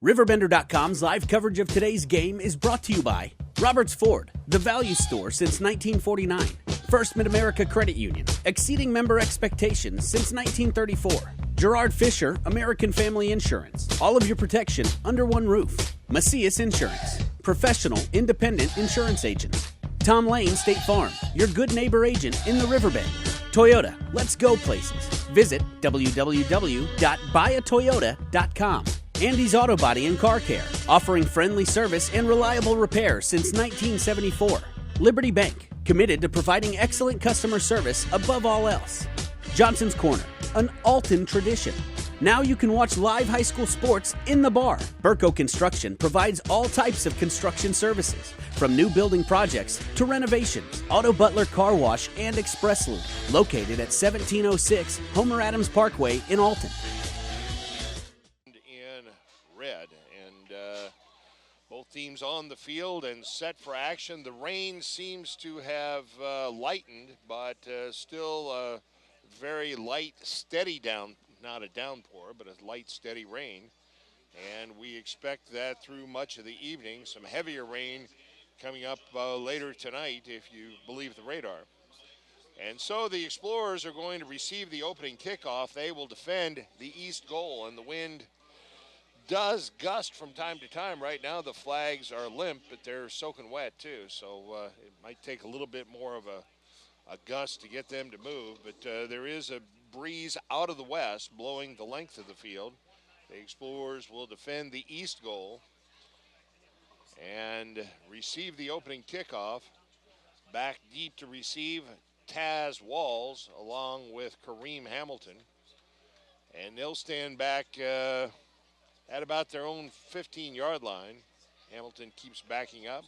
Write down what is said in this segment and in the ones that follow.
RiverBender.com's live coverage of today's game is brought to you by Roberts Ford, the value store since 1949. First Mid-America Credit Union, exceeding member expectations since 1934. Gerard Fisher, American Family Insurance. All of your protection under one roof. Macias Insurance, professional, independent insurance agents. Tom Lane State Farm, your good neighbor agent in the Riverbend. Toyota, let's go places. Visit www.buyatoyota.com. Andy's Auto Body and Car Care, offering friendly service and reliable repairs since 1974. Liberty Bank, committed to providing excellent customer service above all else. Johnson's Corner, an Alton tradition. Now you can watch live high school sports in the bar. Burco Construction provides all types of construction services, from new building projects to renovations. Otto Butler Car Wash and Express Loop, located at 1706 Homer Adams Parkway in Alton. Red, and both teams on the field and set for action. The rain seems to have lightened, but still very light, steady not a downpour, but a light, steady rain. And we expect that through much of the evening. Some heavier rain coming up later tonight, if you believe the radar. And so the Explorers are going to receive the opening kickoff. They will defend the east goal, and the wind does gust from time to time. Right now the flags are limp, but they're soaking wet too, so it might take a little bit more of a gust to get them to move, but there is a breeze out of the west blowing the length of the field. The Explorers will defend the east goal and receive the opening kickoff. Back deep to receive Taz Walls along with Kareem Hamilton, and they'll stand back at about their own 15-yard line. Hamilton keeps backing up.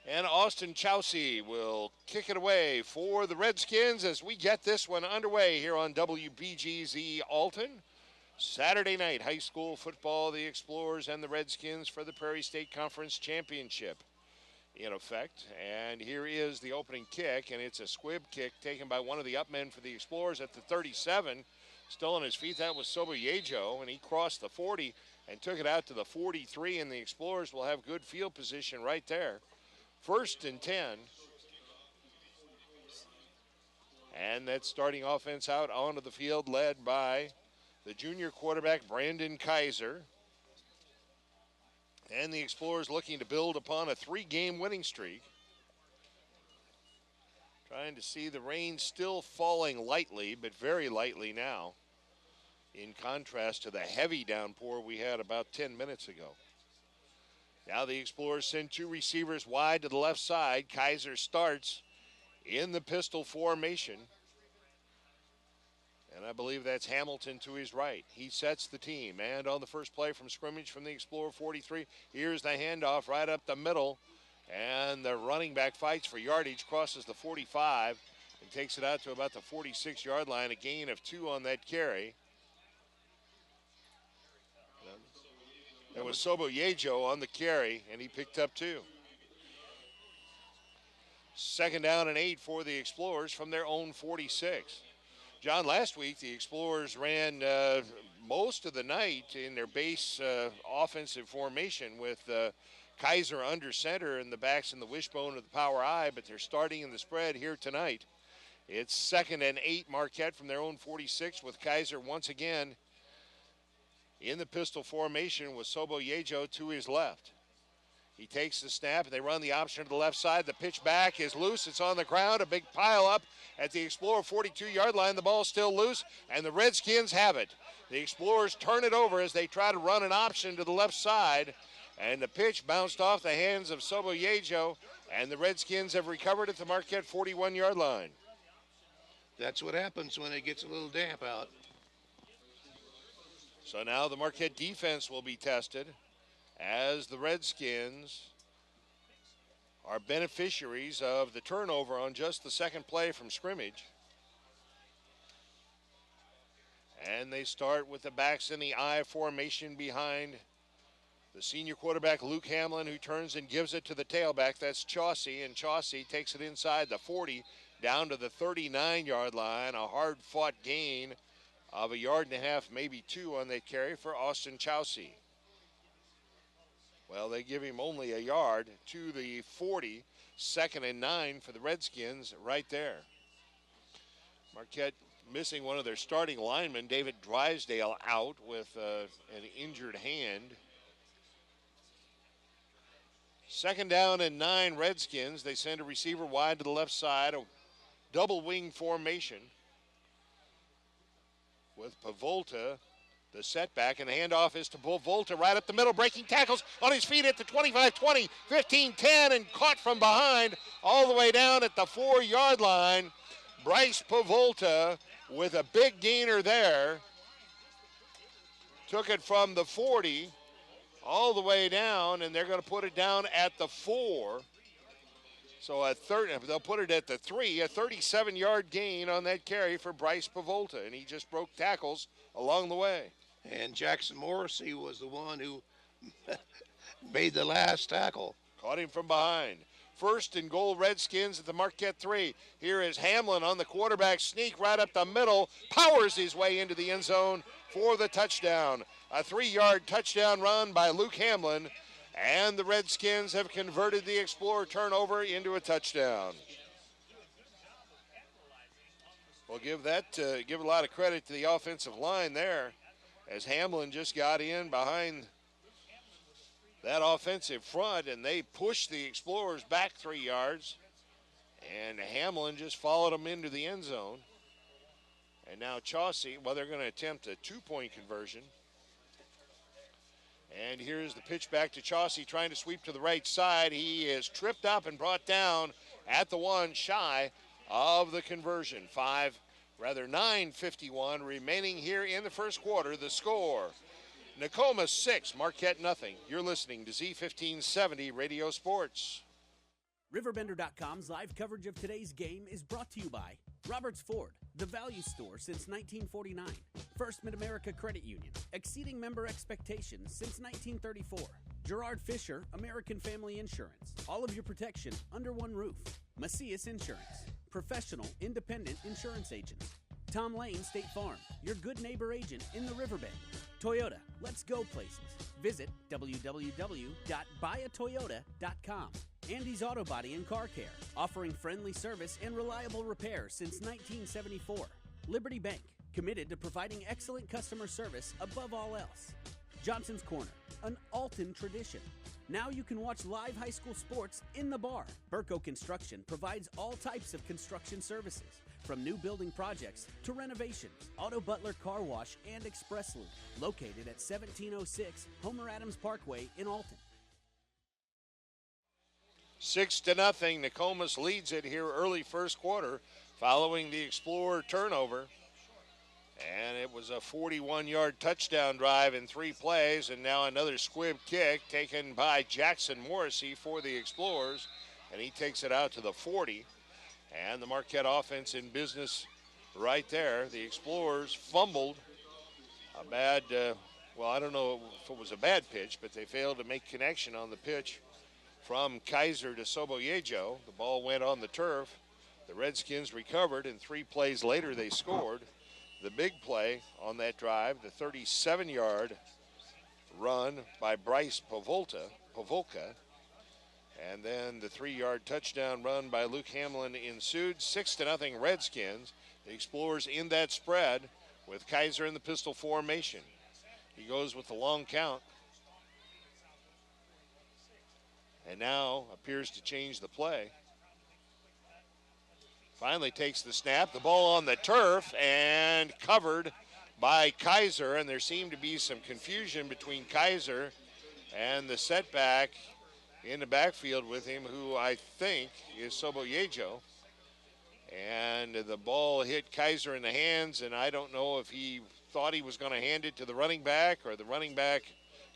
And Austin Chousey will kick it away for the Redskins as we get this one underway here on WBGZ Alton. Saturday night high school football, the Explorers and the Redskins for the Prairie State Conference Championship in effect. And here is the opening kick, and it's a squib kick taken by one of the upmen for the Explorers at the 37. Still on his feet, that was Soboyejo, and he crossed the 40 and took it out to the 43, and the Explorers will have good field position right there. 1st and 10. And that starting offense out onto the field led by the junior quarterback, Brandon Kaiser. And the Explorers looking to build upon a 3-game winning streak. Trying to see the rain still falling lightly, but very lightly now, in contrast to the heavy downpour we had about 10 minutes ago. Now the Explorers send 2 receivers wide to the left side. Kaiser starts in the pistol formation. And I believe that's Hamilton to his right. He sets the team. And on the first play from scrimmage from the Explorer 43, here's the handoff right up the middle. And the running back fights for yardage, crosses the 45 and takes it out to about the 46-yard line, a gain of 2 on that carry. It was Soboyejo on the carry, and he picked up 2. 2nd down and 8 for the Explorers from their own 46. John, last week the Explorers ran most of the night in their base offensive formation with Kaiser under center and the backs in the wishbone of the power I, but they're starting in the spread here tonight. It's 2nd and 8, Marquette from their own 46 with Kaiser once again in the pistol formation with Soboyejo to his left. He takes the snap, and they run the option to the left side. The pitch back is loose. It's on the ground. A big pile up at the Explorer 42-yard line. The ball's still loose, and the Redskins have it. The Explorers turn it over as they try to run an option to the left side, and the pitch bounced off the hands of Soboyejo, and the Redskins have recovered at the Marquette 41-yard line. That's what happens when it gets a little damp out. So now the Marquette defense will be tested as the Redskins are beneficiaries of the turnover on just the second play from scrimmage. And they start with the backs in the I formation behind the senior quarterback, Luke Hamlin, who turns and gives it to the tailback. That's Chousey, and Chousey takes it inside the 40 down to the 39-yard line. A hard-fought gain of 1.5 yards, maybe 2 on that carry for Austin Chousey. Well, they give him only a yard to the 40. 2nd and 9 for the Redskins right there. Marquette missing one of their starting linemen, David Drysdale, out with an injured hand. 2nd down and 9 Redskins. They send a receiver wide to the left side, a double wing formation with Pavolta, the setback, and the handoff is to Pavolta right up the middle, breaking tackles on his feet at the 25-20, 15-10, and caught from behind all the way down at the 4-yard line. Bryce Pavolta with a big gainer there. Took it from the 40 all the way down, and they're going to put it down at the 4. So they'll put it at the 3, a 37-yard gain on that carry for Bryce Pavolta, and he just broke tackles along the way. And Jackson Morrissey was the one who made the last tackle. Caught him from behind. 1st and goal, Redskins at the Marquette 3. Here is Hamlin on the quarterback sneak right up the middle, powers his way into the end zone for the touchdown. A 3-yard touchdown run by Luke Hamlin, and the Redskins have converted the Explorer turnover into a touchdown. We'll give a lot of credit to the offensive line there, as Hamlin just got in behind that offensive front, and they pushed the Explorers back 3 yards, and Hamlin just followed them into the end zone. And now Chousey, well, they're going to attempt a 2-point conversion. And here's the pitch back to Chousey, trying to sweep to the right side. He is tripped up and brought down at the 1, shy of the conversion. 9:51 remaining here in the first quarter. The score, Nokomis 6, Marquette nothing. You're listening to Z1570 Radio Sports. RiverBender.com's live coverage of today's game is brought to you by Roberts Ford, the value store since 1949. First Mid-America Credit Union, exceeding member expectations since 1934. Gerard Fisher, American Family Insurance. All of your protection under one roof. Macias Insurance, professional independent insurance agent. Tom Lane State Farm, your good neighbor agent in the Riverbend. Toyota, let's go places. Visit www.buyatoyota.com. Andy's Auto Body and Car Care, offering friendly service and reliable repairs since 1974. Liberty Bank, committed to providing excellent customer service above all else. Johnson's Corner, an Alton tradition. Now you can watch live high school sports in the bar. Burco Construction provides all types of construction services, from new building projects to renovations. Auto Butler Car Wash and Express Loop, located at 1706 Homer Adams Parkway in Alton. 6-0, Nokomis leads it here early first quarter following the Explorer turnover. And it was a 41-yard touchdown drive in 3 plays, and now another squib kick taken by Jackson Morrissey for the Explorers, and he takes it out to the 40. And the Marquette offense in business right there. The Explorers fumbled a bad, I don't know if it was a bad pitch, but they failed to make connection on the pitch from Kaiser to Soboyejo. The ball went on the turf. The Redskins recovered, and 3 plays later they scored. The big play on that drive, the 37-yard run by Bryce Pavolka, and then the 3-yard touchdown run by Luke Hamlin ensued. 6-0 Redskins. The Explorers in that spread with Kaiser in the pistol formation. He goes with the long count, and now appears to change the play. Finally takes the snap, the ball on the turf, and covered by Kaiser, and there seemed to be some confusion between Kaiser and the setback in the backfield with him, who I think is Soboyejo. And the ball hit Kaiser in the hands, and I don't know if he thought he was going to hand it to the running back or the running back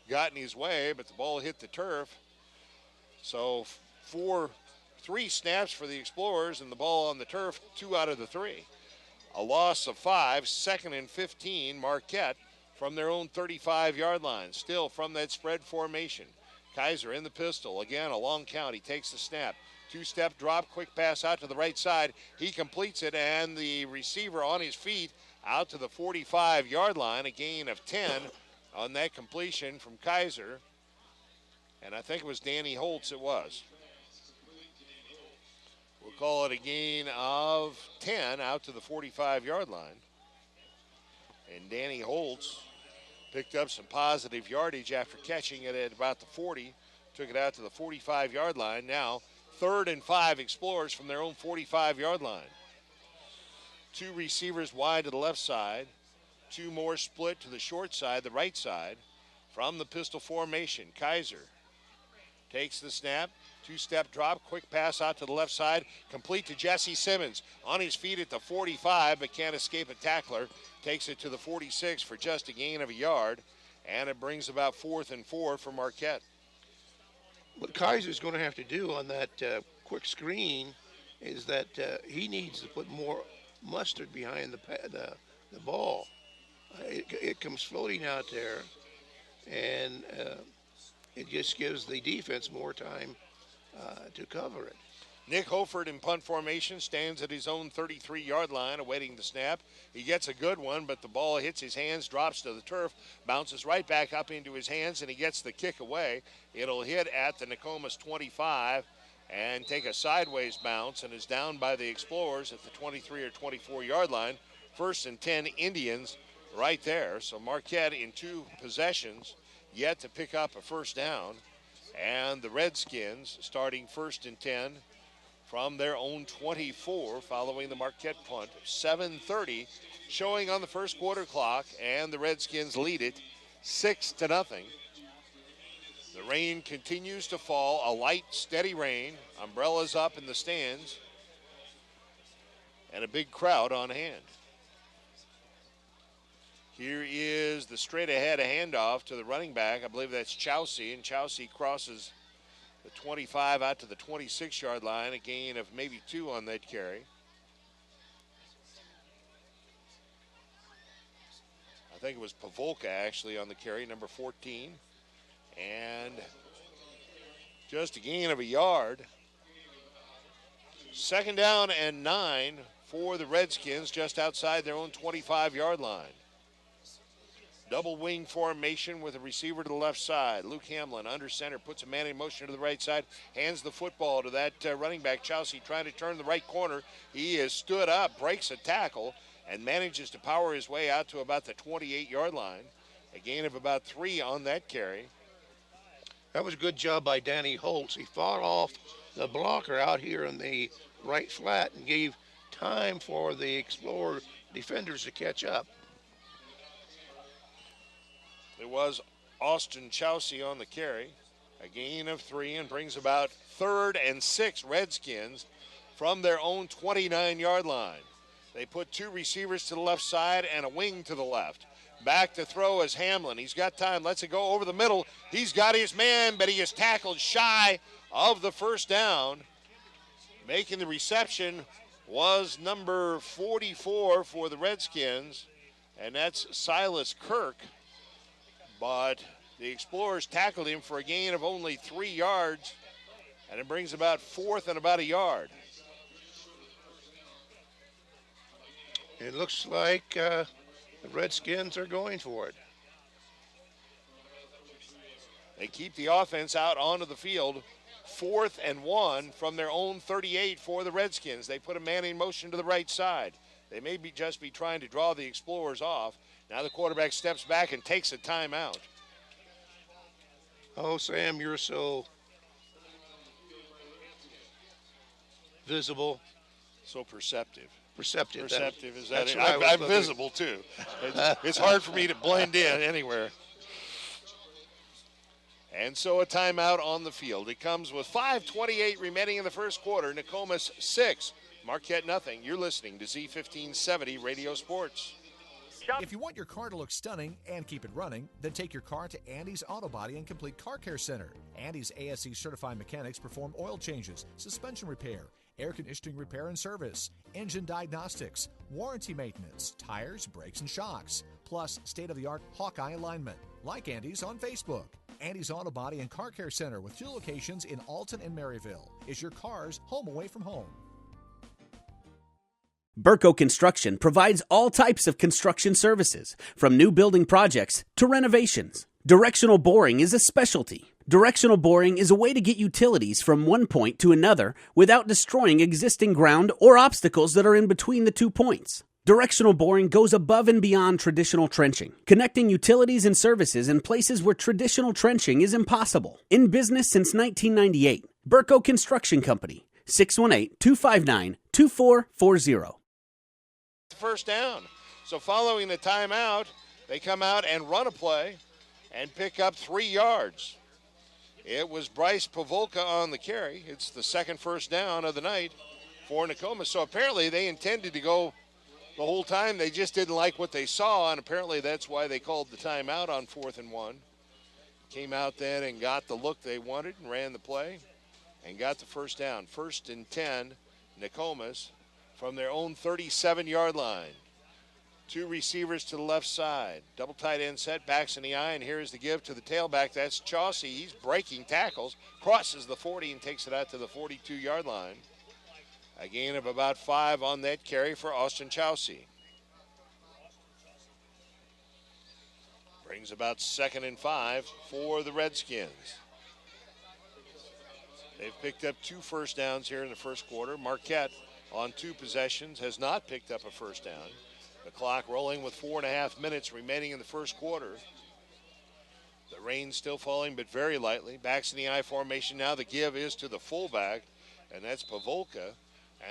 got in his way, but the ball hit the turf. So 3 snaps for the Explorers, and the ball on the turf, 2 out of the 3. A loss of 5, 2nd and 15, Marquette from their own 35-yard line, still from that spread formation. Kaiser in the pistol, again a long count, he takes the snap. 2-step drop, quick pass out to the right side. He completes it, and the receiver on his feet out to the 45-yard line, a gain of 10 on that completion from Kaiser. And I think it was Danny Holtz it was. We'll call it a gain of 10 out to the 45-yard line. And Danny Holtz picked up some positive yardage after catching it at about the 40. Took it out to the 45-yard line. Now 3rd and 5 Explorers from their own 45-yard line. 2 receivers wide to the left side. 2 more split to the short side, the right side. From the pistol formation, Kaiser takes the snap. 2-step drop, quick pass out to the left side, complete to Jesse Simmons. On his feet at the 45, but can't escape a tackler. Takes it to the 46 for just a gain of a yard, and it brings about 4th and 4 for Marquette. What Kaiser's going to have to do on that quick screen is that he needs to put more mustard behind the ball. It comes floating out there, and it just gives the defense more time to cover it. Nick Hofert in punt formation stands at his own 33-yard line awaiting the snap. He gets a good one, but the ball hits his hands, drops to the turf, bounces right back up into his hands, and he gets the kick away. It'll hit at the Nokomis 25 and take a sideways bounce and is down by the Explorers at the 23 or 24-yard line. 1st and 10 Indians right there. So Marquette in 2 possessions yet to pick up a first down. And the Redskins starting 1st and 10 from their own 24 following the Marquette punt. 7:30 showing on the first quarter clock, and the Redskins lead it 6-0. The rain continues to fall, a light, steady rain. Umbrellas up in the stands, and a big crowd on hand. Here is the straight-ahead handoff to the running back. I believe that's Chousey, and Chousey crosses the 25 out to the 26-yard line, a gain of maybe 2 on that carry. I think it was Pavolka actually on the carry, number 14. And just a gain of a yard. 2nd down and 9 for the Redskins just outside their own 25-yard line. Double wing formation with a receiver to the left side. Luke Hamlin under center, puts a man in motion to the right side, hands the football to that running back, Chousey, trying to turn the right corner. He is stood up, breaks a tackle, and manages to power his way out to about the 28-yard line. A gain of about 3 on that carry. That was a good job by Danny Holtz. He fought off the blocker out here in the right flat and gave time for the Explorer defenders to catch up. It was Austin Chousey on the carry. A gain of 3 and brings about 3rd and 6 Redskins from their own 29-yard line. They put 2 receivers to the left side and a wing to the left. Back to throw is Hamlin. He's got time, lets it go over the middle. He's got his man, but he is tackled shy of the first down. Making the reception was number 44 for the Redskins, and that's Silas Kirk. But the Explorers tackled him for a gain of only 3 yards, and it brings about 4th and about a yard. It looks like the Redskins are going for it. They keep the offense out onto the field. 4th and 1 from their own 38 for the Redskins. They put a man in motion to the right side. They may just be trying to draw the Explorers off. Now the quarterback steps back and takes a timeout. Oh, Sam, you're so visible. So perceptive. Perceptive. Perceptive, is that it? I'm visible, too. It's hard for me to blend in anywhere. And so a timeout on the field. It comes with 5:28 remaining in the first quarter. Nokomis 6, Marquette nothing. You're listening to Z1570 Radio Sports. If you want your car to look stunning and keep it running, then take your car to Andy's Auto Body and Complete Car Care Center. Andy's ASE certified mechanics perform oil changes, suspension repair, air conditioning repair and service, engine diagnostics, warranty maintenance, tires, brakes, and shocks, plus state-of-the-art Hawkeye alignment. Like Andy's on Facebook. Andy's Auto Body and Car Care Center with 2 locations in Alton and Maryville is your car's home away from home. Burco Construction provides all types of construction services, from new building projects to renovations. Directional boring is a specialty. Directional boring is a way to get utilities from one point to another without destroying existing ground or obstacles that are in between the 2 points. Directional boring goes above and beyond traditional trenching, connecting utilities and services in places where traditional trenching is impossible. In business since 1998, Burco Construction Company, 618-259-2440. First down. So following the timeout, they come out and run a play and pick up 3 yards. It was Bryce Pavolka on the carry. It's the second first down of the night for Nokomis. So apparently they intended to go the whole time. They just didn't like what they saw, and apparently that's why they called the timeout on 4th and 1. Came out then and got the look they wanted and ran the play and got the first down. 1st and 10, Nokomis from their own 37-yard line. 2 receivers to the left side. Double tight end set, backs in the eye, and here's the give to the tailback. That's Chousey. He's breaking tackles, crosses the 40 and takes it out to the 42-yard line. A gain of about 5 on that carry for Austin Chousey. Brings about 2nd and 5 for the Redskins. They've picked up 2 first downs here in the first quarter. Marquette on 2 possessions has not picked up a first down. The clock rolling with 4.5 minutes remaining in the first quarter. The rain still falling, but very lightly. Backs in the I formation now. The give is to the fullback, and that's Pavolka.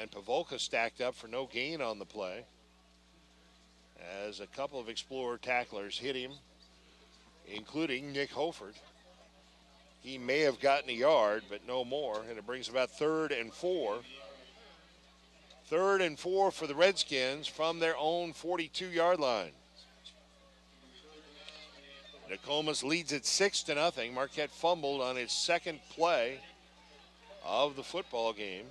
And Pavolka stacked up for no gain on the play as a couple of Explorer tacklers hit him, including Nick Hofert. He may have gotten a yard, but no more, and it brings about 3rd and 4. 3rd and 4 for the Redskins from their own 42-yard line. Nokomis leads it 6-0. Marquette fumbled on its second play of the football game.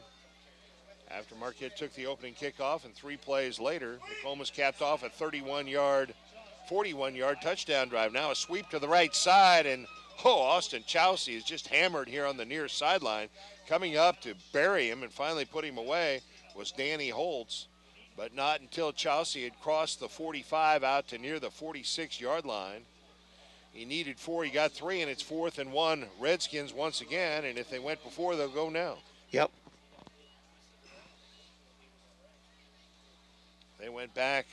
After Marquette took the opening kickoff, and 3 plays later, Nokomis capped off a 41-yard touchdown drive. Now a sweep to the right side, and Austin Chousey is just hammered here on the near sideline. Coming up to bury him and finally put him away was Danny Holtz, but not until Chousey had crossed the 45 out to near the 46-yard line. He needed 4, he got 3, and it's 4th and 1 Redskins once again, and if they went before, they'll go now. Yep. They went back,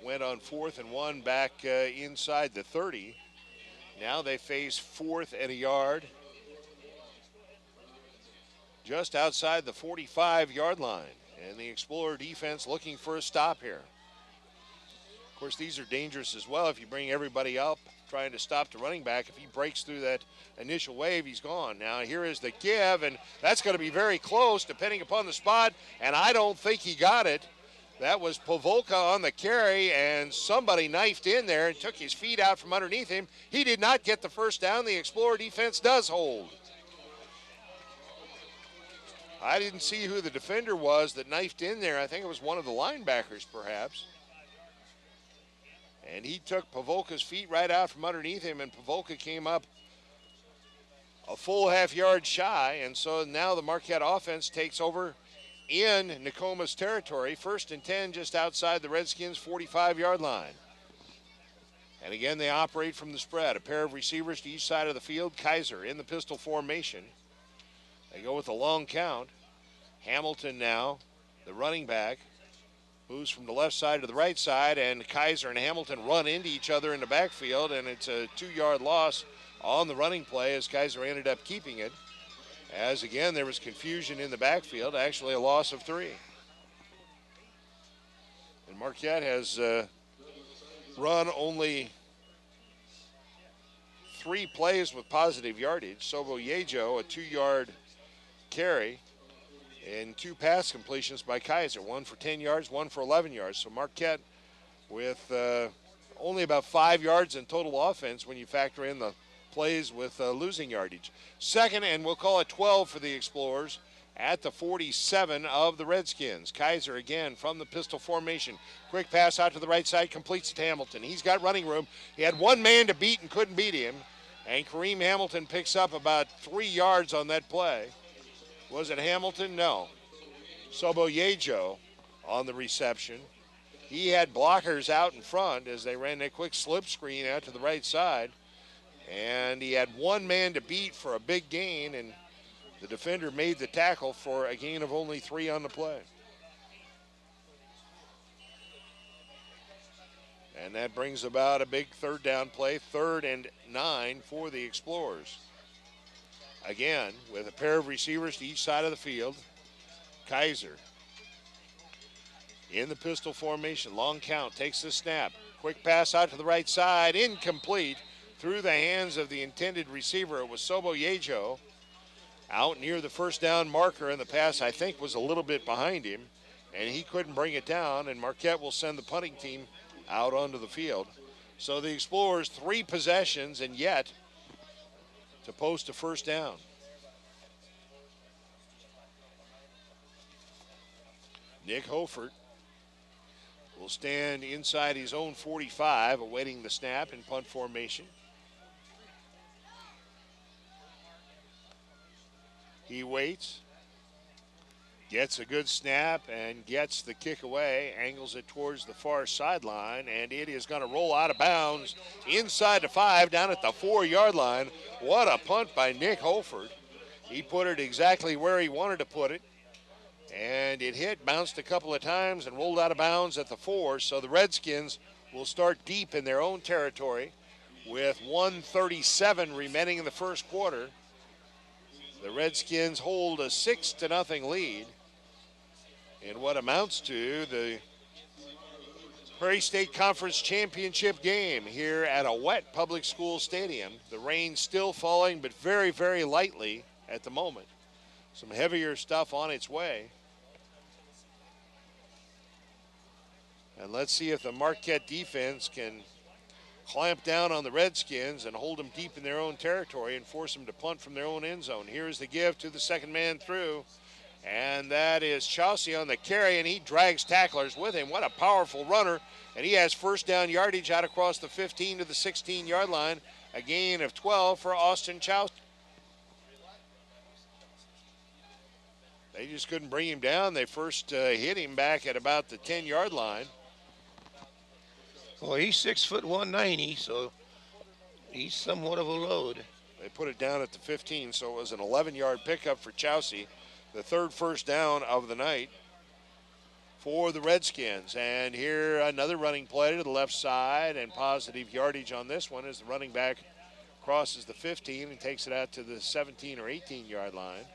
went on 4th and 1 back inside the 30. Now they face 4th and a yard just outside the 45-yard line. And the Explorer defense looking for a stop here. Of course, these are dangerous as well. If you bring everybody up trying to stop the running back, if he breaks through that initial wave, he's gone. Now here is the give, and that's going to be very close depending upon the spot, and I don't think he got it. That was Pavolka on the carry, and somebody knifed in there and took his feet out from underneath him. He did not get the first down. The Explorer defense does hold. I didn't see who the defender was that knifed in there. I think it was one of the linebackers, perhaps. And he took Pavolka's feet right out from underneath him, and Pavolka came up a full half-yard shy. And so now the Marquette offense takes over in Nokomis territory. 1st and 10 just outside the Redskins' 45-yard line. And again, they operate from the spread. A pair of receivers to each side of the field. Kaiser in the pistol formation. They go with a long count. Hamilton now, the running back, moves from the left side to the right side, and Kaiser and Hamilton run into each other in the backfield, and it's a 2-yard loss on the running play as Kaiser ended up keeping it. As again, there was confusion in the backfield, actually a loss of 3. And Marquette has run only 3 plays with positive yardage. Sobo Yejo, a 2-yard carry, and 2 pass completions by Kaiser, 1 for 10 yards, 1 for 11 yards. So Marquette with only about 5 yards in total offense when you factor in the plays with losing yardage. 2nd, and we'll call it 12 for the Explorers at the 47 of the Redskins. Kaiser again from the pistol formation. Quick pass out to the right side, completes to Hamilton. He's got running room. He had 1 man to beat and couldn't beat him. And Kareem Hamilton picks up about 3 yards on that play. Was it Hamilton? No. Sobo Yejo on the reception. He had blockers out in front as they ran that quick slip screen out to the right side. And he had one man to beat for a big gain, and the defender made the tackle for a gain of only 3 on the play. And that brings about a big third down play, 3rd and 9 for the Explorers. Again, with a pair of receivers to each side of the field. Kaiser in the pistol formation, long count, takes the snap. Quick pass out to the right side, incomplete through the hands of the intended receiver. It was Sobo Yejo out near the first down marker, and the pass, I think, was a little bit behind him, and he couldn't bring it down, and Marquette will send the punting team out onto the field. So the Explorers 3 possessions and yet to post a first down. Nick Hofert will stand inside his own 45, awaiting the snap in punt formation. He waits, gets a good snap, and gets the kick away, angles it towards the far sideline, and it is going to roll out of bounds inside the 5, down at the 4-yard line. What a punt by Nick Hofert. He put it exactly where he wanted to put it, and it hit, bounced a couple of times, and rolled out of bounds at the 4. So the Redskins will start deep in their own territory with 1:37 remaining in the first quarter. The Redskins hold a 6-0 lead in what amounts to the Prairie State Conference championship game here at a wet public school stadium. The rain still falling, but very, very lightly at the moment. Some heavier stuff on its way. And let's see if the Marquette defense can clamp down on the Redskins and hold them deep in their own territory and force them to punt from their own end zone. Here's the give to the second man through, and that is Chousey on the carry, and he drags tacklers with him. What a powerful runner, and he has first down yardage out across the 15 to the 16-yard line, a gain of 12 for Austin Chousey. They just couldn't bring him down. They first hit him back at about the 10-yard line. Well, he's 6'1", 190, so he's somewhat of a load. They put it down at the 15, so it was an 11-yard pickup for Chousey, the 3rd first down of the night for the Redskins. And here another running play to the left side, and positive yardage on this one as the running back crosses the 15 and takes it out to the 17 or 18-yard line.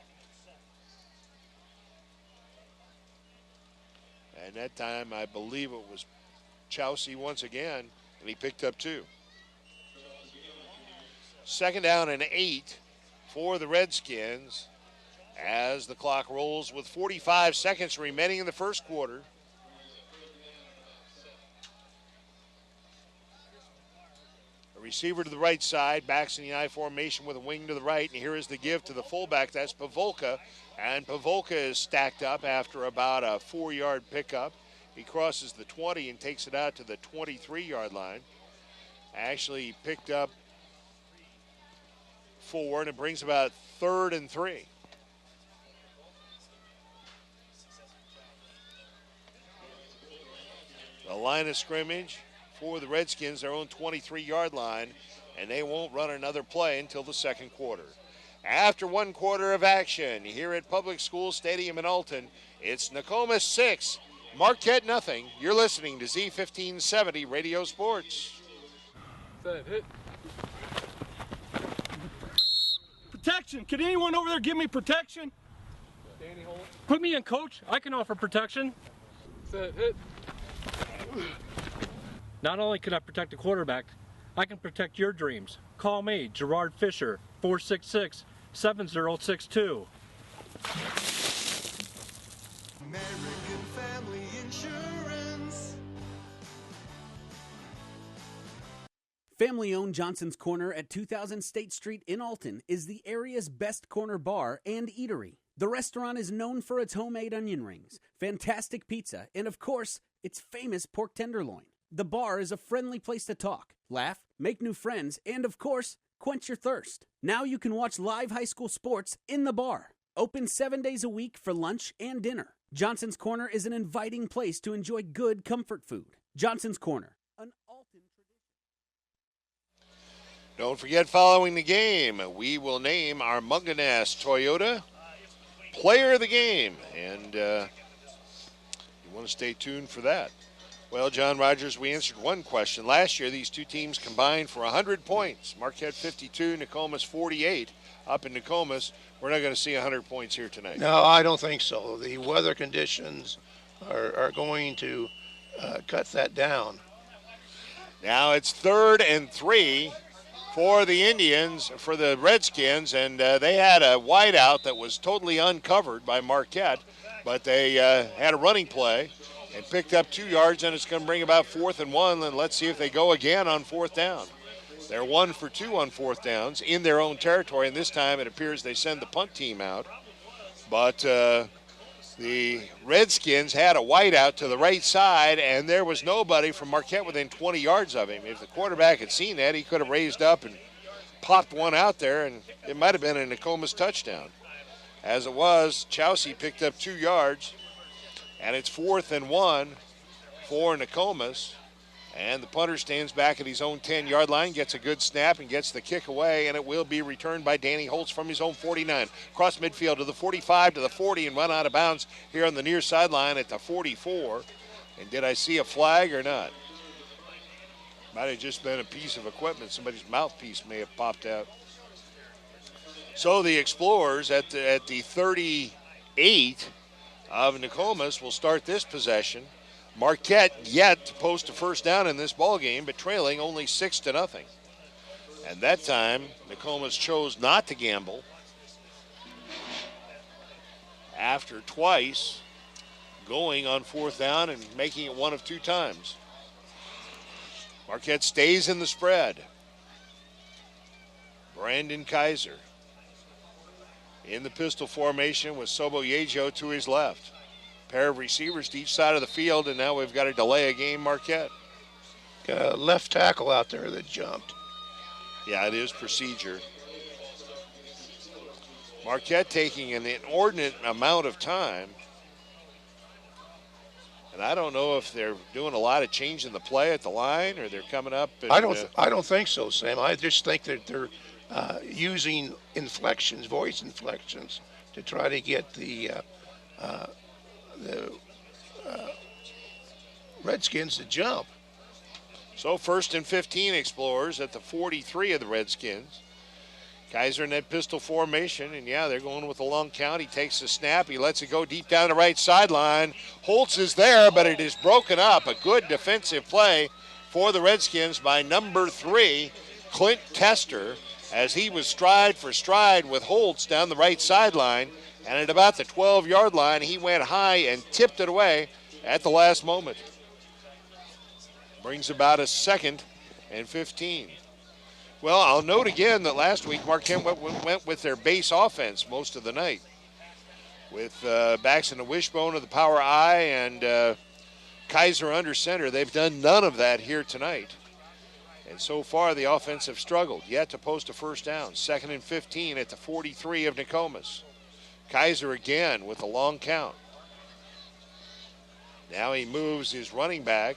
And that time, I believe it was Chousey once again, and he picked up 2. 2nd down and 8 for the Redskins as the clock rolls with 45 seconds remaining in the first quarter. A receiver to the right side, backs in the I formation with a wing to the right, and here is the give to the fullback. That's Pavolka, and Pavolka is stacked up after about a 4-yard pickup. He crosses the 20 and takes it out to the 23-yard line. Actually picked up 4, and it brings about 3rd and 3. The line of scrimmage for the Redskins, their own 23-yard line, and they won't run another play until the second quarter. After 1 quarter of action here at Public School Stadium in Alton, it's Nokomis 6, Marquette nothing. You're listening to Z1570 Radio Sports. Set, hit. Protection. Can anyone over there give me protection? Danny, hold. Put me in, coach. I can offer protection. Set, hit. Not only can I protect the quarterback, I can protect your dreams. Call me, Gerard Fisher, 466-7062. American Family Insurance. Family-owned Johnson's Corner at 2000 State Street in Alton is the area's best corner bar and eatery. The restaurant is known for its homemade onion rings, fantastic pizza, and of course, its famous pork tenderloin. The bar is a friendly place to talk, laugh, make new friends, and of course, quench your thirst. Now you can watch live high school sports in the bar. Open 7 days a week for lunch and dinner. Johnson's Corner is an inviting place to enjoy good comfort food. Johnson's Corner, an Alton tradition. Don't forget, following the game, we will name our Munganess Toyota Player of the Game, and you want to stay tuned for that. Well, John Rogers, we answered one question. Last year, these two teams combined for 100 points. Marquette 52, Nokomis 48. Up in Nokomis, we're not going to see 100 points here tonight. No, I don't think so. The weather conditions are going to cut that down. Now it's 3rd and 3 for the Indians, for the Redskins, and they had a wideout that was totally uncovered by Marquette, but they had a running play and picked up 2 yards, and it's going to bring about 4th and 1, and let's see if they go again on 4th down. They're 1 for 2 on 4th downs in their own territory, and this time it appears they send the punt team out, but the Redskins had a wideout to the right side, and there was nobody from Marquette within 20 yards of him. If the quarterback had seen that, he could have raised up and popped one out there, and it might have been a Nokomis touchdown. As it was, Chousey picked up 2 yards, and it's 4th and 1 for Nokomis. And the punter stands back at his own 10-yard line, gets a good snap, and gets the kick away, and it will be returned by Danny Holtz from his own 49. Across midfield to the 45, to the 40, and run out of bounds here on the near sideline at the 44. And did I see a flag or not? Might have just been a piece of equipment. Somebody's mouthpiece may have popped out. So the Explorers at the 38 of Nokomis will start this possession. Marquette yet to post a first down in this ball game, but trailing only 6-0. And that time, Nokomis chose not to gamble after twice going on 4th down and making it one of 2 times. Marquette stays in the spread. Brandon Kaiser in the pistol formation with Sobo Yejo to his left. Pair of receivers to each side of the field, and now we've got to delay a game, Marquette. Got a left tackle out there that jumped. Yeah, it is procedure. Marquette taking an inordinate amount of time. And I don't know if they're doing a lot of changing the play at the line or they're coming up. And, I don't think so, Sam. I just think that they're using inflections, voice inflections, to try to get the Redskins to jump. So 1st and 15 Explorers at the 43 of the Redskins. Kaiser in that pistol formation, and yeah, they're going with a long count. He takes the snap. He lets it go deep down the right sideline. Holtz is there, but it is broken up. A good defensive play for the Redskins by number 3, Clint Tester, as he was stride for stride with Holtz down the right sideline. And at about the 12-yard line, he went high and tipped it away at the last moment. Brings about a 2nd and 15. Well, I'll note again that last week Marquette went with their base offense most of the night. With backs in the wishbone of the power I and Kaiser under center. They've done none of that here tonight. And so far the offense have struggled, yet to post a first down. 2nd and 15 at the 43 of Nokomis. Kaiser again with a long count. Now he moves his running back,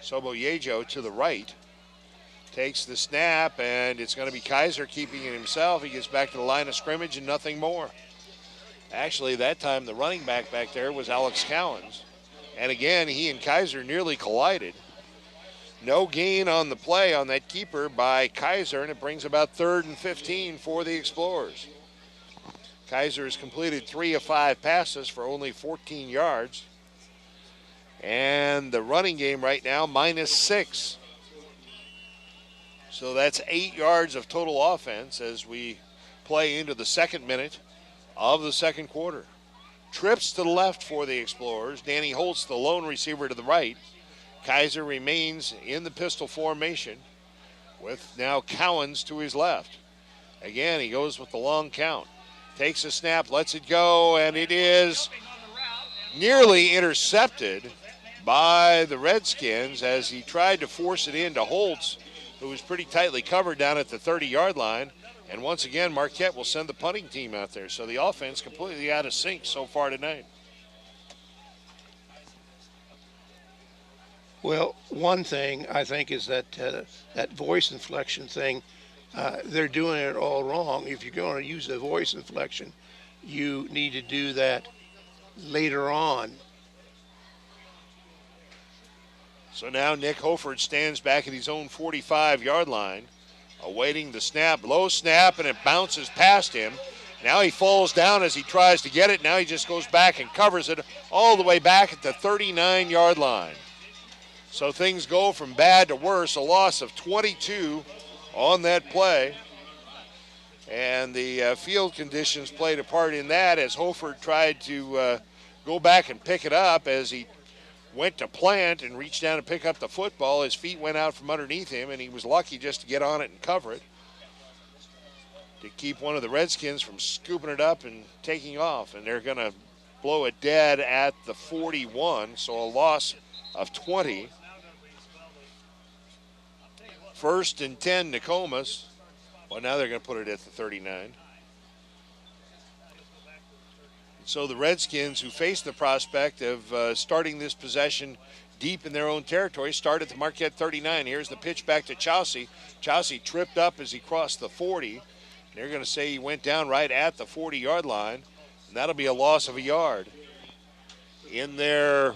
Sobo Yejo, to the right. Takes the snap, and it's going to be Kaiser keeping it himself. He gets back to the line of scrimmage and nothing more. Actually, that time the running back there was Alex Cowens. And again, he and Kaiser nearly collided. No gain on the play on that keeper by Kaiser, and it brings about 3rd and 15 for the Explorers. Kaiser has completed 3 of 5 passes for only 14 yards. And the running game right now, -6. So that's 8 yards of total offense as we play into the 2nd minute of the 2nd quarter. Trips to the left for the Explorers. Danny Holtz, the lone receiver, to the right. Kaiser remains in the pistol formation with now Cowens to his left. Again, he goes with the long count. Takes a snap, lets it go, and it is nearly intercepted by the Redskins as he tried to force it into Holtz, who was pretty tightly covered down at the 30-yard line. And once again, Marquette will send the punting team out there. So the offense completely out of sync so far tonight. Well, one thing I think is that that voice inflection thing they're doing it all wrong. If you're going to use a voice inflection, you need to do that later on. So now Nick Hoford stands back at his own 45-yard line, awaiting the snap. Low snap, and it bounces past him. Now he falls down as he tries to get it. Now he just goes back and covers it all the way back at the 39-yard line. So things go from bad to worse, a loss of 22 on that play. And the field conditions played a part in that as Hoford tried to go back and pick it up. As he went to plant and reached down and pick up the football, his feet went out from underneath him, and he was lucky just to get on it and cover it to keep one of the Redskins from scooping it up and taking off. And they're going to blow it dead at the 41, so a loss of 20. 1st and 10, Nokomis. Well, now they're going to put it at the 39. So the Redskins, who face the prospect of starting this possession deep in their own territory, start at the Marquette 39. Here's the pitch back to Chousey. Chousey tripped up as he crossed the 40. They're going to say he went down right at the 40-yard line, and that'll be a loss of a yard. In their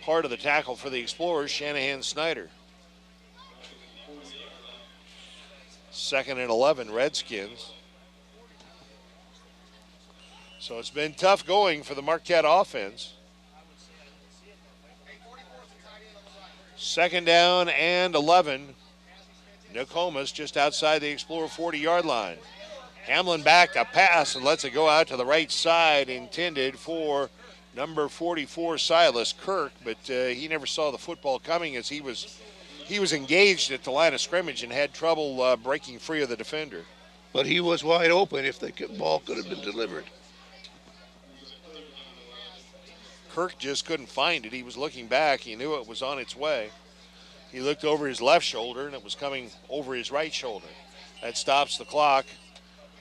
part of the tackle for the Explorers, Shanahan Snyder. 2nd and 11, Redskins. So it's been tough going for the Marquette offense. 2nd down and 11. Nokomis just outside the Explorer 40-yard line. Hamlin back to pass and lets it go out to the right side, intended for number 44, Silas Kirk, but he never saw the football coming as he was engaged at the line of scrimmage and had trouble breaking free of the defender. But he was wide open if the ball could have been delivered. Kirk just couldn't find it. He was looking back. He knew it was on its way. He looked over his left shoulder, and it was coming over his right shoulder. That stops the clock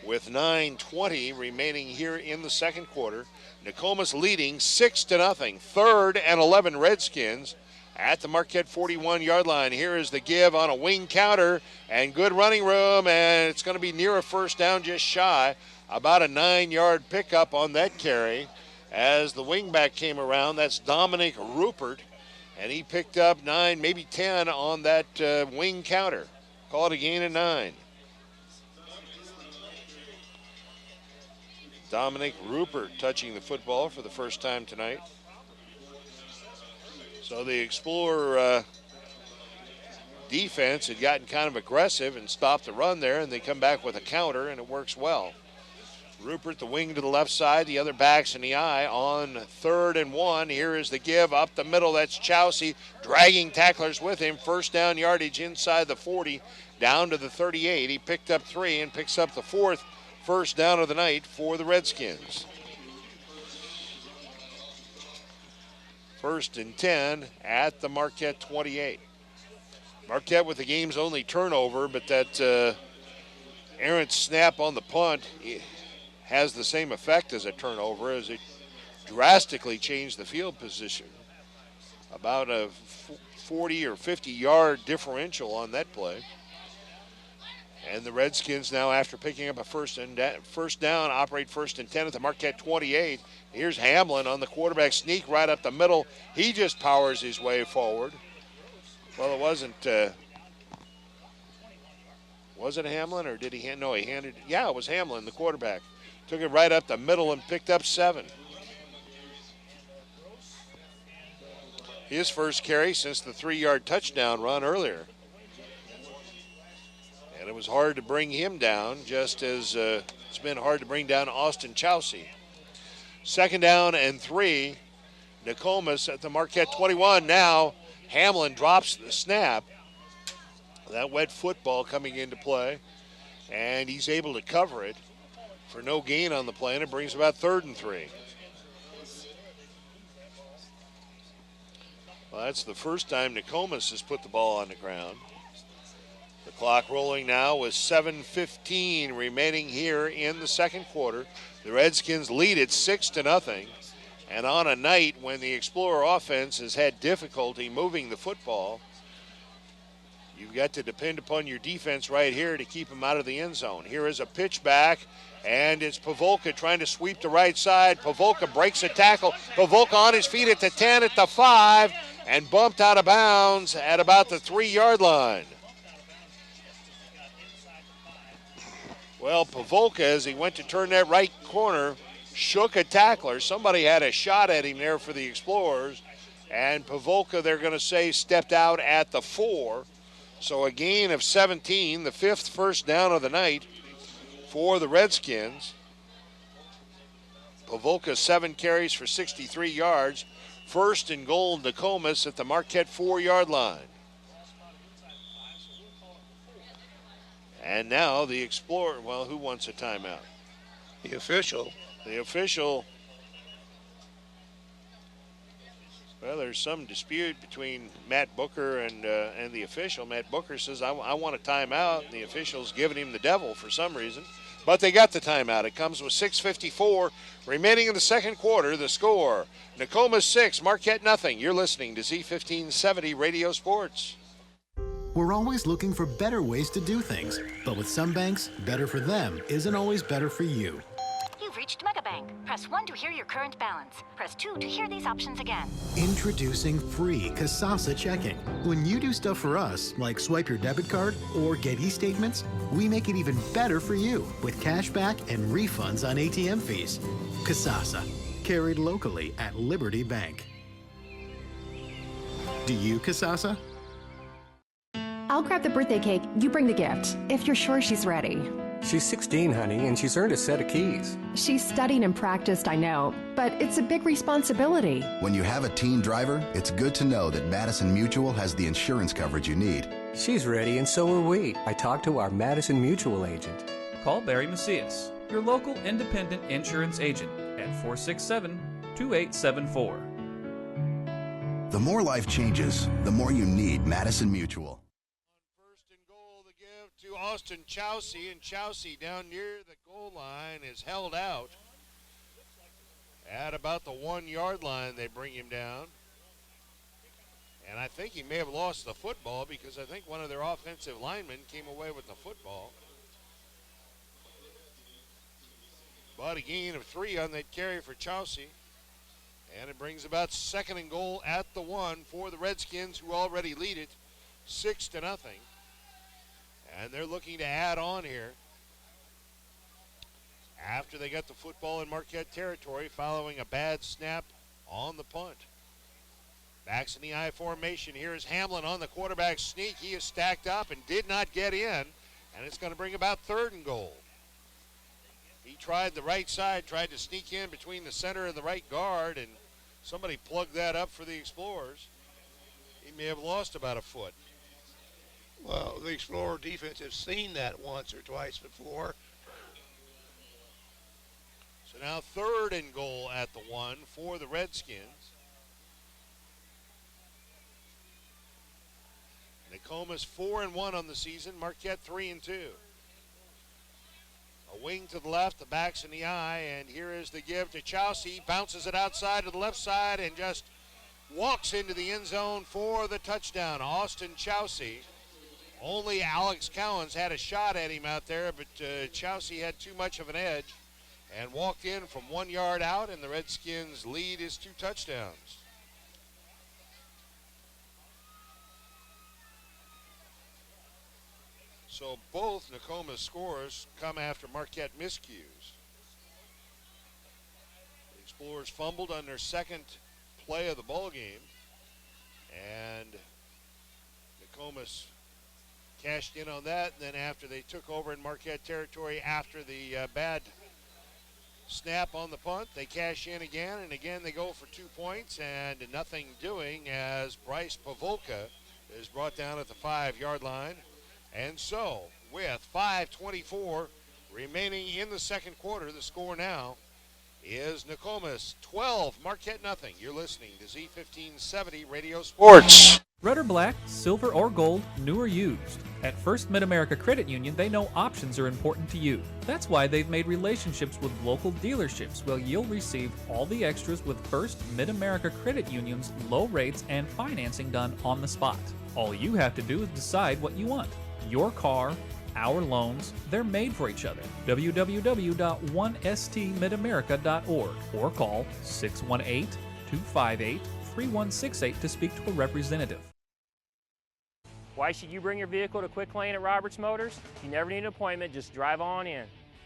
with 9:20 remaining here in the second quarter. Nokomis leading 6-0. 3rd and 11 Redskins at the Marquette 41-yard line. Here is the give on a wing counter, and good running room, and it's going to be near a first down, just shy. About a 9-yard pickup on that carry. As the wingback came around, that's Dominic Rupert, and he picked up 9, maybe 10 on that wing counter. Call it a gain of 9. Dominic Rupert touching the football for the first time tonight. So the Explorer defense had gotten kind of aggressive and stopped the run there, and they come back with a counter, and it works well. Rupert, the wing to the left side, the other backs in the eye on 3rd and 1. Here is the give up the middle. That's Chousey dragging tacklers with him. First down yardage inside the 40, down to the 38. He picked up 3 and picks up the 4th first down of the night for the Redskins. 1st and 10 at the Marquette 28. Marquette with the game's only turnover, but that errant snap on the punt has the same effect as a turnover, as it drastically changed the field position. About a 40 or 50-yard differential on that play. And the Redskins now, after picking up a first down, operate 1st and 10 at the Marquette 28. Here's Hamlin on the quarterback sneak right up the middle. He just powers his way forward. Well, it wasn't. Was it Hamlin, or did he? No, he handed. Yeah, it was Hamlin, the quarterback. Took it right up the middle and picked up 7. His first carry since the 3-yard touchdown run earlier. And it was hard to bring him down, just as it's been hard to bring down Austin Chousey. 2nd down and 3. Nokomis at the Marquette 21. Now Hamlin drops the snap. That wet football coming into play, and he's able to cover it for no gain on the play, and it brings about 3rd and 3. Well, that's the first time Nokomis has put the ball on the ground. The clock rolling now with 7:15 remaining here in the second quarter. The Redskins lead it 6-0. And on a night when the Explorer offense has had difficulty moving the football, You've got to depend upon your defense right here to keep him out of the end zone. Here is a pitch back, and it's Pavolka trying to sweep the right side. Pavolka breaks a tackle. Pavolka on his feet at the 10, at the 5, and bumped out of bounds at about the 3-yard line. Well, Pavolka, as he went to turn that right corner, shook a tackler. Somebody had a shot at him there for the Explorers, and Pavolka, they're going to say, stepped out at the 4. So a gain of 17, the 5th first down of the night for the Redskins. Pavolka 7 carries for 63 yards. First and goal, Nokomis at the Marquette 4-yard line. And now the Explorer, well, who wants a timeout? The official. The official. Well, there's some dispute between Matt Booker and the official. Matt Booker says, I want a timeout, and the official's giving him the devil for some reason. But they got the timeout. It comes with 6:54 remaining in the second quarter. The score, Nokomis 6, Marquette nothing. You're listening to Z1570 Radio Sports. We're always looking for better ways to do things. But with some banks, better for them isn't always better for you. You've reached MegaBank. Press 1 to hear your current balance. Press 2 to hear these options again. Introducing free Kasasa checking. When you do stuff for us, like swipe your debit card or get e-statements, we make it even better for you with cash back and refunds on ATM fees. Kasasa, carried locally at Liberty Bank. Do you Kasasa? I'll grab the birthday cake, you bring the gift, if you're sure she's ready. She's 16, honey, and she's earned a set of keys. She's studied and practiced, I know, but it's a big responsibility. When you have a teen driver, it's good to know that Madison Mutual has the insurance coverage you need. She's ready, and so are we. I talked to our Madison Mutual agent. Call Barry Macias, your local independent insurance agent, at 467-2874. The more life changes, the more you need Madison Mutual. To Austin Chousey, and Chousey down near the goal line is held out. At about the 1-yard line, they bring him down. And I think he may have lost the football because I think one of their offensive linemen came away with the football. But a gain of 3 on that carry for Chousey. And it brings about 2nd and goal at the 1 for the Redskins, who already lead it 6-0. And they're looking to add on here after they got the football in Marquette territory following a bad snap on the punt. Backs in the I formation. Here is Hamlin on the quarterback sneak. He is stacked up and did not get in, and it's going to bring about 3rd and goal. He tried the right side, tried to sneak in between the center and the right guard, and somebody plugged that up for the Explorers. He may have lost about a foot. Well, the Explorer defense has seen that once or twice before. So now 3rd and goal at the 1 for the Redskins. Nokomis 4-1 on the season. Marquette 3-2. A wing to the left, the backs in the eye, and here is the give to Chousey. Bounces it outside to the left side and just walks into the end zone for the touchdown. Austin Chousey. Only Alex Cowens had a shot at him out there, but Chousey had too much of an edge and walked in from 1 yard out, and the Redskins lead is 2 touchdowns. So both Nokomis scores come after Marquette miscues. The Explorers fumbled on their 2nd play of the ball game, and Nokomis cashed in on that. And then after they took over in Marquette territory after the bad snap on the punt, they cash in again, and again they go for 2 points and nothing doing as Bryce Pavolka is brought down at the 5-yard line. And so with 5:24 remaining in the second quarter, the score now is Nokomis 12, Marquette nothing. You're listening to Z1570 Radio Sports. Red or black, silver or gold, new or used. At First Mid-America Credit Union, they know options are important to you. That's why they've made relationships with local dealerships where you'll receive all the extras with First Mid-America Credit Union's low rates and financing done on the spot. All you have to do is decide what you want. Your car, our loans, they're made for each other. www.1stmidamerica.org or call 618-258-3168 to speak to a representative. Why should you bring your vehicle to Quick Lane at Roberts Motors? You never need an appointment, just drive on in.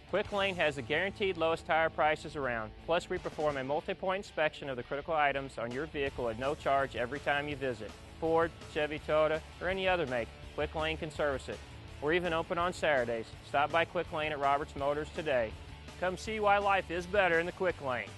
Quick Lane has the guaranteed lowest tire prices around. Plus, we perform a multi-point inspection of the critical items on your vehicle at no charge every time you visit. Ford, Chevy, Toyota, or any other make, Quick Lane can service it. We're even open on Saturdays. Stop by Quick Lane at Roberts Motors today. Come see why life is better in the Quick Lane.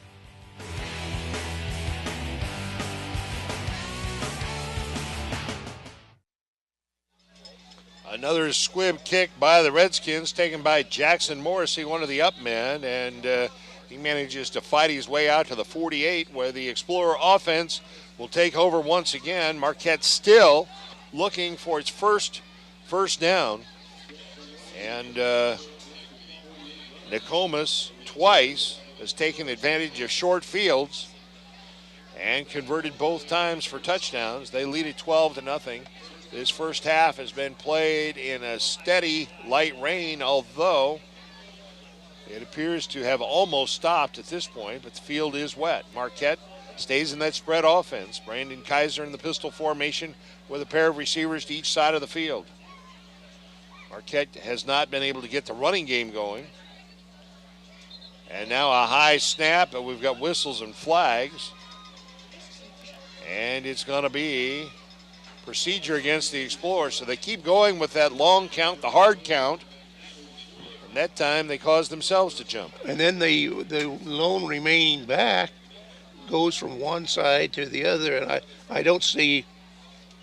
Another squib kick by the Redskins, taken by Jackson Morrissey, one of the up men, and he manages to fight his way out to the 48, where the Explorer offense will take over once again. Marquette still looking for its first down, and Nokomis twice has taken advantage of short fields and converted both times for touchdowns. They lead it 12-0. This first half has been played in a steady light rain, although it appears to have almost stopped at this point, but the field is wet. Marquette stays in that spread offense. Brandon Kaiser in the pistol formation with a pair of receivers to each side of the field. Marquette has not been able to get the running game going. And now a high snap, but we've got whistles and flags. And it's going to be procedure against the Explorers. So they keep going with that long count, the hard count. And that time they caused themselves to jump. And then the lone remaining back goes from one side to the other, and I don't see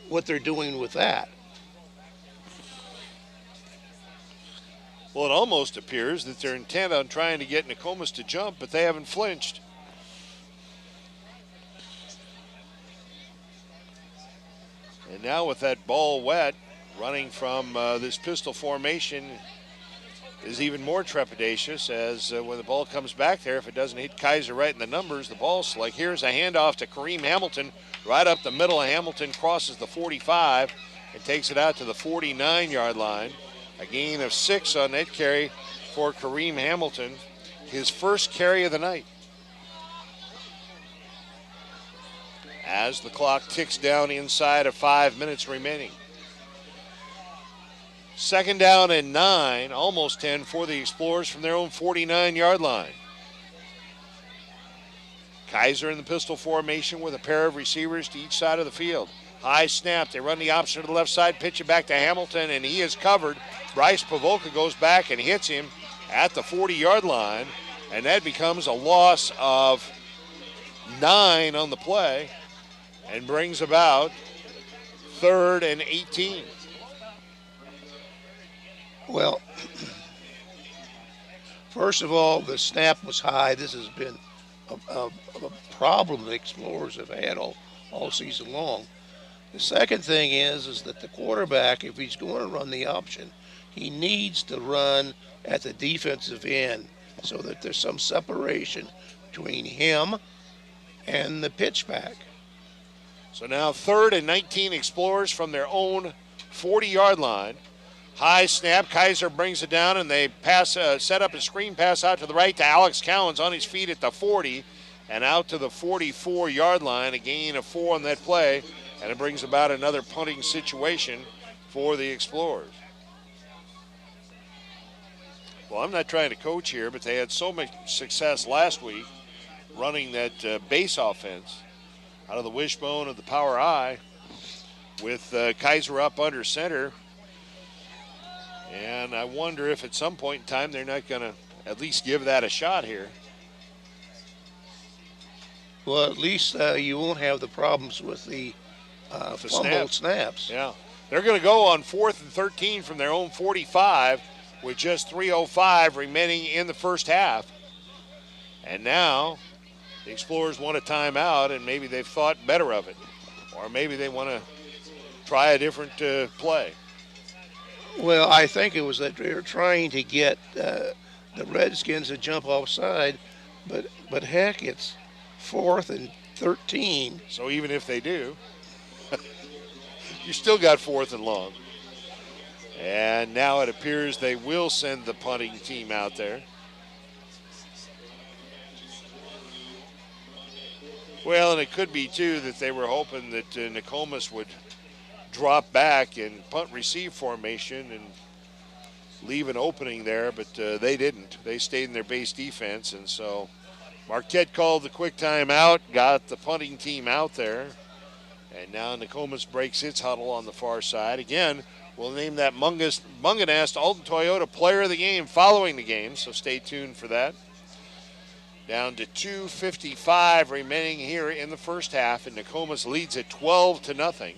what they're doing with that. Well, it almost appears that they're intent on trying to get Nokomis to jump, but they haven't flinched. And now with that ball wet, running from this pistol formation is even more trepidatious, as when the ball comes back there, if it doesn't hit Kaiser right in the numbers, the ball's like, here's a handoff to Kareem Hamilton, right up the middle of Hamilton, crosses the 45 and takes it out to the 49-yard line. A gain of 6 on that carry for Kareem Hamilton, his first carry of the night. As the clock ticks down inside of 5 minutes remaining. 2nd down and 9, almost 10 for the Explorers from their own 49-yard line. Kaiser in the pistol formation with a pair of receivers to each side of the field. High snap, they run the option to the left side, pitch it back to Hamilton, and he is covered. Bryce Pavoka goes back and hits him at the 40-yard line, and that becomes a loss of 9 on the play and brings about 3rd and 18. Well, first of all, the snap was high. This has been a problem the Explorers have had all season long. The second thing is that the quarterback, if he's going to run the option, he needs to run at the defensive end so that there's some separation between him and the pitchback. So now 3rd and 19 Explorers from their own 40-yard line. High snap, Kaiser brings it down, and they pass, set up a screen pass out to the right to Alex Cowens on his feet at the 40 and out to the 44-yard line, a gain of 4 on that play, and it brings about another punting situation for the Explorers. Well, I'm not trying to coach here, but they had so much success last week running that base offense out of the wishbone of the power I with Kaiser up under center. And I wonder if at some point in time they're not going to at least give that a shot here. Well, at least you won't have the problems with the fumbled snaps. Yeah. They're going to go on 4th and 13 from their own 45 with just 3:05 remaining in the first half. And now the Explorers want a timeout, and maybe they've thought better of it. Or maybe they want to try a different play. Well, I think it was that they were trying to get the Redskins to jump offside, but heck, it's 4th and 13. So even if they do, you still got 4th and long. And now it appears they will send the punting team out there. Well, and it could be, too, that they were hoping that Nokomis would drop back in punt-receive formation and leave an opening there, but they didn't. They stayed in their base defense, and so Marquette called the quick timeout, got the punting team out there, and now Nokomis breaks its huddle on the far side. Again, we'll name that Munganast Alton Toyota Player of the Game following the game, so stay tuned for that. Down to 2:55 remaining here in the first half, and Nokomis leads at 12-0.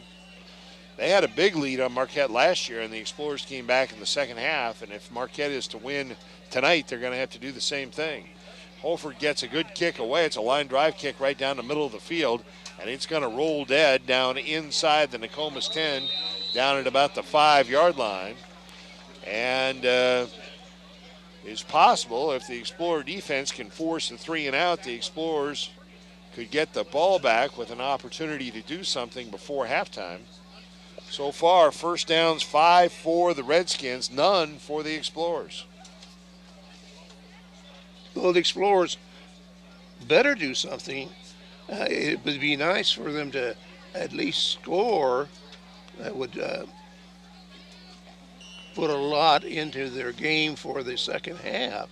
They had a big lead on Marquette last year, and the Explorers came back in the second half, and if Marquette is to win tonight, they're going to have to do the same thing. Holford gets a good kick away. It's a line drive kick right down the middle of the field, and it's going to roll dead down inside the Nokomis 10, down at about the 5-yard line. And it's possible if the Explorer defense can force the 3 and out, the Explorers could get the ball back with an opportunity to do something before halftime. So far, first downs 5 for the Redskins, none for the Explorers. Well, the Explorers better do something. It would be nice for them to at least score. That would put a lot into their game for the second half.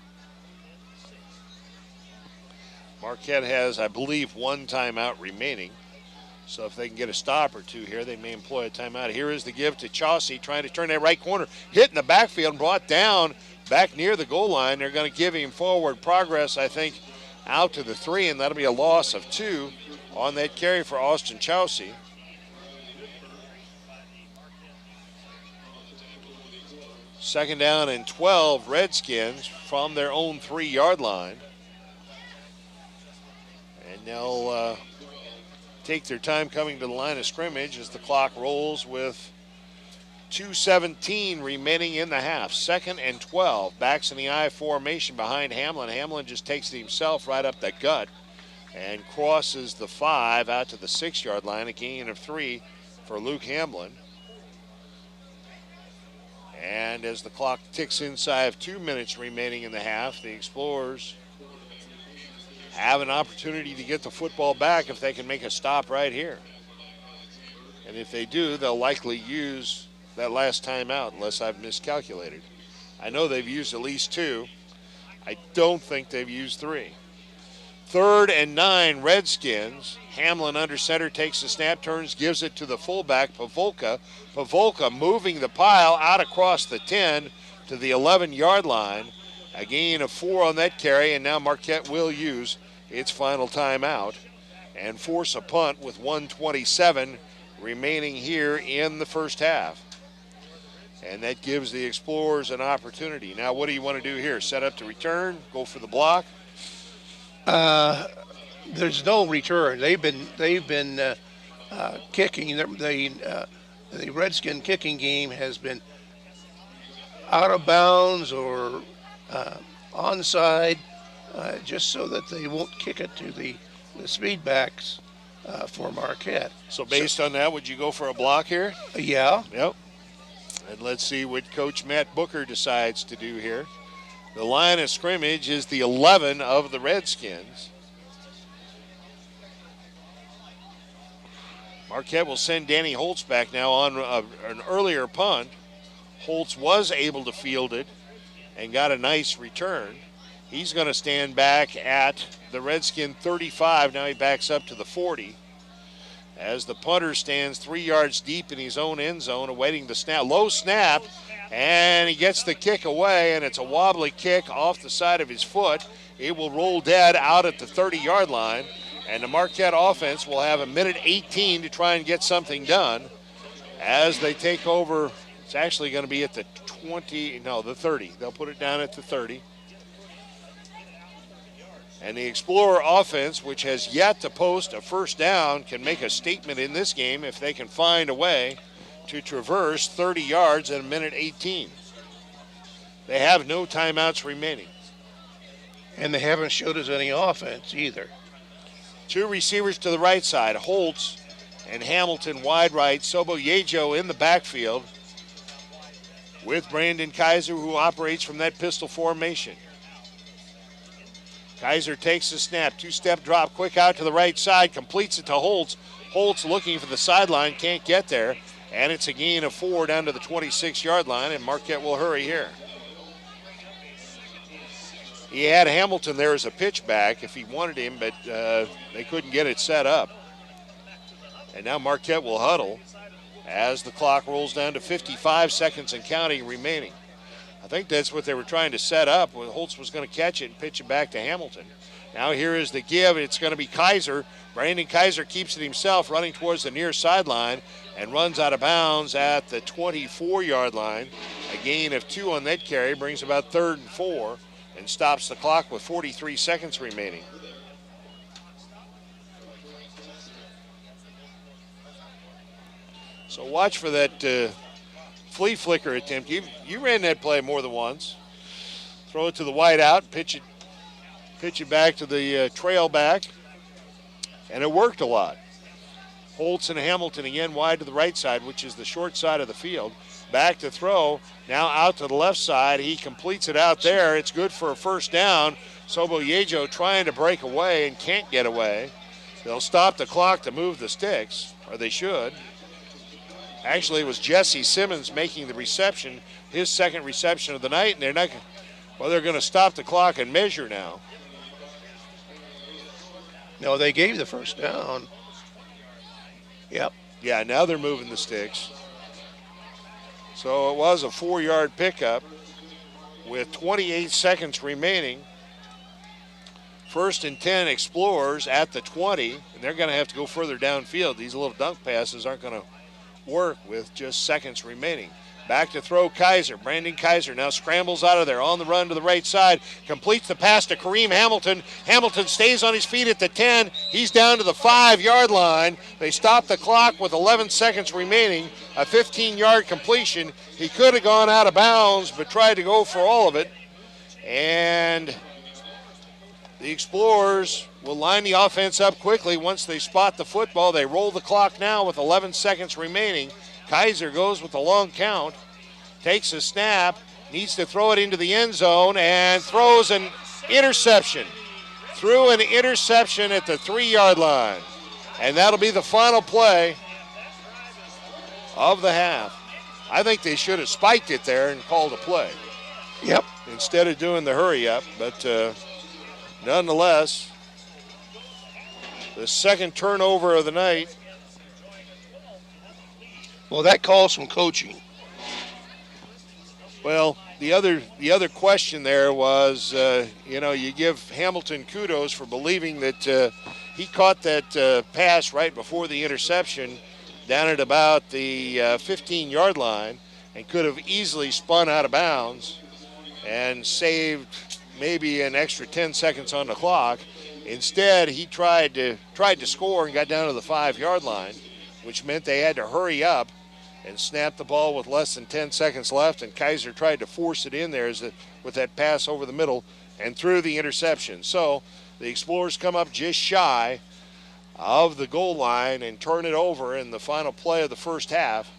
Marquette has, I believe, 1 timeout remaining. So if they can get a stop or 2 here, they may employ a timeout. Here is the give to Chousey, trying to turn that right corner. Hit in the backfield, brought down back near the goal line. They're going to give him forward progress, I think, out to the 3, and that'll be a loss of 2 on that carry for Austin Chousey. Second down and 12, Redskins from their own 3-yard line. And they'll take their time coming to the line of scrimmage as the clock rolls with 2:17 remaining in the half. 2nd and 12. Backs in the I formation behind Hamlin. Hamlin just takes it himself right up the gut and crosses the 5 out to the 6-yard line. A gain of 3 for Luke Hamlin. And as the clock ticks inside of 2 minutes remaining in the half, the Explorers have an opportunity to get the football back if they can make a stop right here. And if they do, they'll likely use that last timeout unless I've miscalculated. I know they've used at least 2. I don't think they've used 3. 3rd and 9, Redskins. Hamlin under center takes the snap, turns, gives it to the fullback, Pavolka. Pavolka moving the pile out across the 10 to the 11-yard line. A gain of 4 on that carry, and now Marquette will use its final timeout and force a punt with 1:27 remaining here in the first half. And that gives the Explorers an opportunity. Now, what do you want to do here? Set up to return? Go for the block? There's no return. They've been kicking. The Redskin kicking game has been out of bounds or onside, just so that they won't kick it to the speedbacks for Marquette. So based on that, would you go for a block here? Yeah. Yep. And let's see what Coach Matt Booker decides to do here. The line of scrimmage is the 11 of the Redskins. Marquette will send Danny Holtz back now on an earlier punt. Holtz was able to field it and got a nice return. He's going to stand back at the Redskin 35. Now he backs up to the 40. As the punter stands 3 yards deep in his own end zone, awaiting the snap. Low snap, and he gets the kick away, and it's a wobbly kick off the side of his foot. It will roll dead out at the 30-yard line, and the Marquette offense will have 1:18 to try and get something done as they take over. It's actually going to be at the 30. They'll put it down at the 30. And the Explorer offense, which has yet to post a first down, can make a statement in this game if they can find a way to traverse 30 yards in a minute 18. They have no timeouts remaining. And they haven't showed us any offense either. Two receivers to the right side, Holtz and Hamilton wide right, Sobo-Yejo in the backfield with Brandon Kaiser, who operates from that pistol formation. Kaiser takes the snap, two-step drop, quick out to the right side, completes it to Holtz. Holtz looking for the sideline, can't get there, and it's a gain of 4 down to the 26-yard line, and Marquette will hurry here. He had Hamilton there as a pitch back if he wanted him, but they couldn't get it set up. And now Marquette will huddle as the clock rolls down to 55 seconds and counting remaining. I think that's what they were trying to set up. Holtz was going to catch it and pitch it back to Hamilton. Now here is the give. It's going to be Kaiser. Brandon Kaiser keeps it himself, running towards the near sideline and runs out of bounds at the 24-yard line. A gain of 2 on that carry brings about 3rd and 4 and stops the clock with 43 seconds remaining. So watch for that flea flicker attempt. You ran that play more than once. Throw it to the wide out, pitch it back to the trail back, and it worked a lot. Holtz and Hamilton again wide to the right side, which is the short side of the field. Back to throw, now out to the left side. He completes it out there. It's good for a first down. Sobo-Yejo trying to break away and can't get away. They'll stop the clock to move the sticks, or they should. Actually, it was Jesse Simmons making the reception, his second reception of the night, and they're going to stop the clock and measure now. No, they gave the first down. Yep. Yeah, now they're moving the sticks. So it was a 4-yard pickup with 28 seconds remaining. 1st and 10 Explorers at the 20, and they're going to have to go further downfield. These little dunk passes aren't going to work with just seconds remaining. Back to throw Kaiser. Brandon Kaiser now scrambles out of there on the run to the right side. Completes the pass to Kareem Hamilton. Hamilton stays on his feet at the 10. He's down to the 5-yard line. They stop the clock with 11 seconds remaining. A 15-yard completion. He could have gone out of bounds, but tried to go for all of it. And the Explorers will line the offense up quickly once they spot the football. They roll the clock now with 11 seconds remaining. Kaiser goes with a long count, takes a snap, needs to throw it into the end zone, and throws an interception. Threw an interception at the 3-yard line. And that'll be the final play of the half. I think they should have spiked it there and called a play. Yep. Instead of doing the hurry up, but nonetheless, the second turnover of the night. Well, that calls some coaching. Well, the other question there was, you give Hamilton kudos for believing that he caught that pass right before the interception down at about the 15-yard line and could have easily spun out of bounds and saved maybe an extra 10 seconds on the clock. Instead, he tried to score and got down to the 5-yard line, which meant they had to hurry up and snap the ball with less than 10 seconds left, and Kaiser tried to force it in there with that pass over the middle and threw the interception. So the Explorers come up just shy of the goal line and turn it over in the final play of the first half.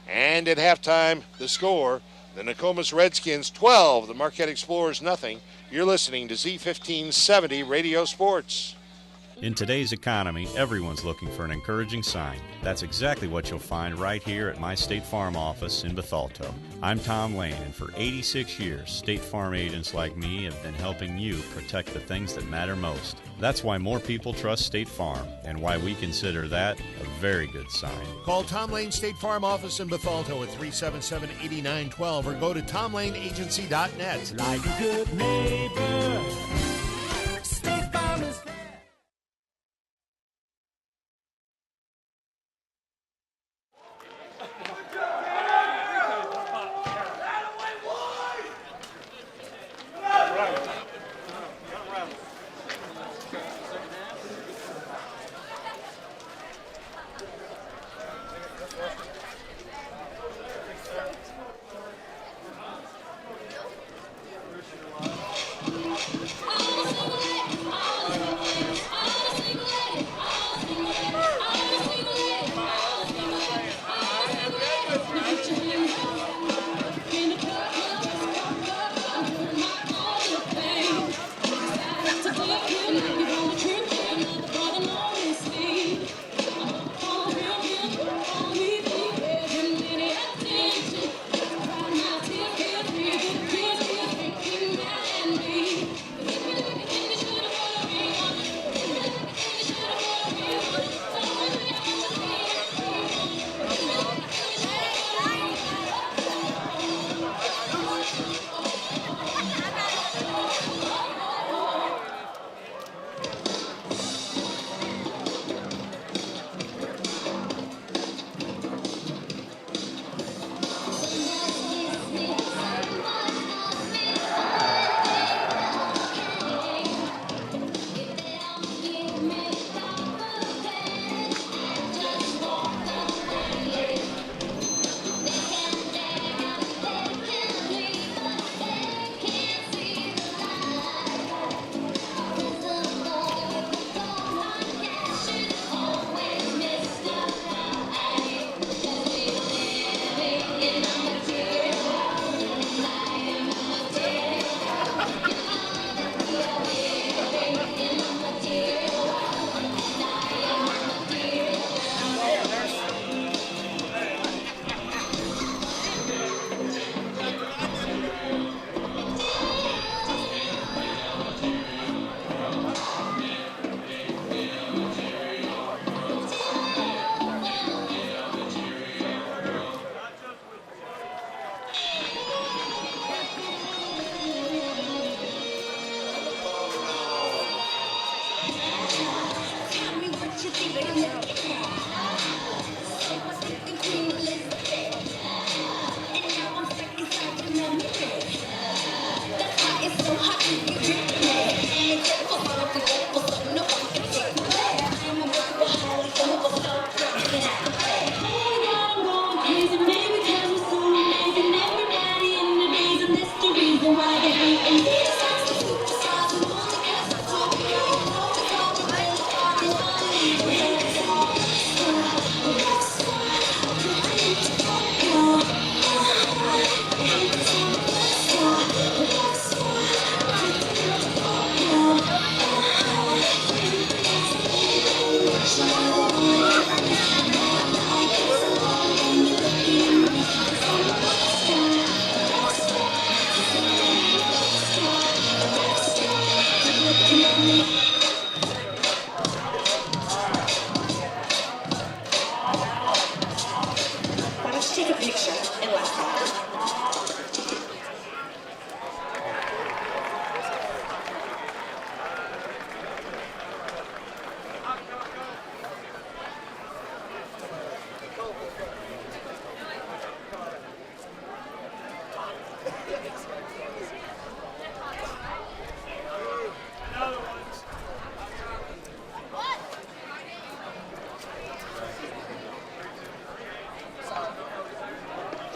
And at halftime, the score, the Nokomis Redskins 12, the Marquette Explorers nothing. You're listening to Z1570 Radio Sports. In today's economy, everyone's looking for an encouraging sign. That's exactly what you'll find right here at my State Farm office in Bethalto. I'm Tom Lane, and for 86 years, State Farm agents like me have been helping you protect the things that matter most. That's why more people trust State Farm, and why we consider that a very good sign. Call Tom Lane State Farm office in Bethalto at 377-8912 or go to tomlaneagency.net. Like a good neighbor, State Farm is there.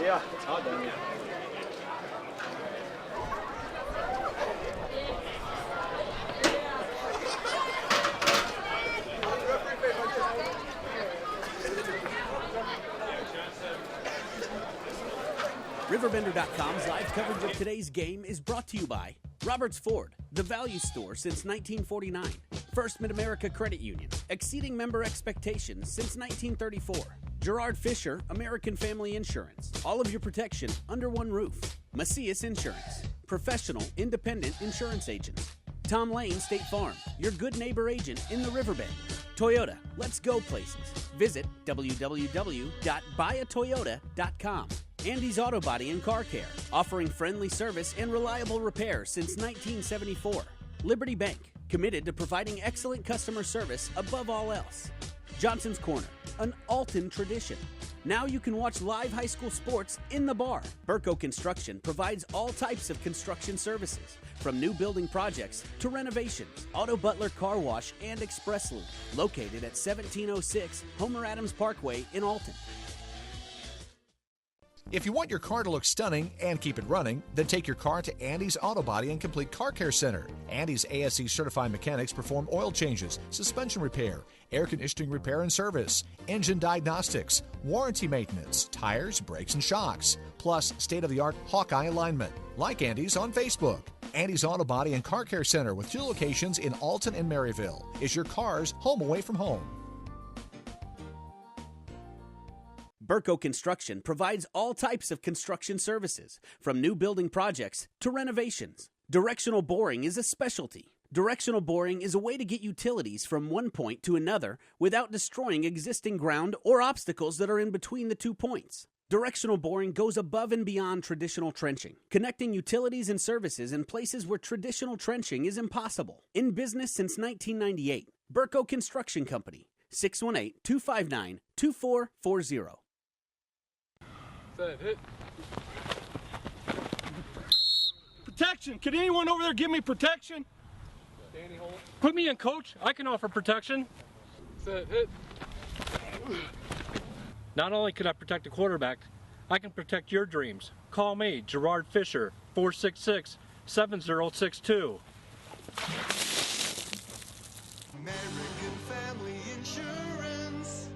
Yeah, it's hot down here. RiverBender.com's live coverage of today's game is brought to you by Roberts Ford, the value store since 1949. First Mid-America Credit Union, exceeding member expectations since 1934. Gerard Fisher, American Family Insurance. All of your protection under one roof. Macias Insurance, professional, independent insurance agents. Tom Lane State Farm, your good neighbor agent in the Riverbend. Toyota, let's go places. Visit www.buyatoyota.com. Andy's Auto Body and Car Care, offering friendly service and reliable repair since 1974. Liberty Bank, committed to providing excellent customer service above all else. Johnson's Corner, an Alton tradition. Now you can watch live high school sports in the bar. Burco Construction provides all types of construction services, from new building projects to renovations. Auto Butler Car Wash and Express Loop, located at 1706 Homer Adams Parkway in Alton. If you want your car to look stunning and keep it running, then take your car to Andy's Auto Body and Complete Car Care Center. Andy's ASE certified mechanics perform oil changes, suspension repair, air conditioning repair and service, engine diagnostics, warranty maintenance, tires, brakes, and shocks, plus state-of-the-art Hawkeye alignment. Like Andy's on Facebook. Andy's Auto Body and Car Care Center with 2 locations in Alton and Maryville is your car's home away from home. Burco Construction provides all types of construction services, from new building projects to renovations. Directional boring is a specialty. Directional boring is a way to get utilities from one point to another without destroying existing ground or obstacles that are in between the 2 points. Directional boring goes above and beyond traditional trenching, connecting utilities and services in places where traditional trenching is impossible. In business since 1998, Burco Construction Company, 618-259-2440. Hit. Protection! Can anyone over there give me protection? Danny, hold. Put me in, coach. I can offer protection. Hit. Not only can I protect the quarterback, I can protect your dreams. Call me, Gerard Fisher, 466-7062. American Family Insurance.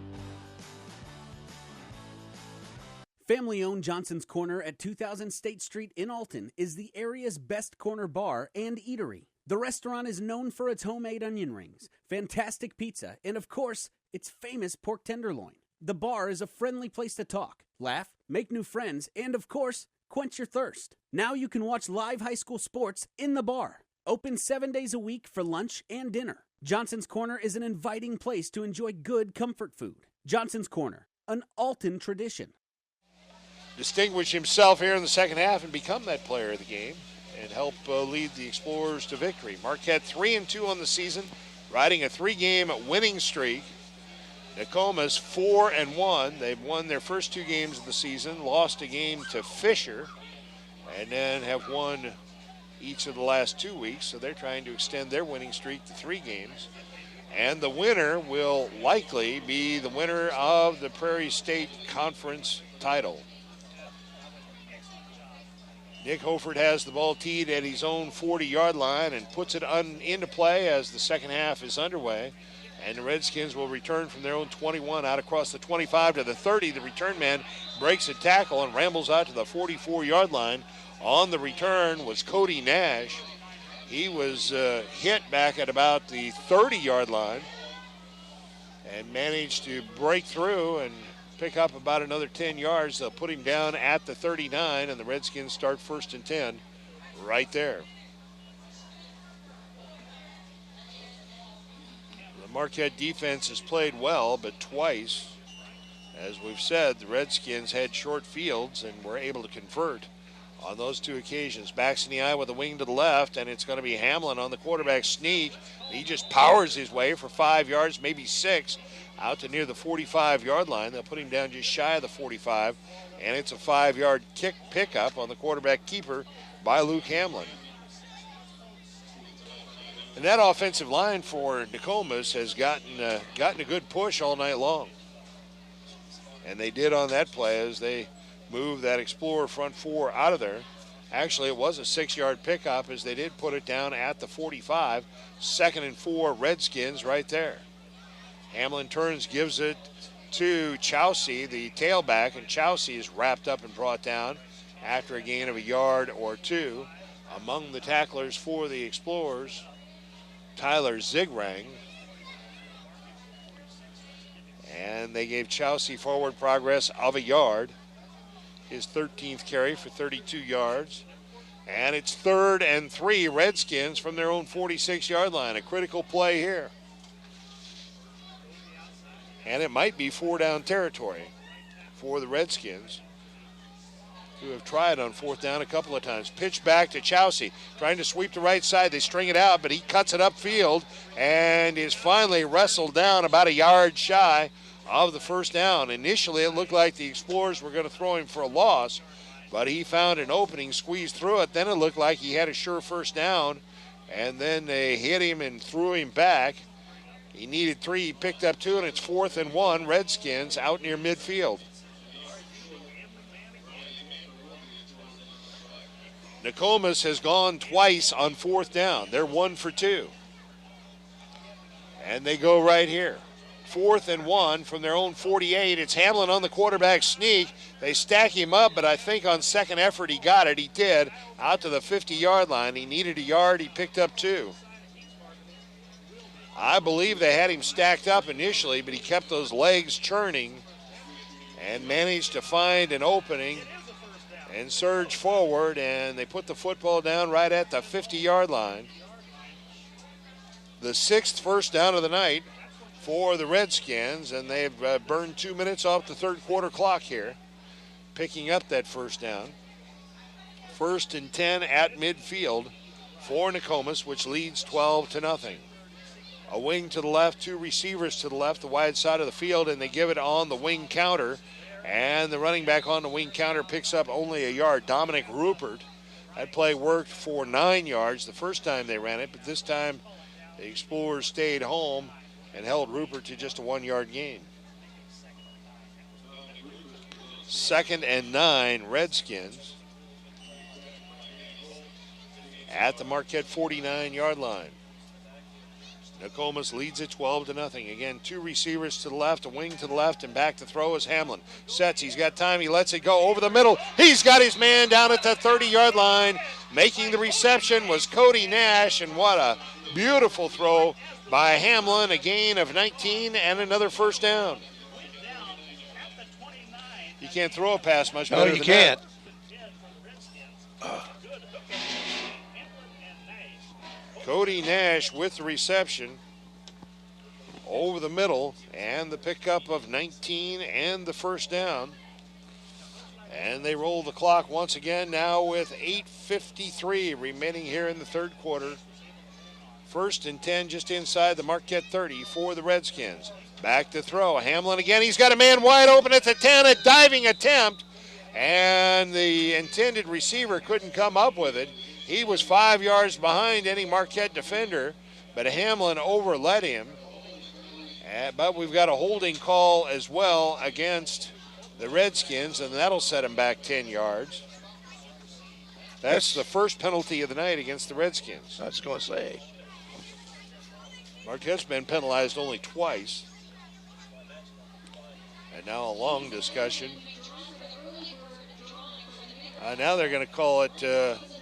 Family-owned Johnson's Corner at 2000 State Street in Alton is the area's best corner bar and eatery. The restaurant is known for its homemade onion rings, fantastic pizza, and of course, its famous pork tenderloin. The bar is a friendly place to talk, laugh, make new friends, and of course, quench your thirst. Now you can watch live high school sports in the bar. Open 7 days a week for lunch and dinner. Johnson's Corner is an inviting place to enjoy good comfort food. Johnson's Corner, an Alton tradition. Distinguish himself here in the second half and become that player of the game and help lead the Explorers to victory. Marquette 3-2 on the season. riding a 3-game winning streak. Nokomis 4-1. They've won their first 2 games of the season, lost a game to Fisher, and then have won each of the last 2 weeks. So they're trying to extend their winning streak to 3 games. And the winner will likely be the winner of the Prairie State Conference title. Nick Hofert has the ball teed at his own 40-yard line and puts it into play as the second half is underway. And the Redskins will return from their own 21 out across the 25 to the 30. The return man breaks a tackle and rambles out to the 44-yard line. On the return was Cody Nash. He was hit back at about the 30-yard line and managed to break through and pick up about another 10 yards. They'll put him down at the 39, and the Redskins start 1st and 10 right there. The Marquette defense has played well, but twice, as we've said, the Redskins had short fields and were able to convert on those 2 occasions. Backs in the eye with a wing to the left, and it's going to be Hamlin on the quarterback sneak. He just powers his way for 5 yards, maybe 6, out to near the 45-yard line. They'll put him down just shy of the 45, and it's a 5-yard kick pickup on the quarterback keeper by Luke Hamlin. And that offensive line for Nokomis has gotten a good push all night long. And they did on that play as they move that Explorer front 4 out of there. Actually, it was a 6-yard pickup as they did put it down at the 45. 2nd and 4 Redskins right there. Hamlin turns, gives it to Chousey, the tailback, and Chousey is wrapped up and brought down after a gain of a yard or 2. Among the tacklers for the Explorers, Tyler Zigrang. And they gave Chousey forward progress of a yard. His 13th carry for 32 yards. And it's 3rd and 3 Redskins from their own 46-yard line. A critical play here. And it might be 4-down territory for the Redskins, who have tried on 4th down a couple of times. Pitch back to Chousey, trying to sweep the right side. They string it out, but he cuts it upfield and is finally wrestled down about a yard shy of the 1st down. Initially, it looked like the Explorers were going to throw him for a loss, but he found an opening, squeezed through it. Then it looked like he had a sure 1st down, and then they hit him and threw him back. He needed 3, he picked up 2, and it's 4th and 1, Redskins out near midfield. Nokomis has gone twice on 4th down. They're 1 for 2. And they go right here. 4th and 1 from their own 48. It's Hamlin on the quarterback sneak. They stack him up, but I think on second effort he got it. He did. Out to the 50-yard line. He needed a yard. He picked up 2. I believe they had him stacked up initially, but he kept those legs churning and managed to find an opening and surge forward, and they put the football down right at the 50-yard line. The 6th 1st down of the night for the Redskins, and they've burned 2 minutes off the 3rd quarter clock here, picking up that 1st down. 1st and 10 at midfield for Nokomis, which leads 12-0. A wing to the left, 2 receivers to the left, the wide side of the field, and they give it on the wing counter. And the running back on the wing counter picks up only a yard. Dominic Rupert. That play worked for 9 yards the first time they ran it, but this time the Explorers stayed home and held Rupert to just a 1-yard gain. 2nd and 9 Redskins at the Marquette 49-yard line. Nokomis leads it 12-0. Again, 2 receivers to the left, a wing to the left, and back to throw is Hamlin. Sets, he's got time, he lets it go over the middle. He's got his man down at the 30-yard line. Making the reception was Cody Nash, and what a beautiful throw by Hamlin. A gain of 19 and another 1st down. You can't throw a pass much better than that. No, you can't. Cody Nash with the reception over the middle and the pickup of 19 and the 1st down. And they roll the clock once again now with 8:53 remaining here in the 3rd quarter. First and 10 just inside the Marquette 30 for the Redskins. Back to throw. Hamlin again. He's got a man wide open at the 10. A diving attempt. And the intended receiver couldn't come up with it. He was 5 yards behind any Marquette defender, but Hamlin overled him. But we've got a holding call as well against the Redskins, and that'll set him back 10 yards. That's the first penalty of the night against the Redskins. I was going to say. Marquette's been penalized only twice. And now a long discussion. Now they're going to call it,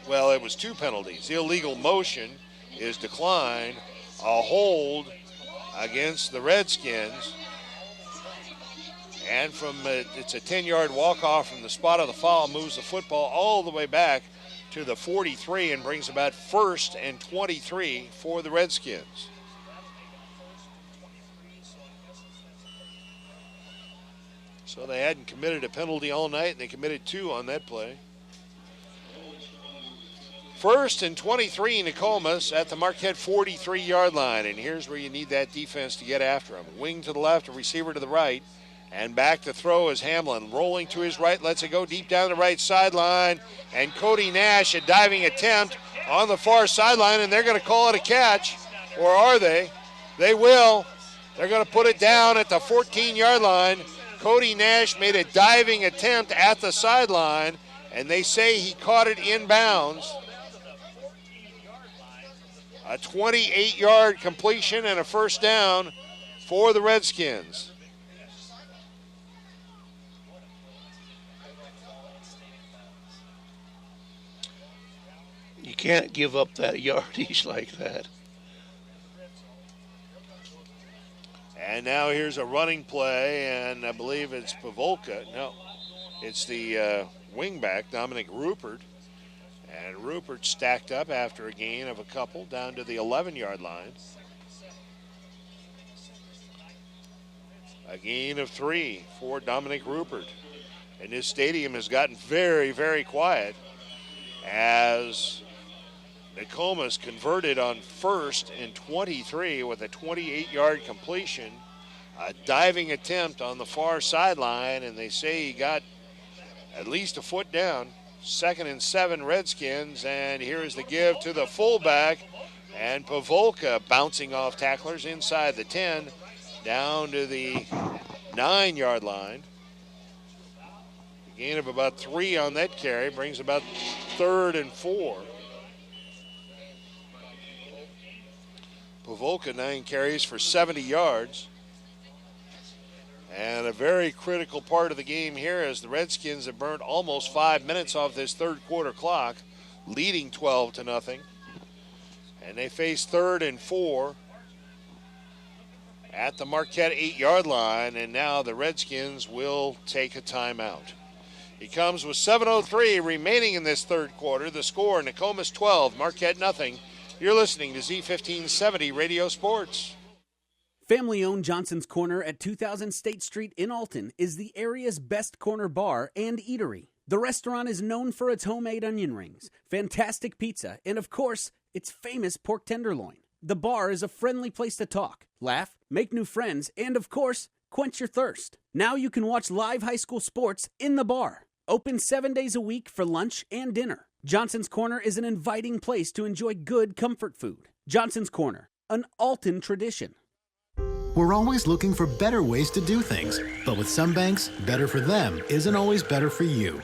well, it was two penalties. Illegal motion is declined. A hold against the Redskins. And it's a 10-yard walk-off from the spot of the foul, moves the football all the way back to the 43 and brings about 1st and 23 for the Redskins. So they hadn't committed a penalty all night, and they committed 2 on that play. 1st and 23, Nokomis at the Marquette 43-yard line. And here's where you need that defense to get after him. Wing to the left, a receiver to the right. And back to throw is Hamlin. Rolling to his right, lets it go deep down the right sideline. And Cody Nash, a diving attempt on the far sideline, and they're going to call it a catch. Or are they? They will. They're going to put it down at the 14-yard line. Cody Nash made a diving attempt at the sideline, and they say he caught it inbounds. A 28-yard completion and a first down for the Redskins. You can't give up that yardage like that. And now here's a running play, and I believe it's Pavolka. No, it's the wingback, Dominic Rupert. And Rupert stacked up after a gain of a couple down to the 11-yard line. A gain of 3 for Dominic Rupert. And this stadium has gotten very, very quiet as Nokomis converted on 1st and 23 with a 28-yard completion. A diving attempt on the far sideline, and they say he got at least a foot down. 2nd and 7 Redskins, and here is the give to the fullback, and Pavolka bouncing off tacklers inside the 10 down to the 9-yard line. A gain of about 3 on that carry brings about 3rd and 4. Pavolka 9 carries for 70 yards. And a very critical part of the game here as the Redskins have burnt almost 5 minutes off this third quarter clock, leading 12-0. And they face 3rd and 4 at the Marquette 8-yard line, and now the Redskins will take a timeout. He comes with 7:03 remaining in this third quarter. The score, Nokomis 12, Marquette nothing. You're listening to Z1570 Radio Sports. Family-owned Johnson's Corner at 2000 State Street in Alton is the area's best corner bar and eatery. The restaurant is known for its homemade onion rings, fantastic pizza, and of course, its famous pork tenderloin. The bar is a friendly place to talk, laugh, make new friends, and of course, quench your thirst. Now you can watch live high school sports in the bar. Open 7 days a week for lunch and dinner. Johnson's Corner is an inviting place to enjoy good comfort food. Johnson's Corner, an Alton tradition. We're always looking for better ways to do things, but with some banks, better for them isn't always better for you.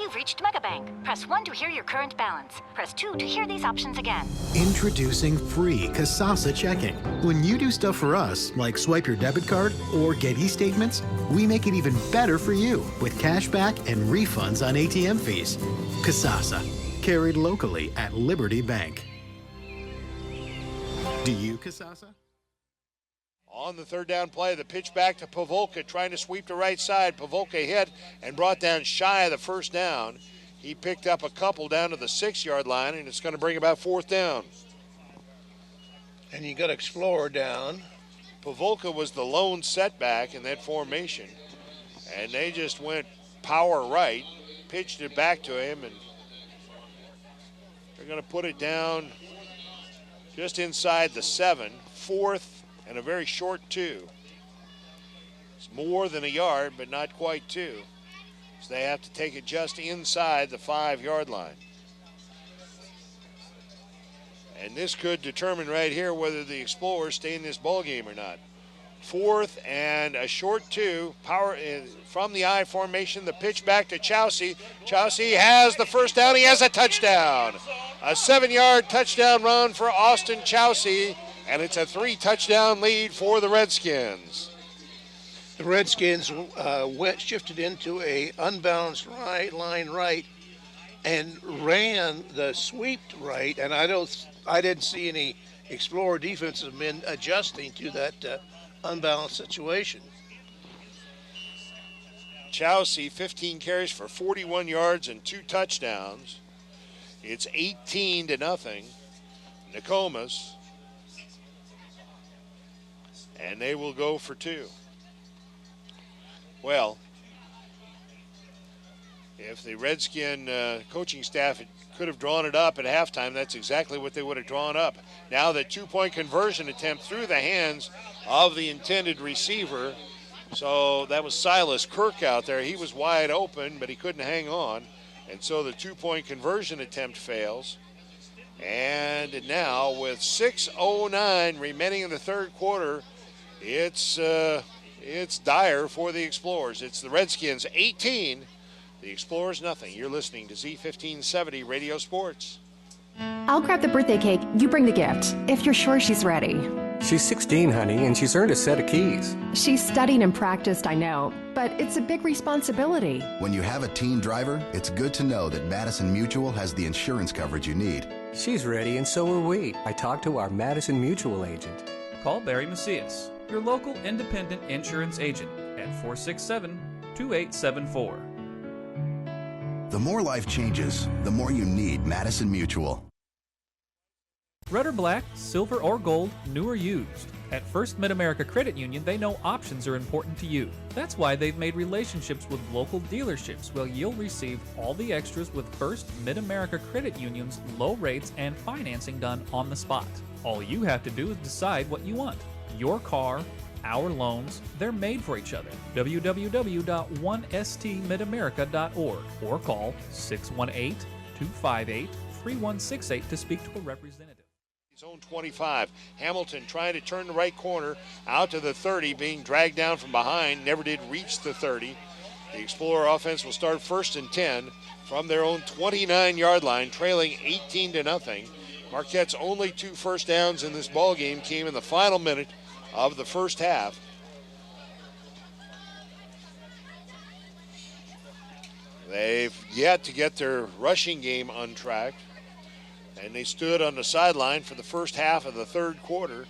You've reached Megabank. Press 1 to hear your current balance. Press 2 to hear these options again. Introducing free Kasasa checking. When you do stuff for us, like swipe your debit card or get e-statements, we make it even better for you with cash back and refunds on ATM fees. Kasasa, carried locally at Liberty Bank. Do you, Kasasa? On the third down play, the pitch back to Pavolka, trying to sweep to right side. Pavolka hit and brought down shy of the first down. He picked up a couple down to the 6-yard line, and it's going to bring about 4th down. And you got Explorer down. Pavolka was the lone setback in that formation, and they just went power right, pitched it back to him, and they're going to put it down just inside the 7, 4th and a very short 2. It's more than a yard, but not quite 2. So they have to take it just inside the 5-yard line. And this could determine right here whether the Explorers stay in this ball game or not. 4th and a short 2. Power from the I formation. The pitch back to Chousey. Chousey has the first down. He has a touchdown. A 7-yard touchdown run for Austin Chousey, and it's a 3-touchdown lead for the Redskins. The Redskins shifted into a unbalanced line right and ran the sweep right, and I didn't see any Explorer defensive men adjusting to that unbalanced situation. Chousey, 15 carries for 41 yards and 2 touchdowns. It's 18-0. Nokomis. And they will go for 2. Well, if the Redskin coaching staff could have drawn it up at halftime, that's exactly what they would have drawn up. Now the 2-point conversion attempt through the hands of the intended receiver. So that was Silas Kirk out there. He was wide open, but he couldn't hang on. And so the 2-point conversion attempt fails. And now with 6:09 remaining in the third quarter, it's dire for the Explorers. It's the Redskins 18, the Explorers nothing. You're listening to Z1570 Radio Sports. I'll grab the birthday cake. You bring the gift, if you're sure she's ready. She's 16, honey, and she's earned a set of keys. She's studied and practiced, I know, but it's a big responsibility. When you have a teen driver, it's good to know that Madison Mutual has the insurance coverage you need. She's ready, and so are we. I talked to our Madison Mutual agent. Call Barry Macias, your local independent insurance agent, at 467-2874. The more life changes, the more you need Madison Mutual. Red or black, silver or gold, new or used. At First Mid-America Credit Union, they know options are important to you. That's why they've made relationships with local dealerships where you'll receive all the extras with First Mid-America Credit Union's low rates and financing done on the spot. All you have to do is decide what you want. Your car, our loans, they're made for each other. www.1stmidamerica.org or call 618-258-3168 to speak to a representative. Zone 25. Hamilton trying to turn the right corner out to the 30, being dragged down from behind, never did reach the 30. The Explorer offense will start 1st and 10 from their own 29-yard line, trailing 18-0. Marquette's only 2 first downs in this ball game came in the final minute of the first half. They've yet to get their rushing game untracked, and they stood on the sideline for the first half of the third quarter,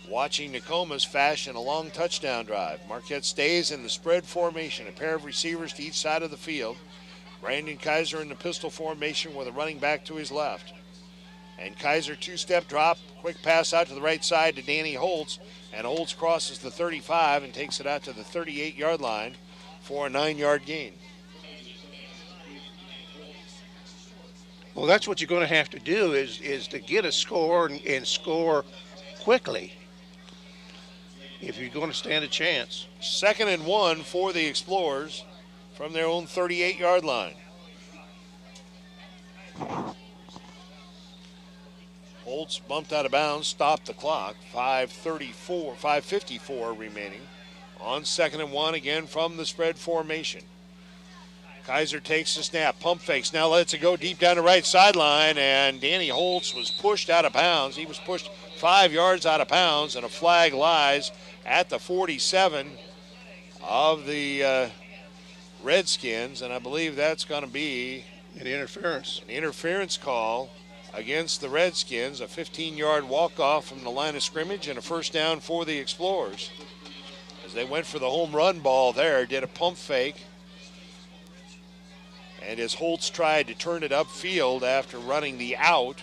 watching Nokomis fashion a long touchdown drive. Marquette stays in the spread formation, a pair of receivers to each side of the field. Brandon Kaiser in the pistol formation with a running back to his left. And Kaiser 2-step drop, quick pass out to the right side to Danny Holtz, and Holtz crosses the 35 and takes it out to the 38-yard line for a 9-yard gain. Well, that's what you're going to have to do is to get a score and score quickly if you're going to stand a chance. 2nd and 1 for the Explorers from their own 38-yard line. Holtz bumped out of bounds, stopped the clock. 5:54 remaining on 2nd and 1 again from the spread formation. Kaiser takes the snap, pump fakes, now lets it go deep down the right sideline, and Danny Holtz was pushed out of bounds. He was pushed 5 yards out of bounds, and a flag lies at the 47 of the Redskins, and I believe that's going to be an interference. An interference call against the Redskins, a 15-yard walk-off from the line of scrimmage, and a first down for the Explorers. As they went for the home run ball there, did a pump fake. And as Holtz tried to turn it upfield after running the out,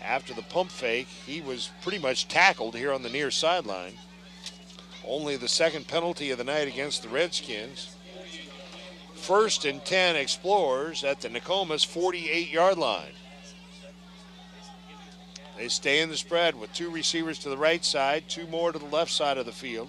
after the pump fake, he was pretty much tackled here on the near sideline. Only the second penalty of the night against the Redskins. 1st and 10 Explorers at the Nokomis 48-yard line. They stay in the spread with 2 receivers to the right side, 2 more to the left side of the field.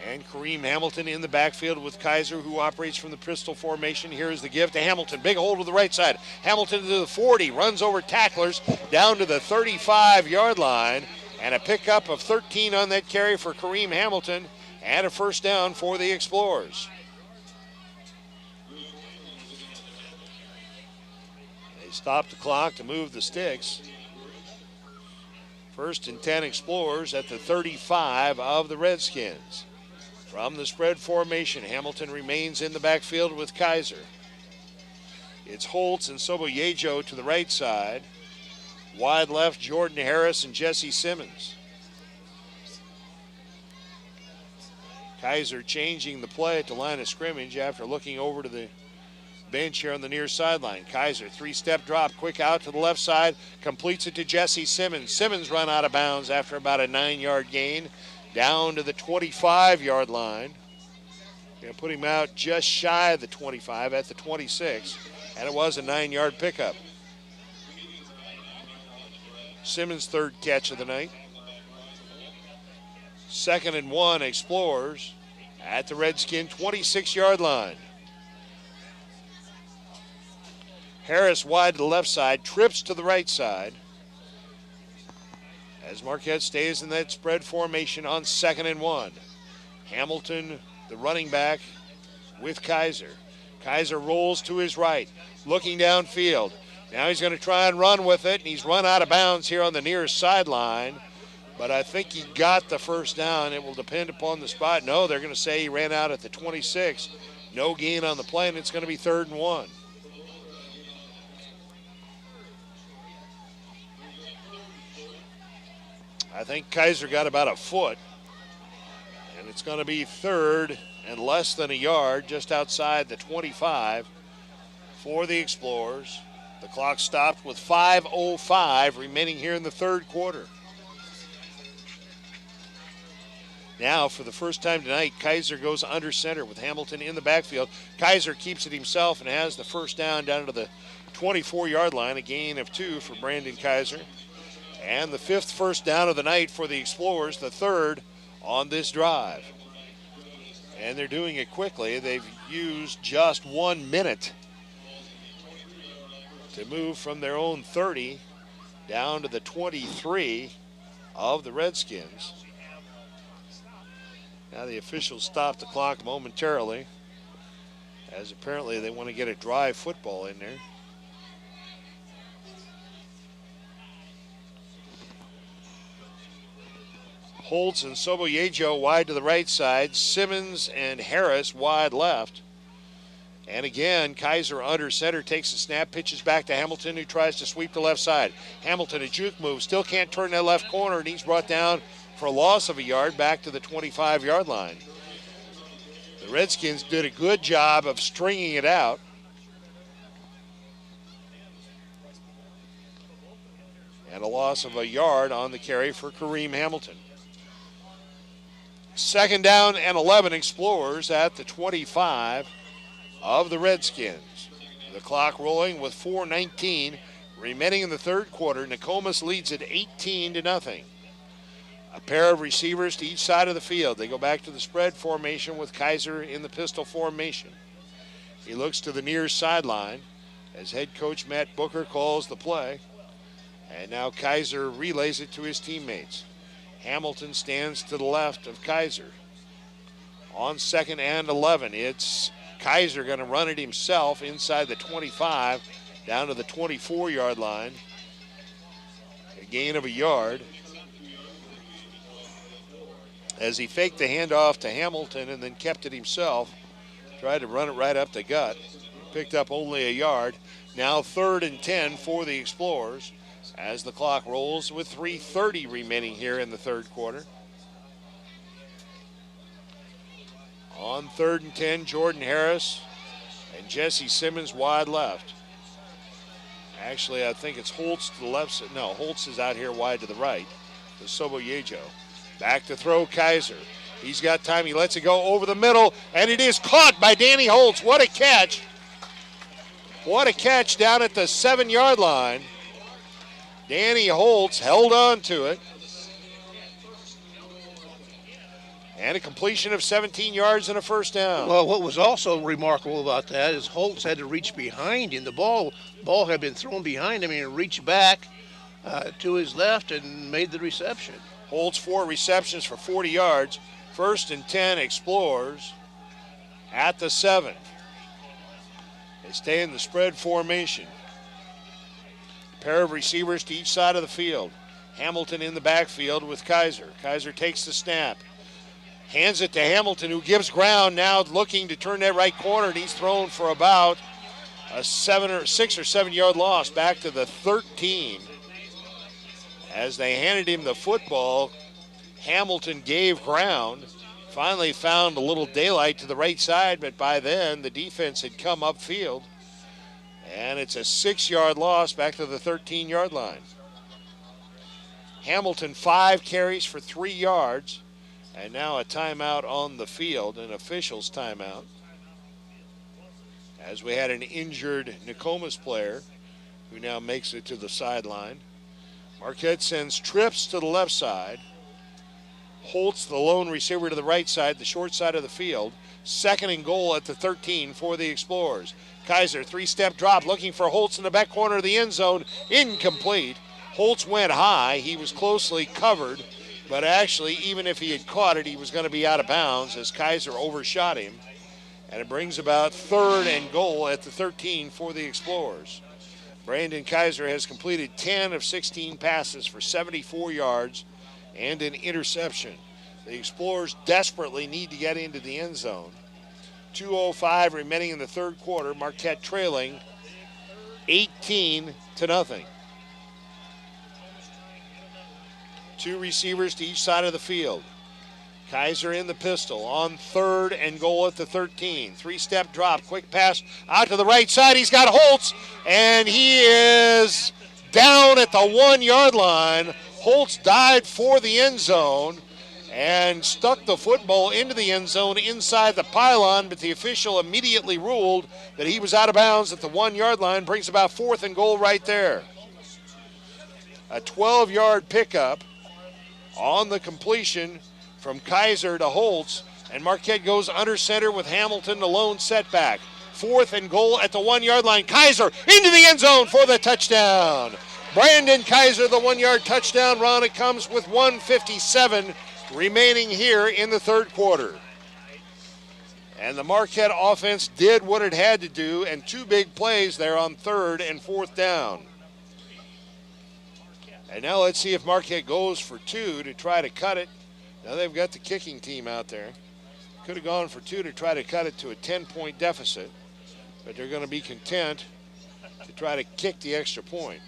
And Kareem Hamilton in the backfield with Kaiser, who operates from the pistol formation. Here is the give to Hamilton. Big hole to the right side. Hamilton to the 40, runs over tacklers down to the 35-yard line. And a pickup of 13 on that carry for Kareem Hamilton, and a first down for the Explorers. They stop the clock to move the sticks. 1st and 10 Explorers at the 35 of the Redskins. From the spread formation, Hamilton remains in the backfield with Kaiser. It's Holtz and Soboyejo to the right side. Wide left, Jordan Harris and Jesse Simmons. Kaiser changing the play at the line of scrimmage after looking over to the bench here on the near sideline. Kaiser, 3-step drop, quick out to the left side, completes it to Jesse Simmons. Simmons run out of bounds after about a 9-yard gain, down to the 25-yard line. Gonna put him out just shy of the 25 at the 26, and it was a 9-yard pickup. Simmons' 3rd catch of the night. 2nd and 1 Explorers at the Redskin 26-yard line. Harris wide to the left side, trips to the right side as Marquette stays in that spread formation on 2nd and 1. Hamilton, the running back, with Kaiser. Kaiser rolls to his right, looking downfield. Now he's going to try and run with it, and he's run out of bounds here on the near sideline. But I think he got the first down. It will depend upon the spot. No, they're going to say he ran out at the 26. No gain on the play, and it's going to be 3rd and 1. I think Kaiser got about a foot, and it's going to be 3rd and less than a yard just outside the 25 for the Explorers. The clock stopped with 5:05 remaining here in the 3rd quarter. Now, for the first time tonight, Kaiser goes under center with Hamilton in the backfield. Kaiser keeps it himself and has the first down to the 24-yard line, a gain of 2 for Brandon Kaiser. And the 5th first down of the night for the Explorers, the 3rd on this drive. And they're doing it quickly. They've used just 1 minute to move from their own 30 down to the 23 of the Redskins. Now the officials stop the clock momentarily, as apparently they want to get a drive football in there. Holtz and Soboyejo wide to the right side. Simmons and Harris wide left. And again, Kaiser under center, takes the snap, pitches back to Hamilton, who tries to sweep the left side. Hamilton, a juke move, still can't turn that left corner, and he's brought down for a loss of a yard back to the 25-yard line. The Redskins did a good job of stringing it out. And a loss of a yard on the carry for Kareem Hamilton. 2nd down and 11 Explorers at the 25 of the Redskins. The clock rolling with 4:19 remaining in the 3rd quarter. Nokomis leads it 18-0. A pair of receivers to each side of the field. They go back to the spread formation with Kaiser in the pistol formation. He looks to the near sideline as head coach Matt Booker calls the play. And now Kaiser relays it to his teammates. Hamilton stands to the left of Kaiser. On 2nd and 11, it's Kaiser going to run it himself inside the 25 down to the 24-yard line. A gain of a yard as he faked the handoff to Hamilton and then kept it himself. Tried to run it right up the gut. Picked up only a yard. Now 3rd and 10 for the Explorers as the clock rolls with 3:30 remaining here in the 3rd quarter. On 3rd and 10, Jordan Harris and Jesse Simmons wide left. Actually, I think it's Holtz to the left. No, Holtz is out here wide to the right. To Soboyejo. Back to throw Kaiser. He's got time. He lets it go over the middle, and it is caught by Danny Holtz. What a catch. What a catch down at the 7-yard line. Danny Holtz held on to it. And a completion of 17 yards and a first down. Well, what was also remarkable about that is Holtz had to reach behind him. The ball had been thrown behind him, and he reached back to his left and made the reception. Holtz 4 receptions for 40 yards. 1st and 10 Explorers at the 7. They stay in the spread formation. A pair of receivers to each side of the field. Hamilton in the backfield with Kaiser. Kaiser takes the snap. Hands it to Hamilton, who gives ground, now looking to turn that right corner, and he's thrown for about a 6 or 7 yard loss back to the 13. As they handed him the football, Hamilton gave ground, finally found a little daylight to the right side, but by then the defense had come upfield, and it's a 6 yard loss back to the 13-yard line. Hamilton 5 carries for 3 yards. And now a timeout on the field, an official's timeout. As we had an injured Nokomis player who now makes it to the sideline. Marquette sends trips to the left side. Holtz, the lone receiver, to the right side, the short side of the field. 2nd and goal at the 13 for the Explorers. Kaiser, 3-step drop, looking for Holtz in the back corner of the end zone. Incomplete. Holtz went high. He was closely covered. But actually, even if he had caught it, he was going to be out of bounds as Kaiser overshot him. And it brings about 3rd and goal at the 13 for the Explorers. Brandon Kaiser has completed 10 of 16 passes for 74 yards and an interception. The Explorers desperately need to get into the end zone. 2:05 remaining in the 3rd quarter. Marquette trailing 18-0. 2 receivers to each side of the field. Kaiser in the pistol on 3rd and goal at the 13. 3-step drop, quick pass out to the right side. He's got Holtz, and he is down at the 1-yard line. Holtz dived for the end zone and stuck the football into the end zone inside the pylon, but the official immediately ruled that he was out of bounds at the 1-yard line. Brings about 4th and goal right there. A 12-yard pickup on the completion from Kaiser to Holtz, and Marquette goes under center with Hamilton, the lone setback. 4th and goal at the 1-yard line. Kaiser into the end zone for the touchdown. Brandon Kaiser, the 1-yard touchdown run. It comes with 1:57 remaining here in the 3rd quarter. And the Marquette offense did what it had to do, and 2 big plays there on 3rd and 4th down. And now let's see if Marquette goes for 2 to try to cut it. Now they've got the kicking team out there. Could have gone for 2 to try to cut it to a 10-point deficit, but they're going to be content to try to kick the extra point.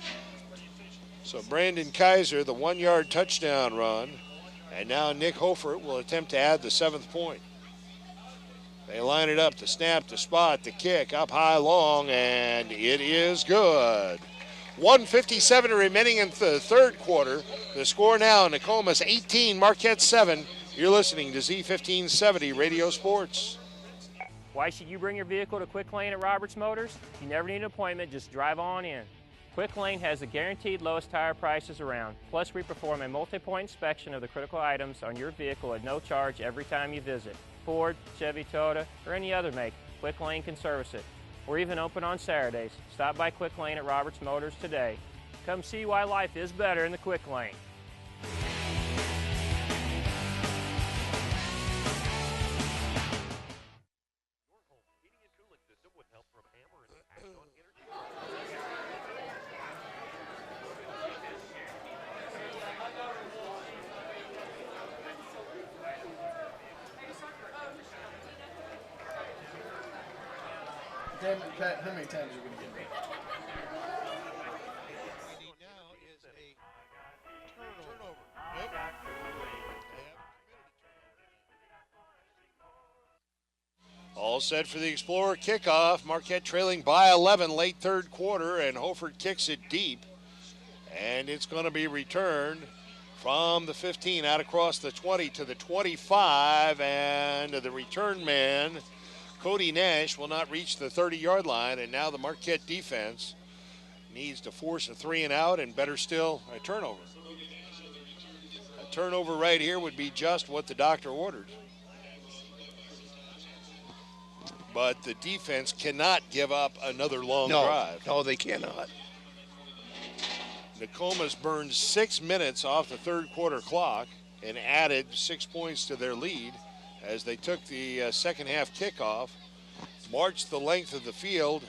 So Brandon Kaiser, the 1-yard touchdown run, and now Nick Hofert will attempt to add the 7th point. They line it up, the snap, the spot, the kick, up high, long, and it is good. 1:57 remaining in the 3rd quarter. The score now, Nokomis 18, Marquette 7. You're listening to Z1570 Radio Sports. Why should you bring your vehicle to Quick Lane at Roberts Motors? You never need an appointment, just drive on in. Quick Lane has the guaranteed lowest tire prices around. Plus, we perform a multi-point inspection of the critical items on your vehicle at no charge every time you visit. Ford, Chevy, Toyota, or any other make, Quick Lane can service it. We're even open on Saturdays. Stop by Quick Lane at Roberts Motors today. Come see why life is better in the Quick Lane. Damn it, Pat, how many times are you going to get me? Now is a turnover. All set for the Explorer kickoff. Marquette trailing by 11 late 3rd quarter, and Hofert kicks it deep. And it's going to be returned from the 15 out across the 20 to the 25, and the return man Cody Nash will not reach the 30-yard line, and now the Marquette defense needs to force a 3-and-out, and better still, a turnover. A turnover right here would be just what the doctor ordered. But the defense cannot give up another long drive. No, they cannot. Nokomis burned 6 minutes off the third quarter clock and added 6 points to their lead as they took the second half kickoff, marched the length of the field,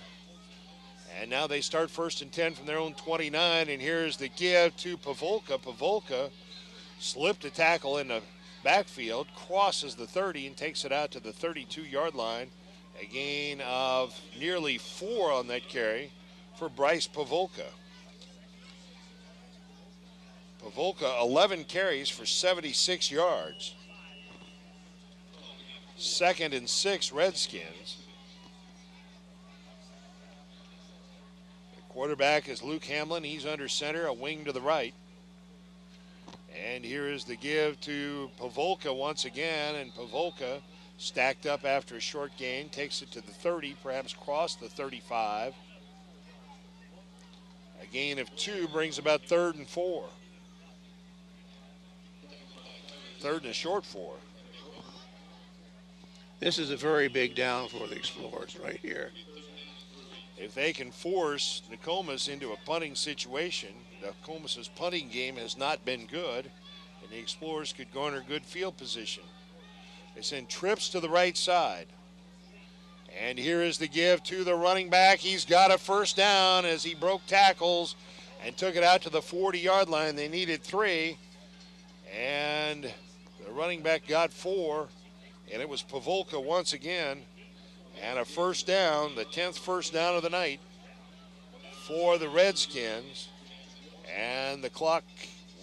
and now they start 1st and 10 from their own 29, and here's the give to Pavolka. Pavolka slipped a tackle in the backfield, crosses the 30 and takes it out to the 32-yard line. A gain of nearly 4 on that carry for Bryce Pavolka. Pavolka, 11 carries for 76 yards. 2nd and 6, Redskins. The quarterback is Luke Hamlin. He's under center, a wing to the right. And here is the give to Pavolka once again, and Pavolka stacked up after a short gain, takes it to the 30, perhaps cross the 35. A gain of 2 brings about 3rd and 4. 3rd and a short 4. This is a very big down for the Explorers right here. If they can force Nokomis into a punting situation, Nokomis' punting game has not been good, and the Explorers could garner good field position. They send trips to the right side. And here is the give to the running back. He's got a first down as he broke tackles and took it out to the 40-yard line. They needed 3. And the running back got 4. And it was Pavolka once again. And a first down, the 10th first down of the night for the Redskins. And the clock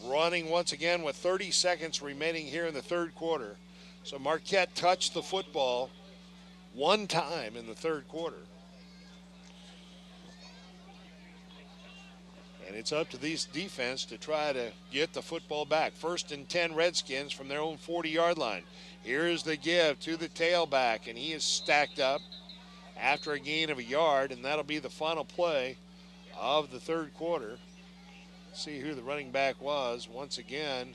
running once again with 30 seconds remaining here in the third quarter. So Marquette touched the football one time in the third quarter. And it's up to this defense to try to get the football back. 1st and 10 Redskins from their own 40-yard line. Here's the give to the tailback, and he is stacked up after a gain of a yard, and that'll be the final play of the third quarter. See who the running back was once again.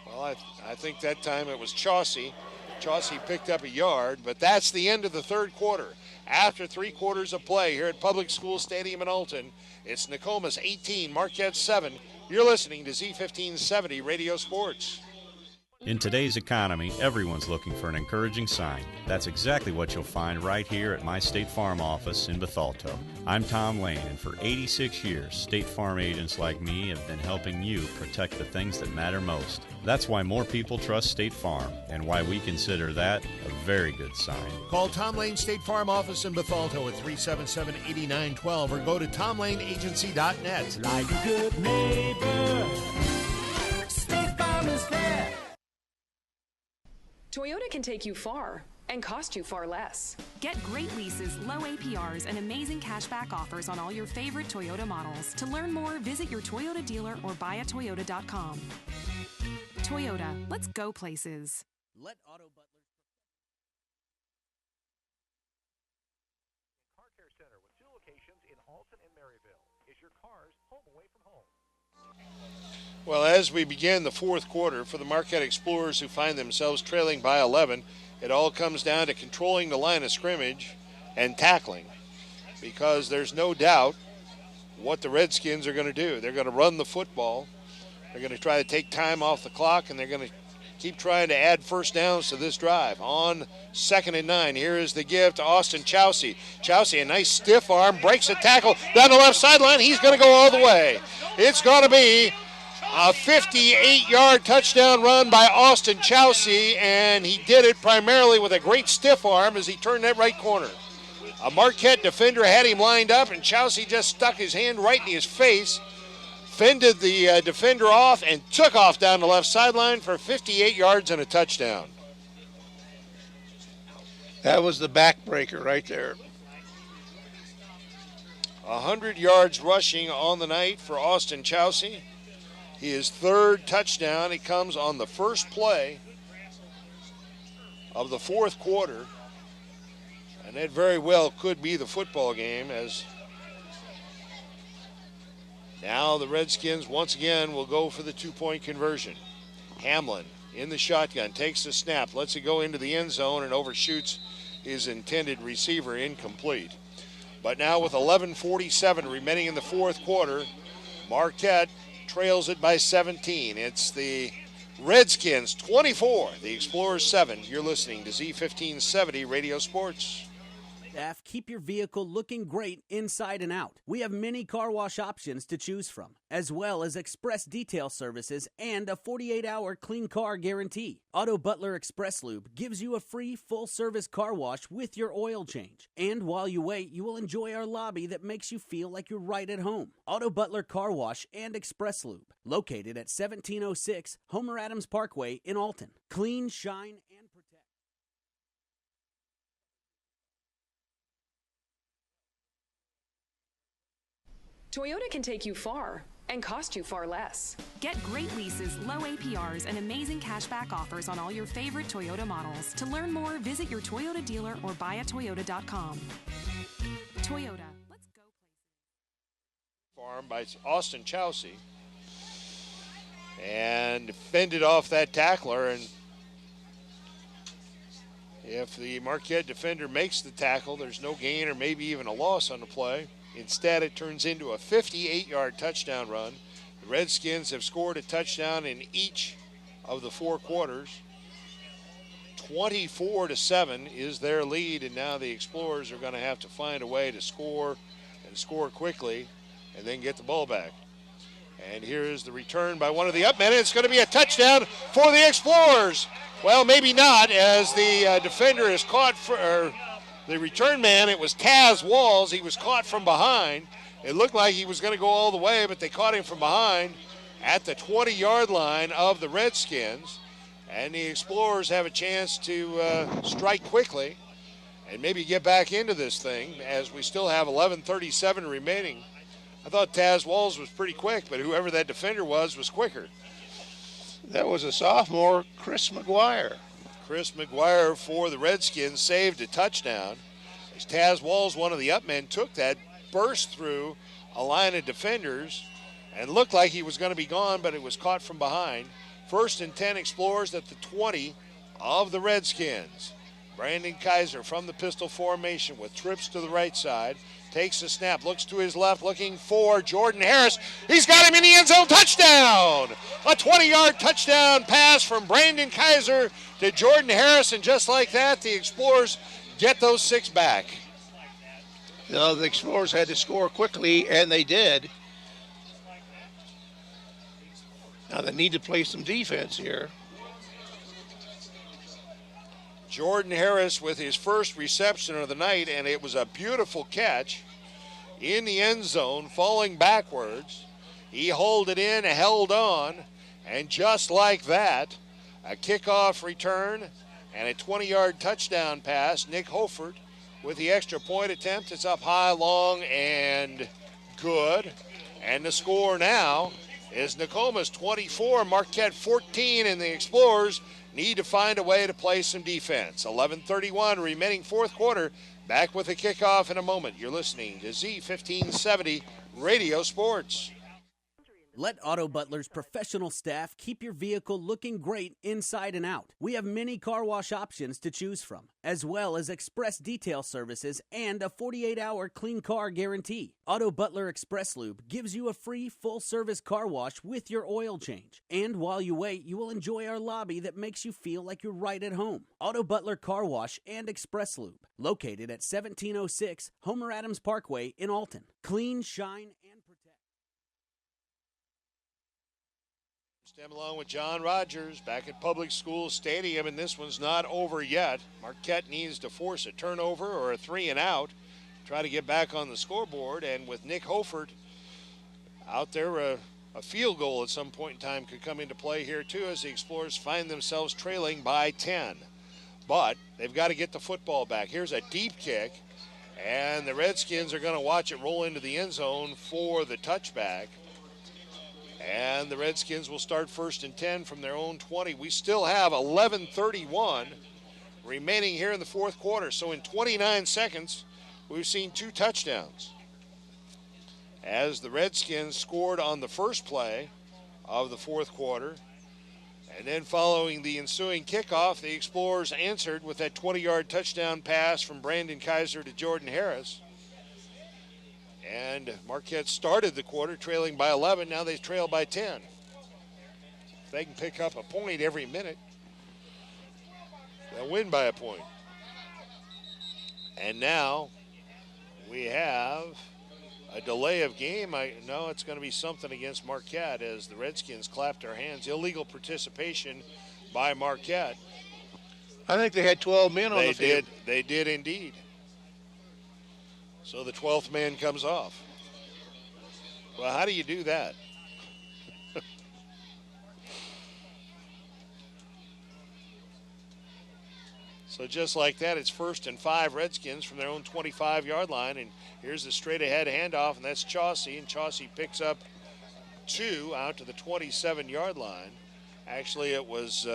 Well, I think that time it was Chousey. Chousey picked up a yard, but that's the end of the third quarter. After 3 quarters of play here at Public School Stadium in Alton, it's Nokomis 18, Marquette 7. You're listening to Z1570 Radio Sports. In today's economy, everyone's looking for an encouraging sign. That's exactly what you'll find right here at my State Farm office in Bethalto. I'm Tom Lane, and for 86 years, State Farm agents like me have been helping you protect the things that matter most. That's why more people trust State Farm, and why we consider that a very good sign. Call Tom Lane State Farm office in Bethalto at 377-8912 or go to tomlaneagency.net. Like a good neighbor, State Farm is there. Toyota can take you far and cost you far less. Get great leases, low APRs, and amazing cashback offers on all your favorite Toyota models. To learn more, visit your Toyota dealer or buyatoyota.com. Toyota, let's go places. Let Auto Butler. Car Care Center with 2 locations in Alton and Maryville. Is your car's home away from home? Well, as we begin the fourth quarter for the Marquette Explorers, who find themselves trailing by 11, it all comes down to controlling the line of scrimmage and tackling, because there's no doubt what the Redskins are going to do. They're going to run the football. They're going to try to take time off the clock, and they're going to keep trying to add first downs to this drive. On 2nd and 9, here is the give to Austin Chousey. Chousey, a nice stiff arm, breaks a tackle down the left sideline. He's going to go all the way. It's going to be a 58-yard touchdown run by Austin Chousey, and he did it primarily with a great stiff arm as he turned that right corner. A Marquette defender had him lined up, and Chousey just stuck his hand right in his face, fended the defender off, and took off down the left sideline for 58 yards and a touchdown. That was the backbreaker right there. 100 yards rushing on the night for Austin Chousey. His 3rd touchdown. He comes on the first play of the fourth quarter. And that very well could be the football game, as now the Redskins once again will go for the two-point conversion. Hamlin in the shotgun, takes the snap, lets it go into the end zone, and overshoots his intended receiver, incomplete. But now with 11:47 remaining in the fourth quarter, Marquette trails it by 17. It's the Redskins 24, the Explorers 7. You're listening to Z1570 Radio Sports. Staff, keep your vehicle looking great inside and out. We have many car wash options to choose from, as well as express detail services and a 48-hour clean car guarantee. Auto Butler Express Lube gives you a free full-service car wash with your oil change. And while you wait, you will enjoy our lobby that makes you feel like you're right at home. Auto Butler Car Wash and Express Lube, located at 1706 Homer Adams Parkway in Alton. Clean, shine, and protect. Toyota can take you far and cost you far less. Get great leases, low APRs, and amazing cashback offers on all your favorite Toyota models. To learn more, visit your Toyota dealer or buyatoyota.com. Toyota, let's go. Farm by Austin Chousey. And fended off that tackler, and if the Marquette defender makes the tackle, there's no gain or maybe even a loss on the play. Instead, it turns into a 58-yard touchdown run. The Redskins have scored a touchdown in each of the four quarters. 24-7 is their lead, and now the Explorers are going to have to find a way to score, and score quickly, and then get the ball back. And here is the return by one of the upmen. It's going to be a touchdown for the Explorers. Well, maybe not, as the defender is caught for... The return man, it was Taz Walls. He was caught from behind. It looked like he was going to go all the way, but they caught him from behind at the 20-yard line of the Redskins. And the Explorers have a chance to strike quickly and maybe get back into this thing, as we still have 11:37 remaining. I thought Taz Walls was pretty quick, but whoever that defender was quicker. That was a sophomore, Chris McGuire. Chris McGuire for the Redskins saved a touchdown. As Taz Walls, one of the upmen, took that, burst through a line of defenders, and looked like he was going to be gone, but it was caught from behind. 1st and 10 Explorers at the 20 of the Redskins. Brandon Kaiser from the pistol formation with trips to the right side. Takes the snap, looks to his left, looking for Jordan Harris. He's got him in the end zone, touchdown! A 20-yard touchdown pass from Brandon Kaiser to Jordan Harris, and just like that, the Explorers get those 6 back. No, the Explorers had to score quickly, and they did. Now they need to play some defense here. Jordan Harris with his first reception of the night, and it was a beautiful catch in the end zone, falling backwards. He hauled it in, held on, and just like that, a kickoff return and a 20-yard touchdown pass. Nick Hofert with the extra point attempt. It's up high, long, and good. And the score now is Nokomis 24, Marquette 14, and the Explorers need to find a way to play some defense. 11:31 remaining fourth quarter. Back with a kickoff in a moment. You're listening to Z1570 Radio Sports. Let Auto Butler's professional staff keep your vehicle looking great inside and out. We have many car wash options to choose from, as well as express detail services and a 48-hour clean car guarantee. Auto Butler Express Lube gives you a free full-service car wash with your oil change. And while you wait, you will enjoy our lobby that makes you feel like you're right at home. Auto Butler Car Wash and Express Lube, located at 1706 Homer Adams Parkway in Alton. Clean, shine, and protect. Stem along with John Rogers back at Public School Stadium, and this one's not over yet. Marquette needs to force a turnover or a 3 and out, try to get back on the scoreboard, and with Nick Hofert out there, a field goal at some point in time could come into play here too, as the Explorers find themselves trailing by 10. But they've got to get the football back. Here's a deep kick, and the Redskins are going to watch it roll into the end zone for the touchback. And the Redskins will start 1st and 10 from their own 20. We still have 11:31 remaining here in the fourth quarter. So in 29 seconds, we've seen 2 touchdowns. As the Redskins scored on the first play of the fourth quarter, and then following the ensuing kickoff, the Explorers answered with that 20-yard touchdown pass from Brandon Kaiser to Jordan Harris. And Marquette started the quarter trailing by 11. Now they trail by 10. If they can pick up a point every minute, they'll win by a point. And now we have a delay of game. I know it's going to be something against Marquette as the Redskins clap their hands. Illegal participation by Marquette. I think they had 12 men on the field. They did indeed. So the 12th man comes off. Well, how do you do that? So just like that, it's 1st and 5 Redskins from their own 25-yard line. And here's the straight-ahead handoff, and that's Chousey. And Chousey picks up 2 out to the 27-yard line. Actually, it was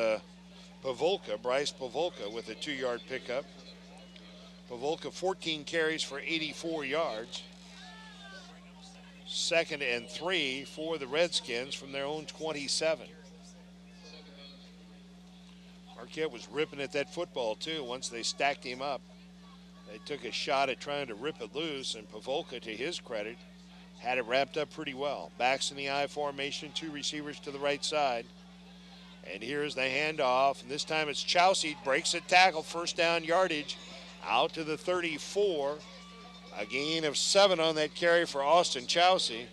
Bryce Pavolka with a 2-yard pickup. Pavolka 14 carries for 84 yards. 2nd and 3 for the Redskins from their own 27. Marquette was ripping at that football, too, once they stacked him up. They took a shot at trying to rip it loose, and Pavolka, to his credit, had it wrapped up pretty well. Backs in the I formation, 2 receivers to the right side. And here's the handoff, and this time it's Chousey, breaks a tackle, 1st down yardage, out to the 34. A gain of 7 on that carry for Austin Chousey.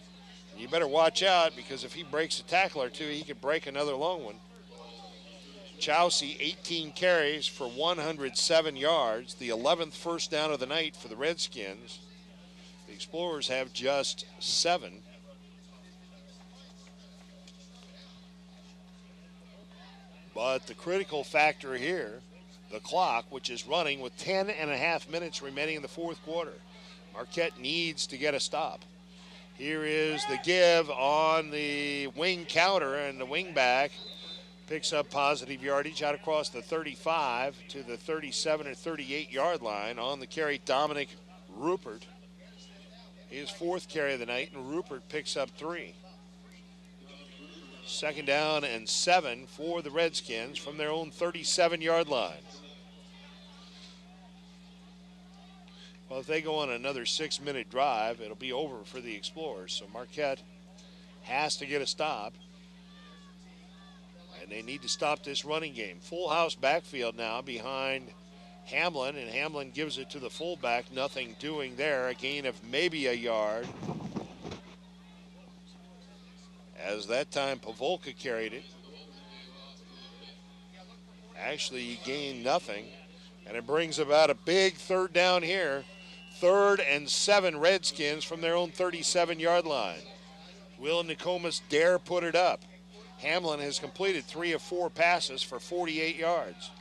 You better watch out, because if he breaks a tackle or 2, he could break another long one. Chousey, 18 carries for 107 yards, the 11th first down of the night for the Redskins. The Explorers have just 7. But the critical factor here, the clock, which is running with 10 and a half minutes remaining in the fourth quarter. Marquette needs to get a stop. Here is the give on the wing counter, and the wing back picks up positive yardage out across the 35 to the 37 or 38-yard line. On the carry, Dominic Rupert. His 4th carry of the night, and Rupert picks up 3. 2nd down and 7 for the Redskins from their own 37-yard line. Well, if they go on another 6-minute drive, it'll be over for the Explorers. So Marquette has to get a stop. And they need to stop this running game. Full house backfield now behind Hamlin, and Hamlin gives it to the fullback. Nothing doing there. A gain of maybe a yard. As that time Pavolka carried it. Actually, he gained nothing. And it brings about a big 3rd down here. 3rd and 7 Redskins from their own 37-yard line. Will Nokomis dare put it up? Hamlin has completed 3 of 4 passes for 48 yards.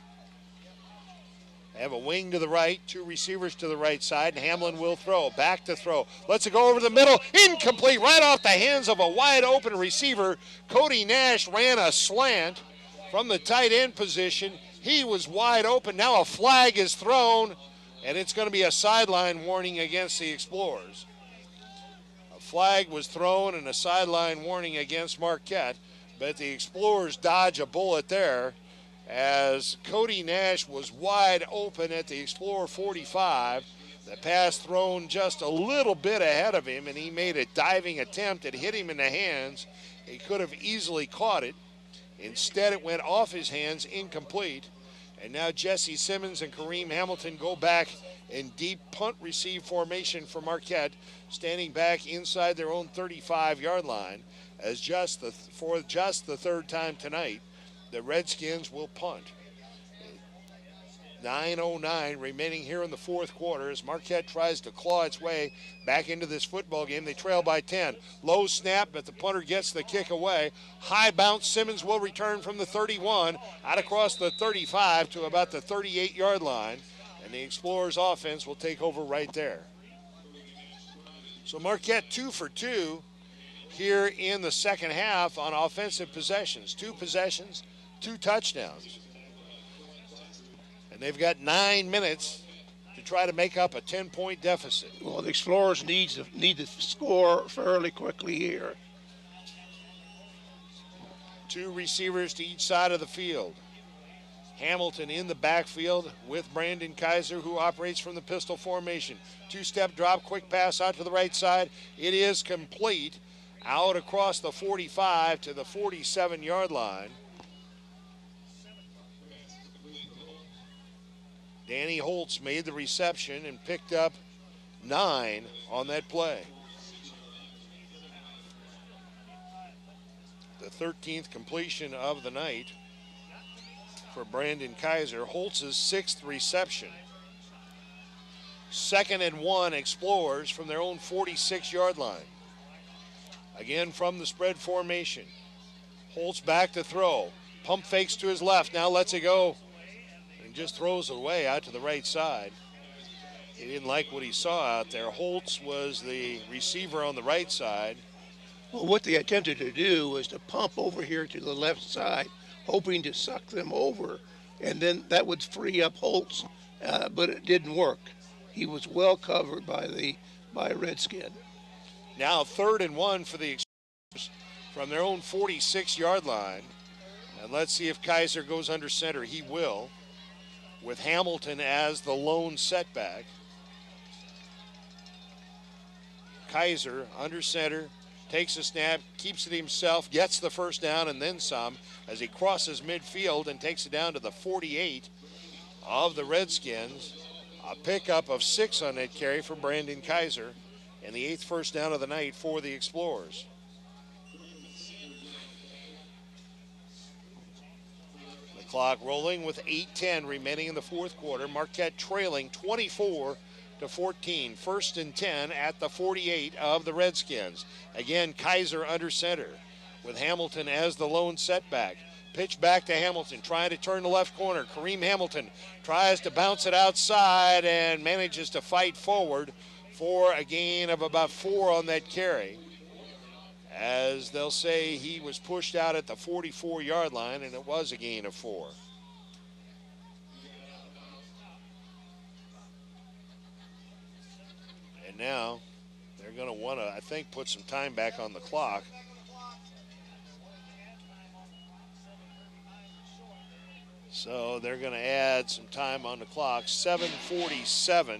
They have a wing to the right, 2 receivers to the right side, and Hamlin will throw. Back to throw. Lets it go over the middle. Incomplete, right off the hands of a wide open receiver. Cody Nash ran a slant from the tight end position. He was wide open. Now a flag is thrown, and it's going to be a sideline warning against the Explorers. A flag was thrown and a sideline warning against Marquette. But the Explorers dodge a bullet there as Cody Nash was wide open at the Explorer 45. The pass thrown just a little bit ahead of him, and he made a diving attempt at hitting him in the hands. He could have easily caught it. Instead, it went off his hands, incomplete. And now Jesse Simmons and Kareem Hamilton go back in deep punt receive formation for Marquette, standing back inside their own 35-yard line. As for just the 3rd time tonight, the Redskins will punt. 9:09 remaining here in the fourth quarter as Marquette tries to claw its way back into this football game. They trail by 10. Low snap, but the punter gets the kick away. High bounce, Simmons will return from the 31 out across the 35 to about the 38-yard line, and the Explorers offense will take over right there. So Marquette 2 for 2 here in the second half on offensive possessions. 2 possessions, 2 touchdowns. And they've got 9 minutes to try to make up a 10-point deficit. Well, the Explorers need to score fairly quickly here. 2 receivers to each side of the field. Hamilton in the backfield with Brandon Kaiser, who operates from the pistol formation. 2-step drop, quick pass out to the right side. It is complete, out across the 45 to the 47-yard line. Danny Holtz made the reception and picked up 9 on that play. The 13th completion of the night for Brandon Kaiser. Holtz's 6th reception. 2nd and 1 Explorers from their own 46-yard line. Again from the spread formation. Holtz back to throw. Pump fakes to his left. Now lets it go. And just throws it away out to the right side. He didn't like what he saw out there. Holtz was the receiver on the right side. Well, what they attempted to do was to pump over here to the left side, hoping to suck them over, and then that would free up Holtz, but it didn't work. He was well covered by Redskin. Now 3rd and 1 for the Explorers from their own 46-yard line. And let's see if Kaiser goes under center. He will, with Hamilton as the lone setback. Kaiser under center, takes a snap, keeps it himself, gets the first down and then some as he crosses midfield and takes it down to the 48 of the Redskins. A pickup of 6 on that carry for Brandon Kaiser and the 8th first down of the night for the Explorers. The clock rolling with 8:10 remaining in the 4th quarter. Marquette trailing 24-14. 1st and 10 at the 48 of the Redskins. Again, Kaiser under center with Hamilton as the lone setback. Pitch back to Hamilton, trying to turn the left corner. Kareem Hamilton tries to bounce it outside and manages to fight forward for a gain of about 4 on that carry. As they'll say, he was pushed out at the 44-yard line, and it was a gain of 4. And now they're going to want to, I think, put some time back on the clock. So they're going to add some time on the clock. 7:47,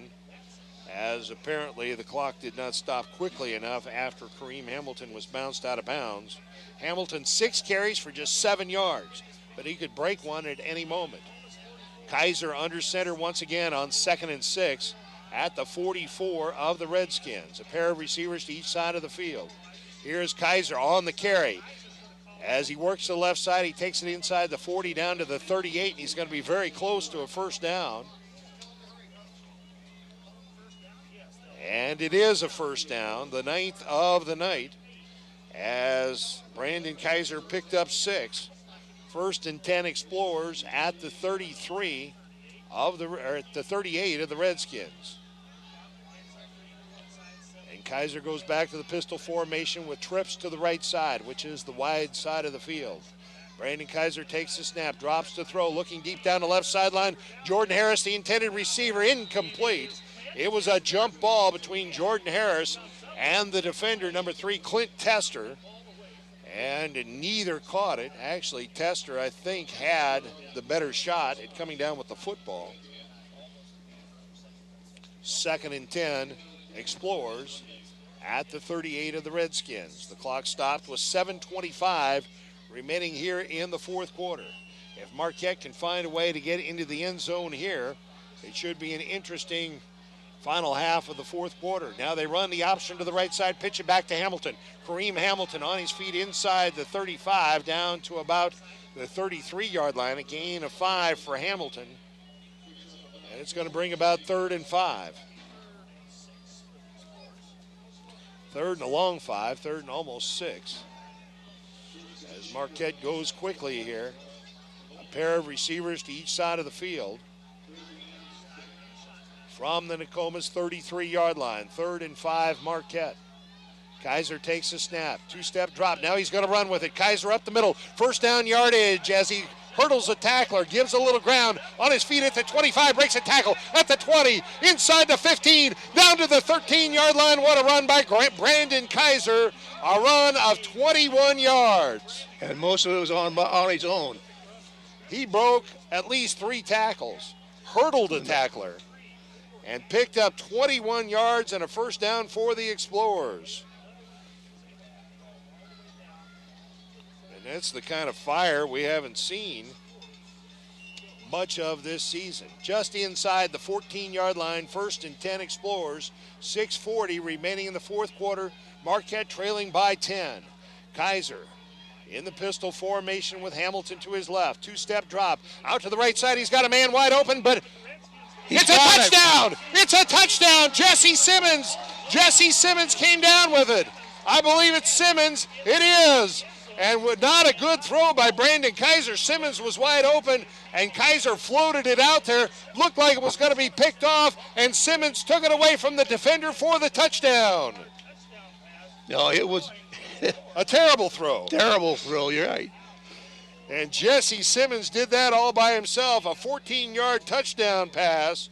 as apparently the clock did not stop quickly enough after Kareem Hamilton was bounced out of bounds. Hamilton 6 carries for just 7 yards, but he could break one at any moment. Kaiser under center once again on 2nd and 6 at the 44 of the Redskins. A pair of receivers to each side of the field. Here's Kaiser on the carry. As he works to the left side, he takes it inside the 40 down to the 38, and he's going to be very close to a first down. And it is a first down, the 9th of the night, as Brandon Kaiser picked up 6. 1st and 10 Explorers at the 33 of at the 38 of the Redskins. And Kaiser goes back to the pistol formation with trips to the right side, which is the wide side of the field. Brandon Kaiser takes the snap, drops to throw, looking deep down the left sideline. Jordan Harris, the intended receiver, incomplete. It was a jump ball between Jordan Harris and the defender, number 3, Clint Tester. And neither caught it. Actually, Tester, I think, had the better shot at coming down with the football. 2nd and 10, Explorers at the 38 of the Redskins. The clock stopped with 7:25 remaining here in the 4th quarter. If Marquette can find a way to get into the end zone here, it should be an interesting final half of the 4th quarter. Now they run the option to the right side, pitch it back to Hamilton. Kareem Hamilton on his feet inside the 35 down to about the 33-yard line. A gain of 5 for Hamilton. And it's going to bring about 3rd and 5. 3rd and a long 5, 3rd and almost 6. As Marquette goes quickly here. A pair of receivers to each side of the field. From the Nokomis 33-yard line, 3rd and 5 Marquette. Kaiser takes a snap, 2-step drop. Now he's going to run with it. Kaiser up the middle, first down yardage as he hurdles the tackler, gives a little ground on his feet at the 25, breaks a tackle at the 20, inside the 15, down to the 13-yard line. What a run by Brandon Kaiser, a run of 21 yards. And most of it was on his own. He broke at least 3 tackles, hurdled a tackler, and picked up 21 yards and a first down for the Explorers. And that's the kind of fire we haven't seen much of this season. Just inside the 14-yard line, 1st and 10 Explorers, 6:40 remaining in the fourth quarter. Marquette trailing by 10. Kaiser in the pistol formation with Hamilton to his left. 2-step drop out to the right side. He's got a man wide open, but it's a touchdown. It's a touchdown. Jesse Simmons came down with it. I believe it's Simmons. It is. And not a good throw by Brandon Kaiser. Simmons was wide open, and Kaiser floated it out there. Looked like it was going to be picked off, and Simmons took it away from the defender for the touchdown. No, it was a terrible throw. Terrible throw, you're right. And Jesse Simmons did that all by himself. A 14-yard touchdown pass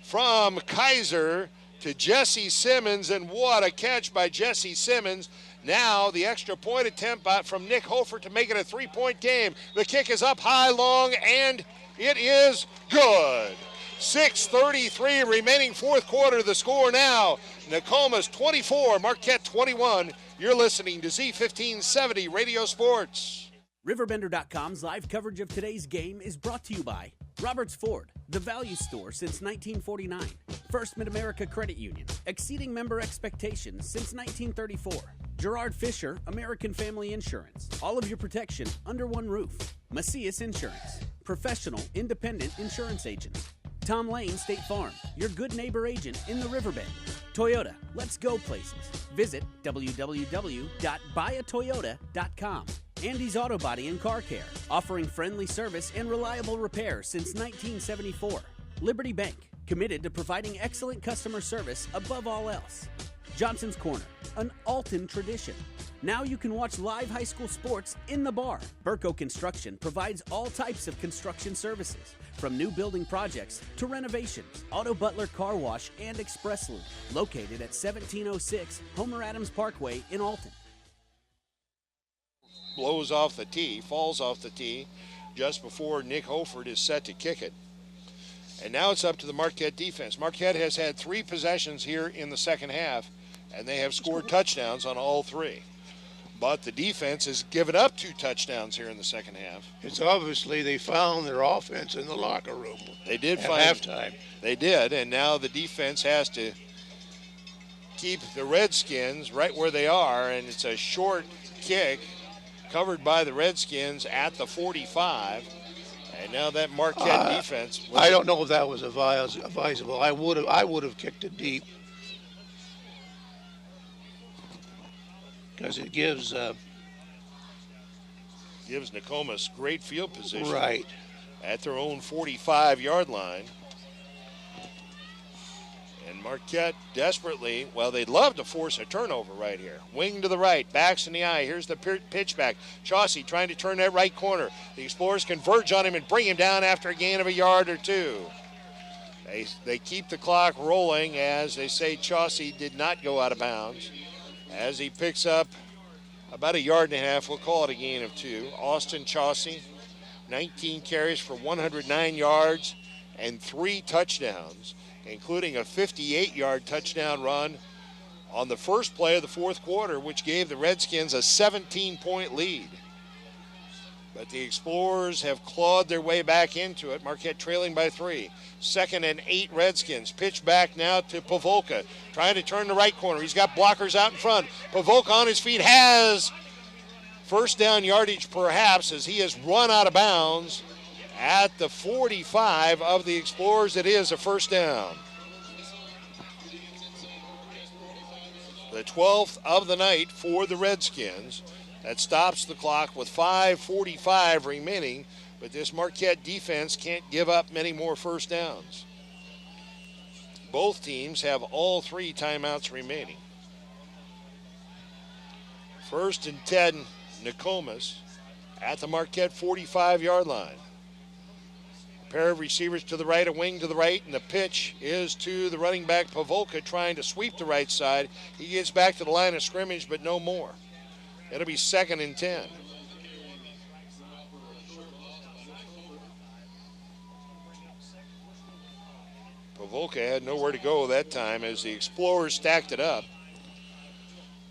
from Kaiser to Jesse Simmons, and what a catch by Jesse Simmons. Now the extra point attempt from Nick Hofer to make it a 3-point game. The kick is up high, long, and it is good. 6:33 remaining fourth quarter. The score now, Nokomis 24, Marquette 21. You're listening to Z1570 Radio Sports. RiverBender.com's live coverage of today's game is brought to you by Roberts Ford, the value store since 1949. First Mid-America Credit Union, exceeding member expectations since 1934. Gerard Fisher, American Family Insurance. All of your protection under one roof. Macias Insurance, professional independent insurance agent. Tom Lane State Farm, your good neighbor agent in the Riverbend. Toyota, let's go places. Visit www.buyatoyota.com. Andy's Auto Body and Car Care, offering friendly service and reliable repairs since 1974. Liberty Bank, committed to providing excellent customer service above all else. Johnson's Corner, an Alton tradition. Now you can watch live high school sports in the bar. Burco Construction provides all types of construction services, from new building projects to renovations. Auto Butler Car Wash and Express Loop, located at 1706 Homer Adams Parkway in Alton. Blows off the tee, falls off the tee just before Nick Hofer is set to kick it. And now it's up to the Marquette defense. Marquette has had 3 possessions here in the second half, and they have scored touchdowns on all 3. But the defense has given up 2 touchdowns here in the second half. It's obviously they found their offense in the locker room. They did at find halftime. They did, and now the defense has to keep the Redskins right where they are, and it's a short kick covered by the Redskins at the 45. And now that Marquette defense. I don't know if that was advisable. I would have kicked it deep, because it gives Nokomis great field position. Right at their own 45-yard line. And Marquette desperately, well, they'd love to force a turnover right here. Wing to the right, backs in the eye. Here's the pitch back. Chousey trying to turn that right corner. The Explorers converge on him and bring him down after a gain of a yard or 2. They keep the clock rolling as they say Chousey did not go out of bounds. As he picks up about a yard and a half, we'll call it a gain of 2. Austin Chousey, 19 carries for 109 yards and 3 touchdowns, including a 58-yard touchdown run on the first play of the fourth quarter, which gave the Redskins a 17-point lead. But the Explorers have clawed their way back into it. Marquette trailing by 3. 2nd and 8 Redskins. Pitch back now to Pavolka, trying to turn the right corner. He's got blockers out in front. Pavolka on his feet has first down yardage perhaps, as he has run out of bounds at the 45 of the Explorers. It is a first down. The 12th of the night for the Redskins. That stops the clock with 5:45 remaining, but this Marquette defense can't give up many more first downs. Both teams have all 3 timeouts remaining. 1st and 10, Nokomis at the Marquette 45-yard line. A pair of receivers to the right, a wing to the right, and the pitch is to the running back Pavolka trying to sweep the right side. He gets back to the line of scrimmage, but no more. It'll be 2nd and 10. Pavolka had nowhere to go that time as the Explorers stacked it up.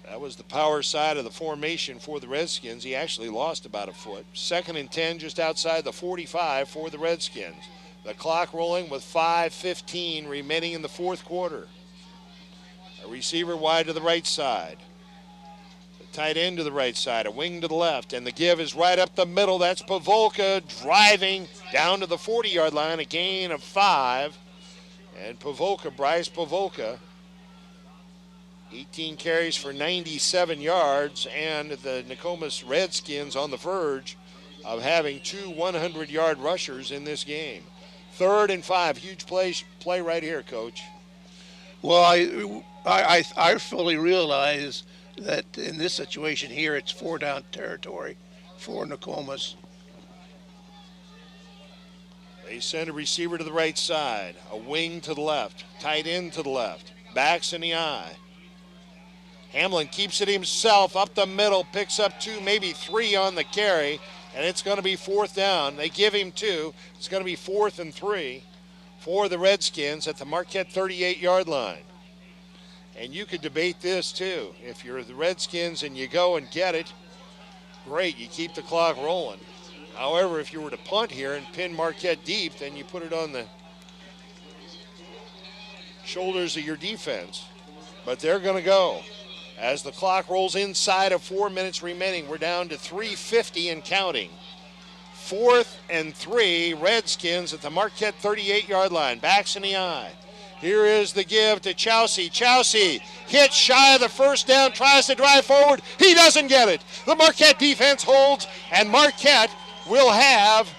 That was the power side of the formation for the Redskins. He actually lost about a foot. 2nd and 10 just outside the 45 for the Redskins. The clock rolling with 5:15 remaining in the fourth quarter. A receiver wide to the right side. The tight end to the right side, a wing to the left, and the give is right up the middle. That's Pavolka driving down to the 40-yard line, a gain of 5. And Pavolka, Bryce Pavolka, 18 carries for 97 yards, and the Nokomis Redskins on the verge of having 2 100-yard rushers in this game. 3rd and 5, huge play right here, Coach. Well, I fully realize that in this situation here, it's 4-down territory for Nokomis. They send a receiver to the right side, a wing to the left, tight end to the left, backs in the eye. Hamlin keeps it himself up the middle, picks up 2, maybe 3 on the carry, and it's going to be 4th down. They give him 2. It's going to be 4th and 3 for the Redskins at the Marquette 38-yard line. And you could debate this too. If you're the Redskins and you go and get it, great, you keep the clock rolling. However, if you were to punt here and pin Marquette deep, then you put it on the shoulders of your defense. But they're going to go. As the clock rolls inside of 4 minutes remaining, we're down to 3:50 and counting. 4th and 3, Redskins at the Marquette 38-yard line. Backs in the eye. Here is the give to Chousey. Chousey hits shy of the first down, tries to drive forward. He doesn't get it. The Marquette defense holds, and Marquette will have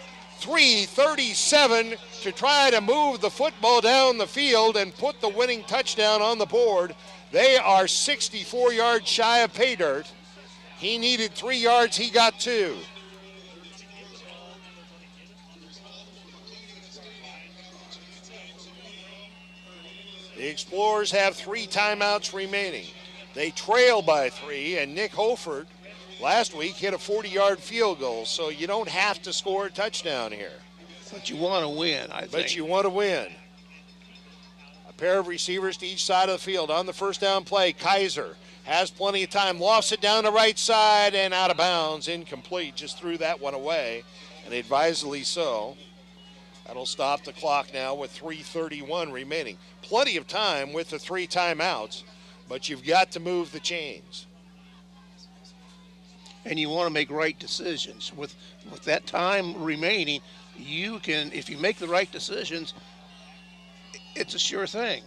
3:37 to try to move the football down the field and put the winning touchdown on the board. They are 64 yards shy of pay dirt. He needed 3 yards, he got 2. The Explorers have 3 timeouts remaining. They trail by 3, and Nick Holford last week hit a 40-yard field goal, so you don't have to score a touchdown here. But you want to win, I think. But you want to win. A pair of receivers to each side of the field on the first down play. Kaiser has plenty of time, lofts it down the right side and out of bounds, incomplete, just threw that one away, and advisedly so. That'll stop the clock now with 3:31 remaining. Plenty of time with the 3 timeouts, but you've got to move the chains. And you want to make right decisions. With that time remaining, you can, if you make the right decisions, it's a sure thing.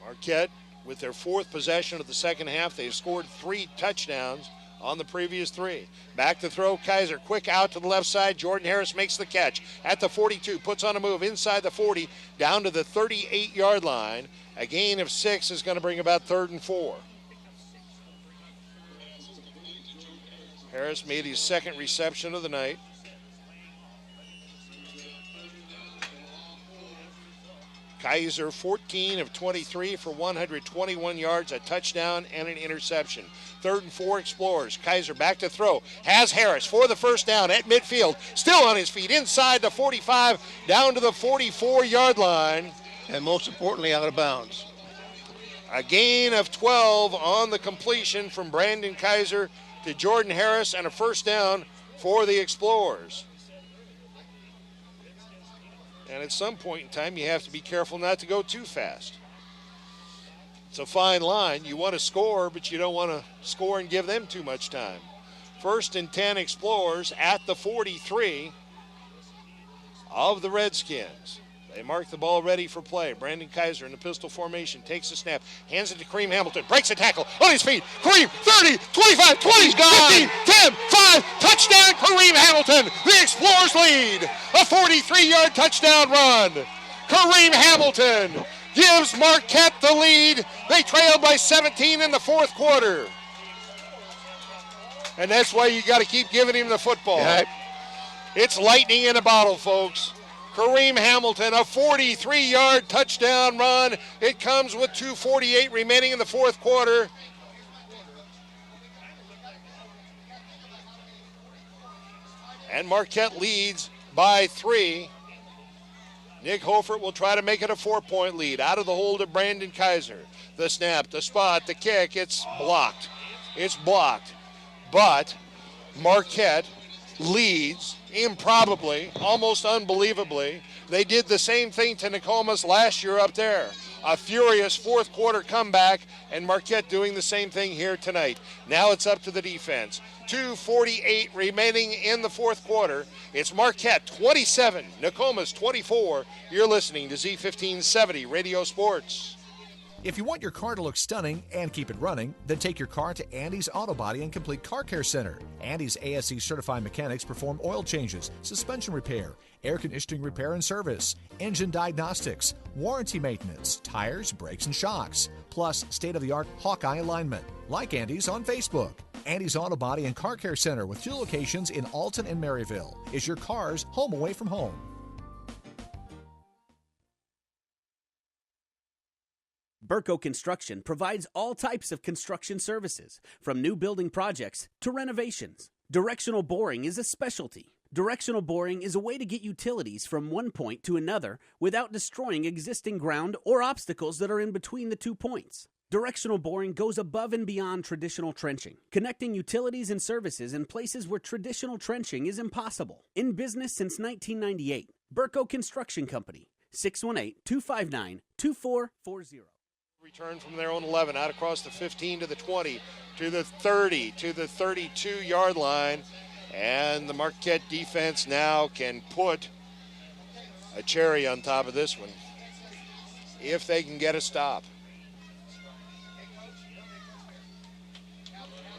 Marquette, with their 4th possession of the second half, they've scored 3 touchdowns on the previous 3. Back to throw, Kaiser, quick out to the left side. Jordan Harris makes the catch at the 42, puts on a move inside the 40, down to the 38-yard line. A gain of 6 is going to bring about 3rd and 4. Harris made his 2nd reception of the night. Kaiser, 14 of 23 for 121 yards, a touchdown, and an interception. 3rd and 4, Explorers. Kaiser back to throw. Has Harris for the first down at midfield. Still on his feet inside the 45, down to the 44-yard line. And most importantly, out of bounds. A gain of 12 on the completion from Brandon Kaiser to Jordan Harris, and a first down for the Explorers. And at some point in time, you have to be careful not to go too fast. It's a fine line. You want to score, but you don't want to score and give them too much time. 1st and 10, Explorers at the 43 of the Redskins. They mark the ball ready for play. Brandon Kaiser in the pistol formation takes a snap, hands it to Kareem Hamilton, breaks a tackle on his feet. Kareem, 30, 25, 20, 15, 10, 5, touchdown Kareem Hamilton. The Explorers lead. A 43-yard touchdown run. Kareem Hamilton gives Marquette the lead. They trailed by 17 in the 4th quarter. and that's why you got to keep giving him the football. Yeah. It's lightning in a bottle, folks. Kareem Hamilton, a 43-yard touchdown run. It comes with 2:48 remaining in the fourth quarter. And Marquette leads by 3. Nick Hofert will try to make it a 4-point lead. Out of the hold of Brandon Kaiser. The snap, the spot, the kick, it's blocked. It's blocked. But Marquette leads improbably, almost unbelievably. They did the same thing to Nokomis last year up there. A furious fourth quarter comeback, and Marquette doing the same thing here tonight. Now it's up to the defense. 2:48 remaining in the fourth quarter. It's Marquette 27, Nokomis 24. You're listening to Z1570 Radio Sports. If you want your car to look stunning and keep it running, then take your car to Andy's Auto Body and Complete Car Care Center. Andy's ASE certified mechanics perform oil changes, suspension repair, air conditioning repair and service, engine diagnostics, warranty maintenance, tires, brakes, and shocks, plus state-of-the-art Hawkeye alignment. Like Andy's on Facebook. Andy's Auto Body and Car Care Center with 2 locations in Alton and Maryville is your car's home away from home. Burco Construction provides all types of construction services, from new building projects to renovations. Directional boring is a specialty. Directional boring is a way to get utilities from one point to another without destroying existing ground or obstacles that are in between the 2 points. Directional boring goes above and beyond traditional trenching, connecting utilities and services in places where traditional trenching is impossible. In business since 1998, Burco Construction Company, 618-259-2440. Return from their own 11, out across the 15 to the 20, to the 30, to the 32-yard line. And the Marquette defense now can put a cherry on top of this one if they can get a stop.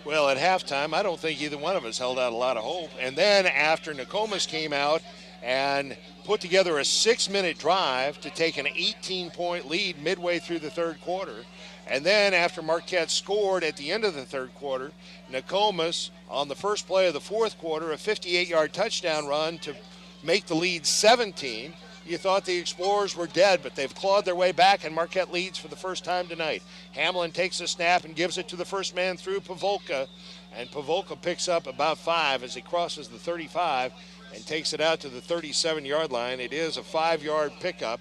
Well, at halftime, I don't think either one of us held out a lot of hope. And then after Nokomis came out and put together a 6-minute drive to take an 18-point lead midway through the third quarter. And then after Marquette scored at the end of the third quarter, Nokomis on the first play of the fourth quarter, a 58-yard touchdown run to make the lead 17. You thought the Explorers were dead, but they've clawed their way back, and Marquette leads for the first time tonight. Hamlin takes a snap and gives it to the first man through Pavolka, and Pavolka picks up about 5 as he crosses the 35 and takes it out to the 37-yard line. It is a 4-yard pickup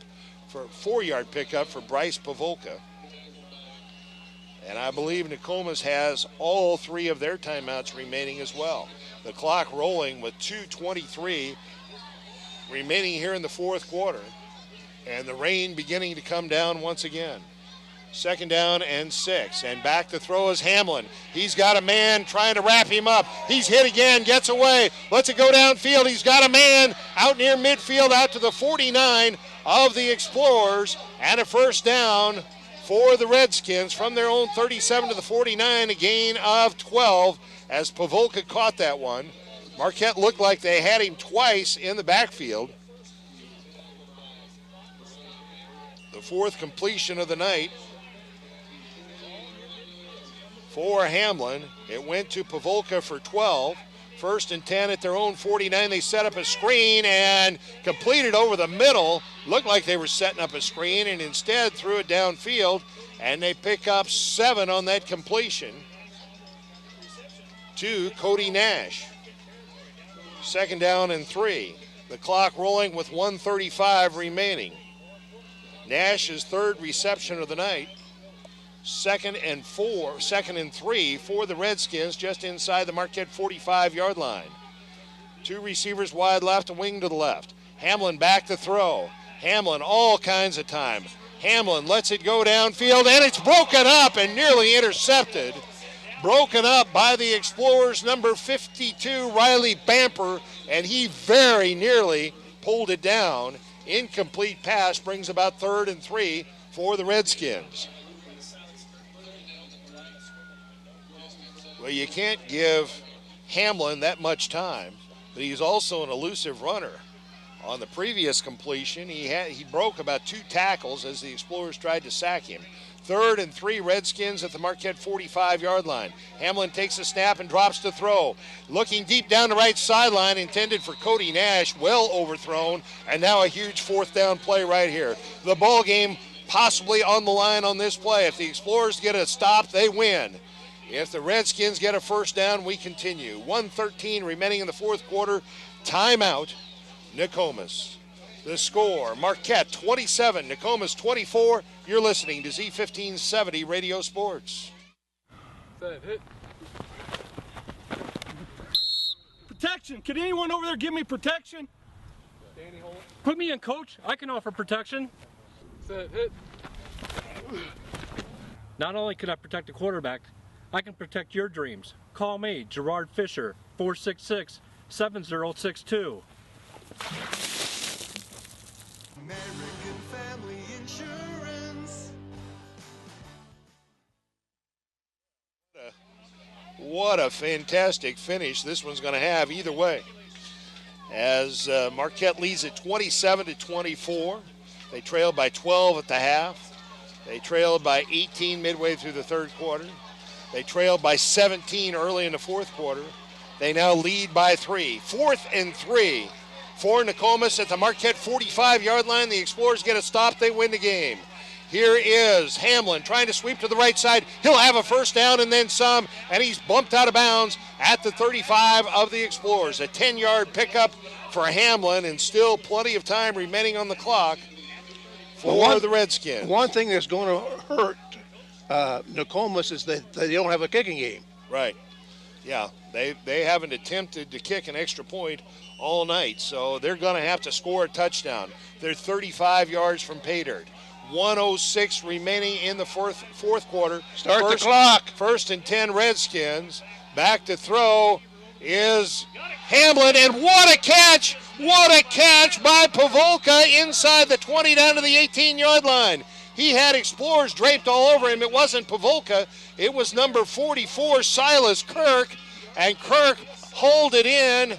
for Bryce Pavolka. And I believe Nokomis has all 3 of their timeouts remaining as well. The clock rolling with 2:23 remaining here in the fourth quarter, and the rain beginning to come down once again. 2nd down and 6, and back to throw is Hamlin. He's got a man trying to wrap him up. He's hit again, gets away, lets it go downfield. He's got a man out near midfield, out to the 49 of the Explorers, and a first down for the Redskins from their own 37 to the 49, a gain of 12 as Pavolka caught that one. Marquette looked like they had him twice in the backfield. The 4th completion of the night for Hamlin. It went to Pavolka for 12. 1st and 10 at their own 49. They set up a screen and completed over the middle. Looked like they were setting up a screen and instead threw it downfield, and they pick up 7 on that completion to Cody Nash. 2nd down and 3. The clock rolling with 1:35 remaining. Nash's 3rd reception of the night. 2nd and 3 for the Redskins just inside the Marquette 45-yard line. 2 receivers wide left, a wing to the left. Hamlin back to throw. Hamlin all kinds of time. Hamlin lets it go downfield, and it's broken up and nearly intercepted. Broken up by the Explorers, number 52, Riley Bamper, and he very nearly pulled it down. Incomplete pass brings about 3rd and 3 for the Redskins. Well, you can't give Hamlin that much time, but he's also an elusive runner. On the previous completion, he broke about 2 tackles as the Explorers tried to sack him. 3rd and 3, Redskins at the Marquette 45-yard line. Hamlin takes a snap and drops to throw. Looking deep down the right sideline, intended for Cody Nash, well overthrown, and now a huge 4th down play right here. The ball game possibly on the line on this play. If the Explorers get a stop, they win. If the Redskins get a first down, we continue. 1:13 remaining in the 4th quarter. Timeout, Nokomis. The score, Marquette 27, Nokomis 24. You're listening to Z1570 Radio Sports. Set, hit. Protection. Can anyone over there give me protection? Danny, hold. Put me in, coach. I can offer protection. Set, hit. Not only can I protect the quarterback, I can protect your dreams. Call me, Gerard Fisher, 466-7062. American Family Insurance. What a fantastic finish this one's going to have either way. As Marquette leads at 27-24. They trailed by 12 at the half. They trailed by 18 midway through the 3rd quarter. They trailed by 17 early in the 4th quarter. They now lead by 3. 4th and 3 for Nokomis at the Marquette 45-yard line. The Explorers get a stop. They win the game. Here is Hamlin trying to sweep to the right side. He'll have a first down and then some, and he's bumped out of bounds at the 35 of the Explorers. A 10-yard pickup for Hamlin, and still plenty of time remaining on the clock for the Redskins. One thing that's going to hurt Nokomis is that they don't have a kicking game. Right. Yeah, they haven't attempted to kick an extra point all night, so they're going to have to score a touchdown. They're 35 yards from pay dirt. 1:06 remaining in the fourth quarter. Start the clock. 1st and 10 Redskins. Back to throw is Hamlin, and what a catch! What a catch by Pavolka inside the 20 down to the 18-yard line. He had Explorers draped all over him. It wasn't Pavolka. It was number 44, Silas Kirk, and Kirk hauled it in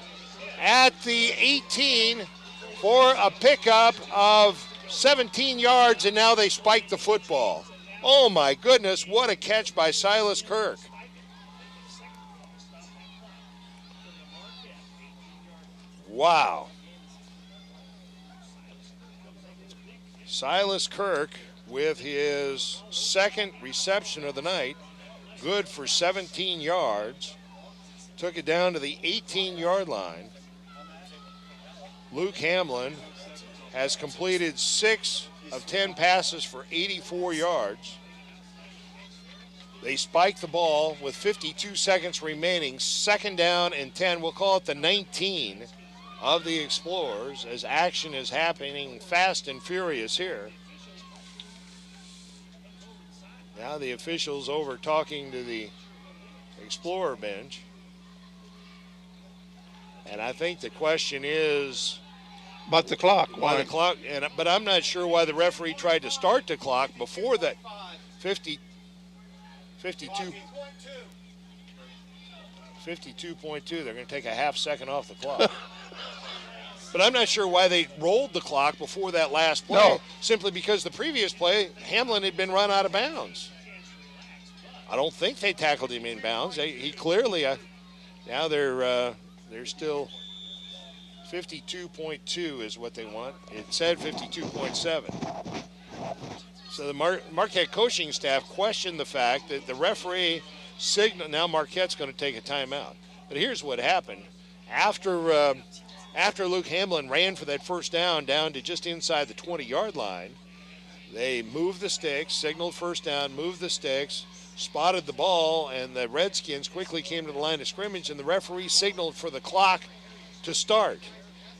at the 18 for a pickup of 17 yards, and now they spike the football. Oh my goodness, what a catch by Silas Kirk. Wow. Silas Kirk with his 2nd reception of the night, good for 17 yards. Took it down to the 18-yard line. Luke Hamlin has completed 6 of 10 passes for 84 yards. They spike the ball with 52 seconds remaining. 2nd down and 10. We'll call it the 19 of the Explorers as action is happening fast and furious here. Now the officials over talking to the Explorer bench. And I think the question is about the clock. Why the clock? But I'm not sure why the referee tried to start the clock before that 52. 52.2. They're going to take a half second off the clock. But I'm not sure why they rolled the clock before that last play. No. Simply because the previous play, Hamlin had been run out of bounds. I don't think they tackled him in bounds. He clearly, now they're still 52.2 is what they want. It said 52.7. So the Marquette coaching staff questioned the fact that the referee signaled. Now Marquette's going to take a timeout. But here's what happened. After Luke Hamlin ran for that first down to just inside the 20-yard line, they moved the sticks, signaled first down, moved the sticks, spotted the ball, and the Redskins quickly came to the line of scrimmage, and the referee signaled for the clock to start.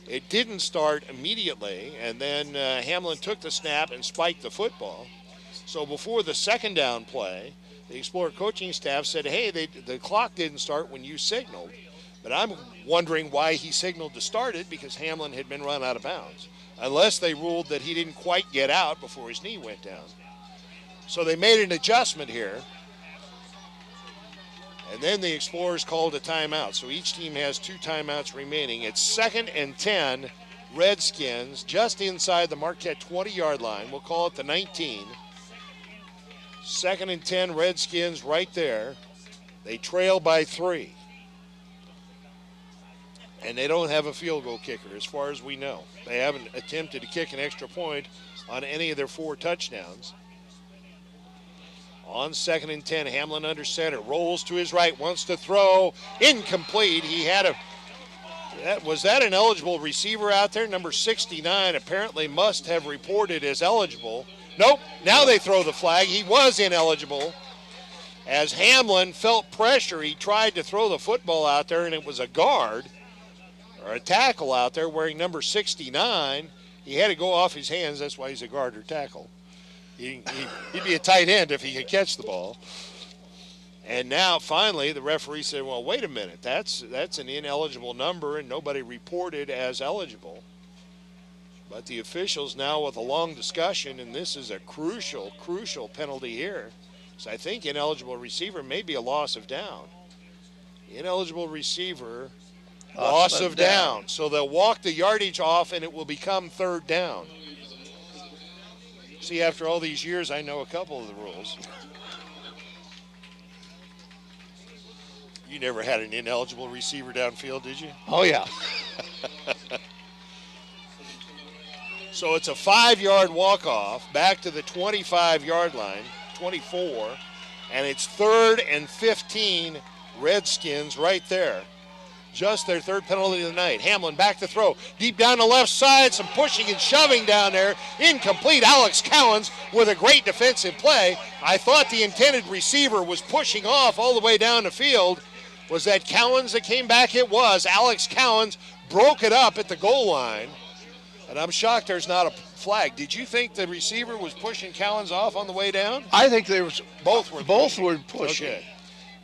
It didn't start immediately, and then Hamlin took the snap and spiked the football. So before the 2nd down play, the Explorer coaching staff said, hey, the clock didn't start when you signaled. But I'm wondering why he signaled to start it, because Hamlin had been run out of bounds. Unless they ruled that he didn't quite get out before his knee went down. So they made an adjustment here. And then the Explorers called a timeout. So each team has 2 timeouts remaining. It's 2nd and 10, Redskins, just inside the Marquette 20-yard line. We'll call it the 19. 2nd and 10, Redskins right there. They trail by 3. And they don't have a field goal kicker as far as we know. They haven't attempted to kick an extra point on any of their 4 touchdowns. On 2nd and 10, Hamlin under center, rolls to his right, wants to throw, incomplete. He had was that an eligible receiver out there? Number 69 apparently must have reported as eligible. Nope, now they throw the flag. He was ineligible. As Hamlin felt pressure, he tried to throw the football out there, and it was a guard or a tackle out there wearing number 69. He had to go off his hands. That's why he's a guard or tackle. He'd be a tight end if he could catch the ball. And now, finally, the referee said, well, wait a minute. That's an ineligible number, and nobody reported as eligible. But the officials now with a long discussion, and this is a crucial penalty here. So I think ineligible receiver may be a loss of down. Ineligible receiver, loss of down. So they'll walk the yardage off, and it will become 3rd down. See, after all these years, I know a couple of the rules. You never had an ineligible receiver downfield, did you? Oh, yeah. So it's a 5-yard walk-off back to the 25-yard line, 24, and it's 3rd and 15, Redskins right there. Just their 3rd penalty of the night. Hamlin back to throw. Deep down the left side, some pushing and shoving down there. Incomplete. Alex Cowens with a great defensive play. I thought the intended receiver was pushing off all the way down the field. Was that Cowens that came back? It was. Alex Cowens broke it up at the goal line. And I'm shocked there's not a flag. Did you think the receiver was pushing Cowens off on the way down? I think there was both were pushing. Okay.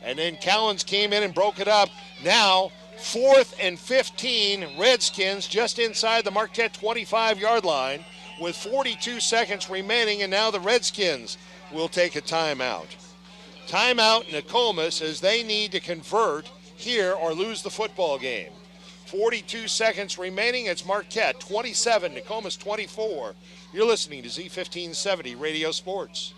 And then Cowens came in and broke it up. Now 4th and 15, Redskins just inside the Marquette 25-yard line with 42 seconds remaining, and now the Redskins will take a timeout. Timeout Nokomis as they need to convert here or lose the football game. 42 seconds remaining. It's Marquette 27, Nokomis 24. You're listening to Z1570 Radio Sports.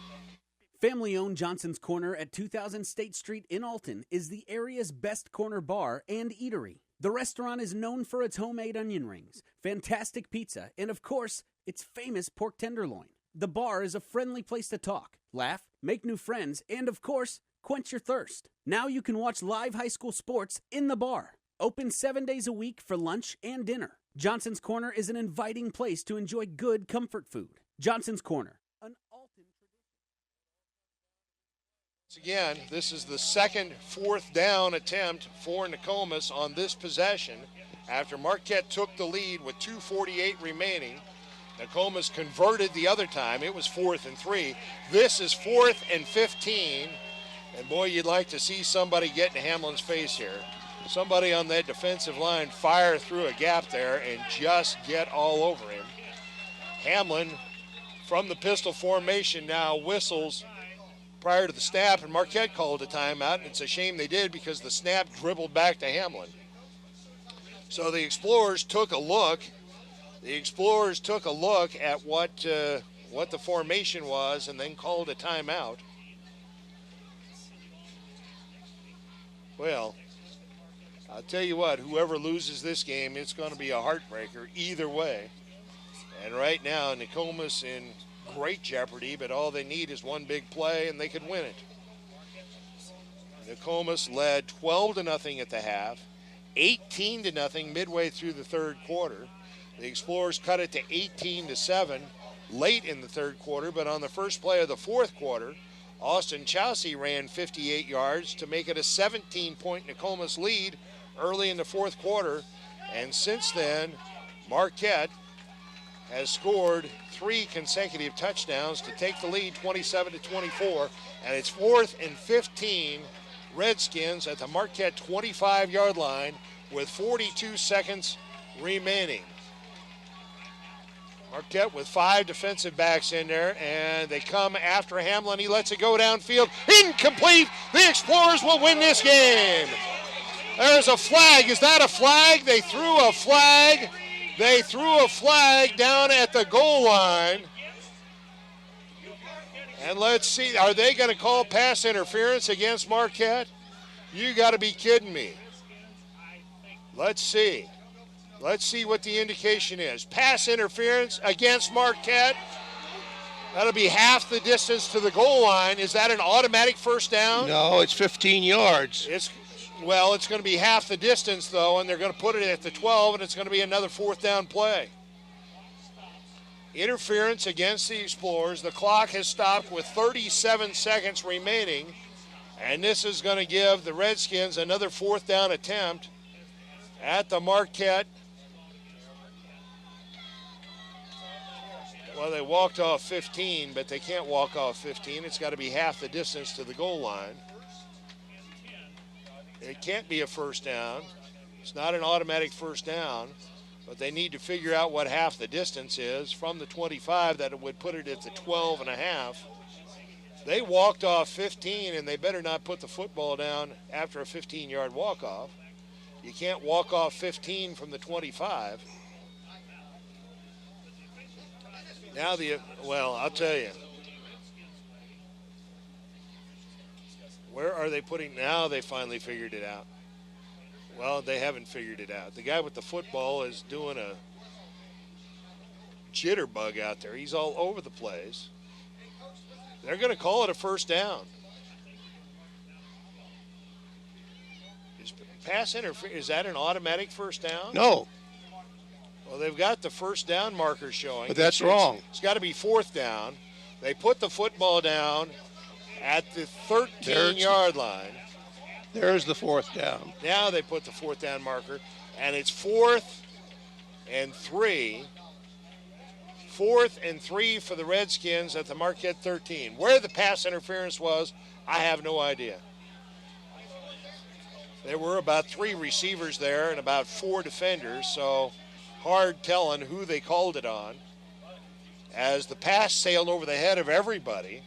Family-owned Johnson's Corner at 2000 State Street in Alton is the area's best corner bar and eatery. The restaurant is known for its homemade onion rings, fantastic pizza, and of course, its famous pork tenderloin. The bar is a friendly place to talk, laugh, make new friends, and of course, quench your thirst. Now you can watch live high school sports in the bar. Open 7 days a week for lunch and dinner. Johnson's Corner is an inviting place to enjoy good comfort food. Johnson's Corner. Again, this is the second 4th down attempt for Nokomis on this possession. After Marquette took the lead with 2:48 remaining, Nokomis converted the other time. It was 4th and 3. This is 4th and 15. And boy, you'd like to see somebody get in Hamlin's face here. Somebody on that defensive line fire through a gap there and just get all over him. Hamlin from the pistol formation now whistles prior to the snap, and Marquette called a timeout, and it's a shame they did because the snap dribbled back to Hamlin. So the Explorers took a look. The Explorers took a look at what the formation was and then called a timeout. Well, I'll tell you what, whoever loses this game, it's going to be a heartbreaker either way. And right now, Nokomis in great jeopardy, but all they need is one big play and they could win it. Nokomis led 12-0 at the half, 18-0 midway through the 3rd quarter. The Explorers cut it to 18-7 late in the 3rd quarter, but on the first play of the 4th quarter, Austin Chousey ran 58 yards to make it a 17-point Nokomis lead early in the 4th quarter. And since then, Marquette has scored 3 consecutive touchdowns to take the lead 27-24, and it's 4th and 15, Redskins at the Marquette 25-yard line with 42 seconds remaining. Marquette with 5 defensive backs in there, and they come after Hamlin. He lets it go downfield. Incomplete. The Explorers will win this game. There's a flag. Is that a flag? They threw a flag. They threw a flag down at the goal line. And let's see, are they going to call pass interference against Marquette? You got to be kidding me. Let's see. Let's see what the indication is. Pass interference against Marquette. That'll be half the distance to the goal line. Is that an automatic first down? No, it's 15 yards. It's going to be half the distance, though, and they're going to put it at the 12, and it's going to be another fourth down play. Interference against the Explorers. The clock has stopped with 37 seconds remaining, and this is going to give the Redskins another fourth down attempt at the Marquette. Well, they walked off 15, but they can't walk off 15. It's got to be half the distance to the goal line. It can't be a first down. It's not an automatic first down, but they need to figure out what half the distance is from the 25 that it would put it at the 12 and a half. They walked off 15, and they better not put the football down after a 15-yard walk-off. You can't walk off 15 from the 25. Now I'll tell you. Where are they putting? Now they finally figured it out. Well, they haven't figured it out. The guy with the football is doing a jitterbug out there. He's all over the place. They're going to call it a first down. Is that an automatic first down? No. Well, they've got the first down marker showing. But that's wrong. It's got to be fourth down. They put the football down at the 13-yard line. There's the fourth down. Now they put the fourth down marker, and it's 4th and 3. 4th and 3 for the Redskins at the Marquette 13. Where the pass interference was, I have no idea. There were about 3 receivers there and about 4 defenders, so hard telling who they called it on, as the pass sailed over the head of everybody.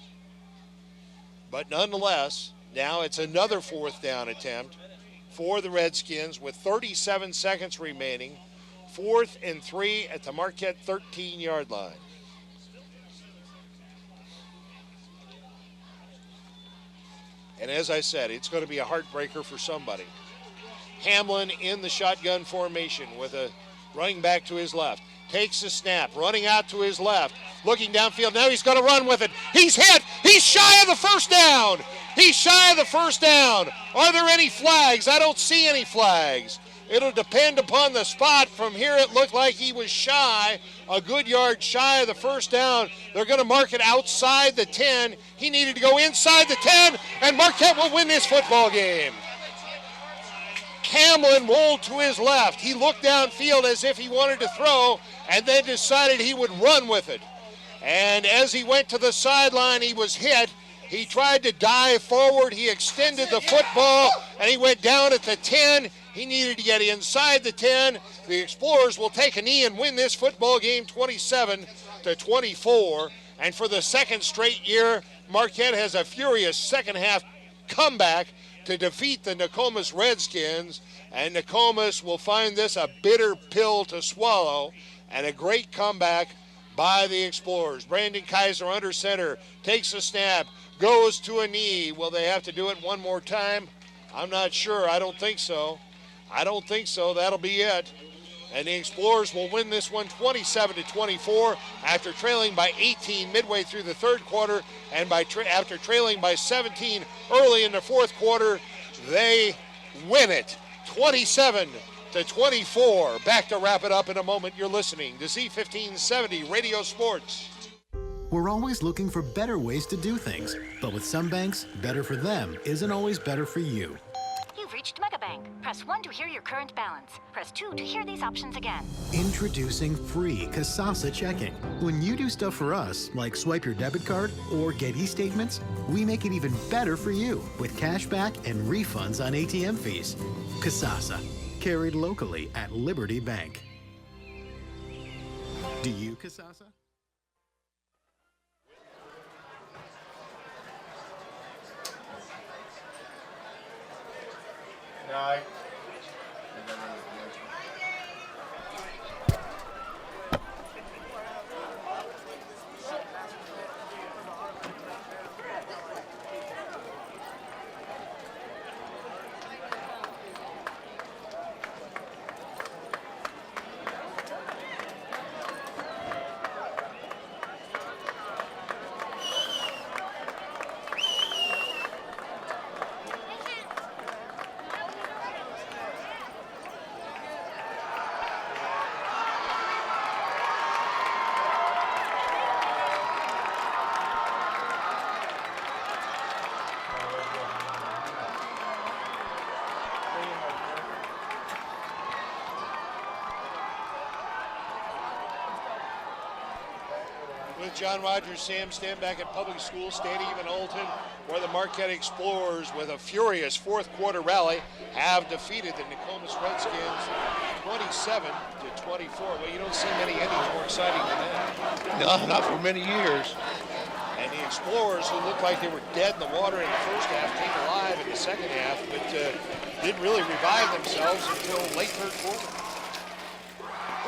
But nonetheless, now it's another fourth down attempt for the Redskins with 37 seconds remaining. 4th and 3 at the Marquette 13-yard line. And as I said, it's going to be a heartbreaker for somebody. Hamlin in the shotgun formation with a running back to his left. Takes the snap, running out to his left, looking downfield. Now he's going to run with it. He's hit. He's shy of the first down. He's shy of the first down. Are there any flags? I don't see any flags. It'll depend upon the spot. From here, it looked like he was shy, a good yard shy of the first down. They're going to mark it outside the 10. He needed to go inside the 10, and Marquette will win this football game. Hamlin rolled to his left. He looked downfield as if he wanted to throw, and then decided he would run with it. And as he went to the sideline, he was hit. He tried to dive forward. He extended the football, and he went down at the 10. He needed to get inside the 10. The Explorers will take a knee and win this football game 27-24. And for the second straight year, Marquette has a furious second half comeback to defeat the Nokomis Redskins. And Nokomis will find this a bitter pill to swallow, and a great comeback by the Explorers. Brandon Kaiser under center, takes a snap, goes to a knee. Will they have to do it one more time? I'm not sure. I don't think so. That'll be it. And the Explorers will win this one 27-24 after trailing by 18 midway through the third quarter, and after trailing by 17 early in the fourth quarter, they win it 27-24. Back to wrap it up in a moment. You're listening to Z1570 Radio Sports. We're always looking for better ways to do things, but with some banks, better for them isn't always better for you. You've reached Megabank. Press 1 to hear your current balance. Press 2 to hear these options again. Introducing free Kasasa checking. When you do stuff for us, like swipe your debit card or get e-statements, we make it even better for you with cash back and refunds on ATM fees. Kasasa, carried locally at Liberty Bank. Do you, Kasasa? No. with John Rogers, Sam Stanback at Public School Stadium in Alton, where the Marquette Explorers, with a furious fourth quarter rally, have defeated the Nokomis Redskins 27-24. Well, you don't see many endings more exciting than that. No, not for many years. And the Explorers, who looked like they were dead in the water in the first half, came alive in the second half, but didn't really revive themselves until late third quarter.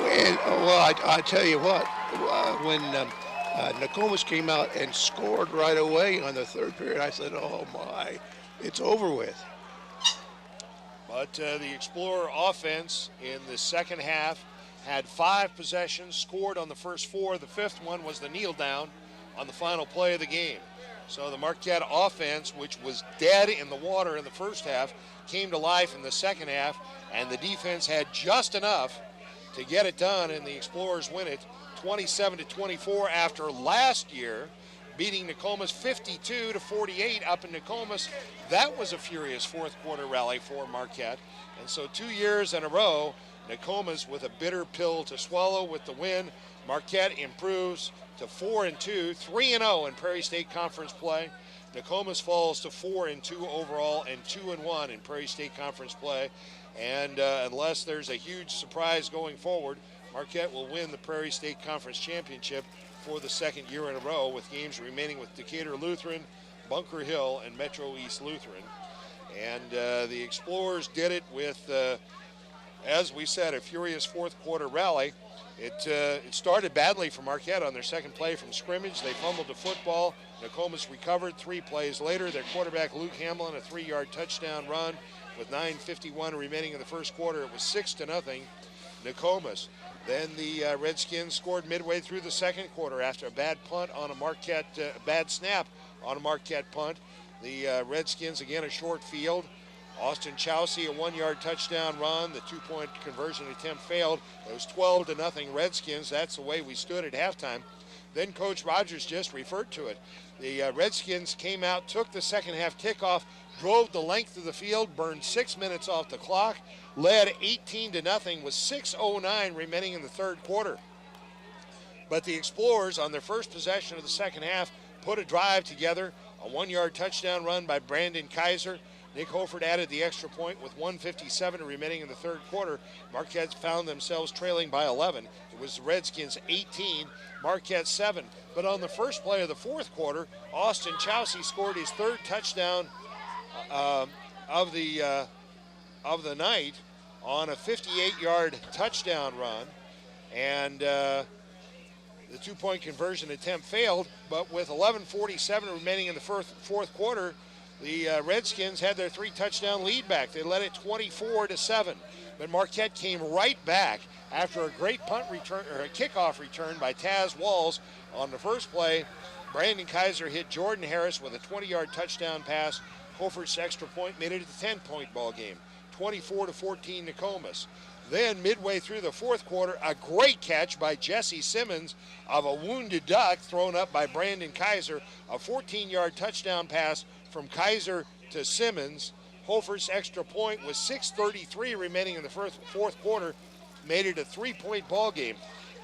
And, well, I tell you what, when Nokomis came out and scored right away on the third period, I said, oh my, it's over with. But the Explorer offense in the second half had 5 possessions, scored on the first 4. The fifth one was the kneel down on the final play of the game. So the Marquette offense, which was dead in the water in the first half, came to life in the second half, and the defense had just enough to get it done, and the Explorers win it 27-24 after last year beating Nokomis 52-48 up in Nokomis. That was a furious fourth quarter rally for Marquette. And so 2 years in a row, Nokomis with a bitter pill to swallow with the win. Marquette improves to 4-2, 3-0 in Prairie State Conference play. Nokomis falls to 4-2 overall and 2-1 in Prairie State Conference play. And unless there's a huge surprise going forward, Marquette will win the Prairie State Conference Championship for the second year in a row, with games remaining with Decatur Lutheran, Bunker Hill, and Metro East Lutheran. And the Explorers did it with, as we said, a furious fourth quarter rally. It started badly for Marquette on their second play from scrimmage. They fumbled the football. Nokomis recovered 3 plays later. Their quarterback, Luke Hamlin, a 3-yard touchdown run with 9:51 remaining in the first quarter. It was 6-0 Nokomis. Then the Redskins scored midway through the second quarter after a bad punt on a Marquette, bad snap on a Marquette punt. The Redskins, again, a short field. Austin Chousey, a 1-yard touchdown run. The 2-point conversion attempt failed. It was 12-0 Redskins. That's the way we stood at halftime. Then Coach Rogers just referred to it. The Redskins came out, took the second half kickoff, drove the length of the field, burned 6 minutes off the clock, led 18-0 with 6:09 remaining in the third quarter. But the Explorers, on their first possession of the second half, put a drive together, a 1-yard touchdown run by Brandon Kaiser. Nick Holford added the extra point with 1:57 remaining in the third quarter. Marquette found themselves trailing by 11. It was the Redskins 18, Marquette 7. But on the first play of the fourth quarter, Austin Chousey scored his third touchdown of the night on a 58-yard touchdown run, and the 2-point conversion attempt failed. But with 11:47 remaining in the fourth quarter, the Redskins had their 3-touchdown lead back. They led it 24-7. But Marquette came right back after a great punt return, or a kickoff return by Taz Walls on the first play. Brandon Kaiser hit Jordan Harris with a 20-yard touchdown pass. Holford's extra point made it a 10-point ball game, 24-14 Nokomis. Then midway through the fourth quarter, a great catch by Jesse Simmons of a wounded duck thrown up by Brandon Kaiser, a 14-yard touchdown pass from Kaiser to Simmons. Holford's extra point with 6:33 remaining in the fourth quarter made it a 3-point ball game.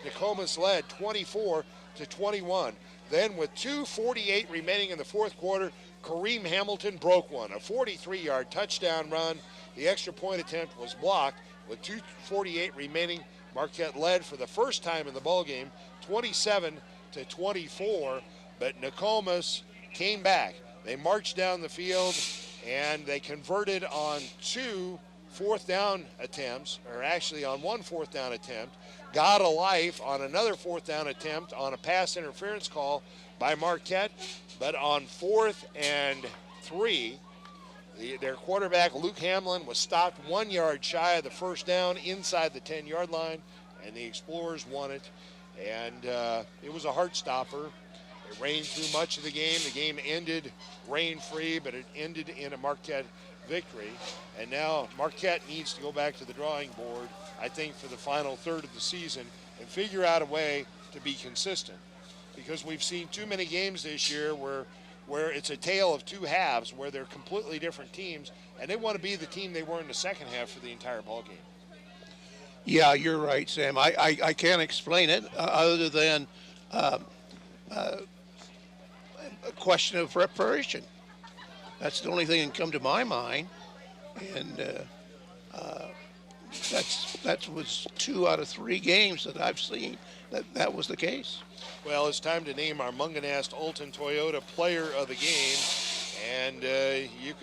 Nokomis led 24-21. Then with 2:48 remaining in the fourth quarter, Kareem Hamilton broke one, a 43-yard touchdown run. The extra point attempt was blocked. With 2:48 remaining, Marquette led for the first time in the ballgame, 27-24. But Nokomis came back. They marched down the field, and they converted on 2 fourth down attempts, or actually on 1 fourth down attempt, got a life on another fourth down attempt on a pass interference call by Marquette. But on 4th and 3, their quarterback, Luke Hamlin, was stopped 1 yard shy of the first down inside the 10-yard line, and the Explorers won it. And it was a heart stopper. It rained through much of the game. The game ended rain-free, but it ended in a Marquette victory. And now Marquette needs to go back to the drawing board, I think, for the final third of the season and figure out a way to be consistent. Because we've seen too many games this year where it's a tale of 2 halves, where they're completely different teams, and they want to be the team they were in the second half for the entire ball game. Yeah, you're right, Sam. I can't explain it other than a question of preparation. That's the only thing that can come to my mind, and that was 2 out of 3 games that I've seen that was the case. Well, it's time to name our Munganast Alton Toyota Player of the Game, and you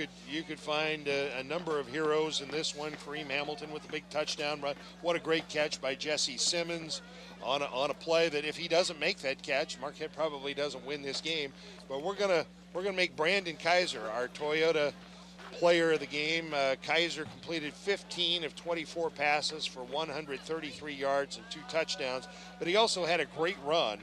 could find a number of heroes in this one. Kareem Hamilton with a big touchdown run. What a great catch by Jesse Simmons on a play that if he doesn't make that catch, Marquette probably doesn't win this game. But we're gonna make Brandon Kaiser our Toyota Player of the Game. Kaiser completed 15 of 24 passes for 133 yards and 2 touchdowns, but he also had a great run,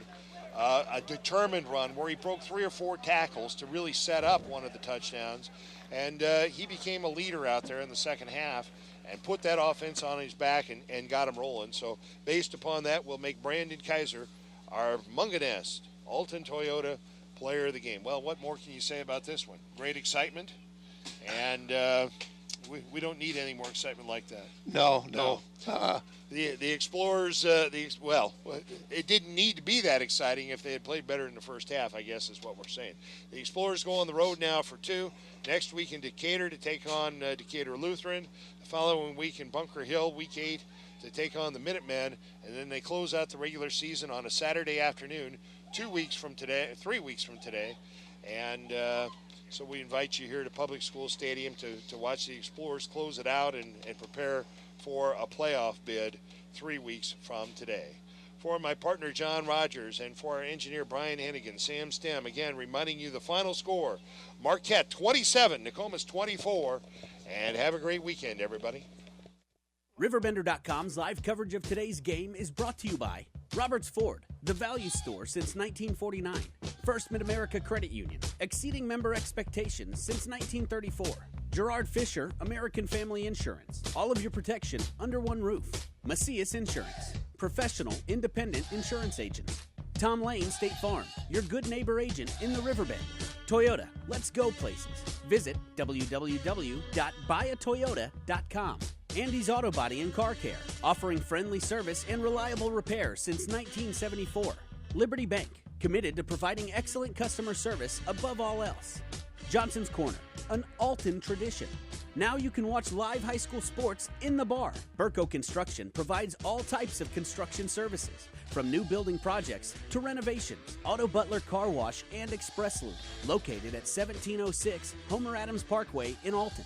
a determined run where he broke 3 or 4 tackles to really set up one of the touchdowns, and he became a leader out there in the second half and put that offense on his back and got him rolling. So based upon that, we'll make Brandon Kaiser our Munganast Alton Toyota Player of the Game. Well, what more can you say about this one? Great excitement. And we don't need any more excitement like that. No. The Explorers, it didn't need to be that exciting if they had played better in the first half, I guess is what we're saying. The Explorers go on the road now for 2. Next week in Decatur to take on Decatur Lutheran. The following week in Bunker Hill, week 8, to take on the Minutemen. And then they close out the regular season on a Saturday afternoon, 3 weeks from today. And so we invite you here to Public School Stadium to watch the Explorers close it out and prepare for a playoff bid 3 weeks from today. For my partner John Rogers and for our engineer Brian Hennigan, Sam Stem, again reminding you the final score, Marquette 27, Nokomis 24, and have a great weekend, everybody. RiverBender.com's live coverage of today's game is brought to you by Roberts Ford, the value store since 1949. First Mid-America Credit Union, exceeding member expectations since 1934. Gerard Fisher, American Family Insurance, all of your protection under one roof. Macias Insurance, professional, independent insurance agents. Tom Lane State Farm, your good neighbor agent in the Riverbend. Toyota, let's go places. Visit www.buyatoyota.com. Andy's Auto Body and Car Care, offering friendly service and reliable repair since 1974. Liberty Bank, committed to providing excellent customer service above all else. Johnson's Corner, an Alton tradition. Now you can watch live high school sports in the bar. Burco Construction provides all types of construction services, from new building projects to renovations. Auto Butler Car Wash and Express Loop, located at 1706 Homer Adams Parkway in Alton.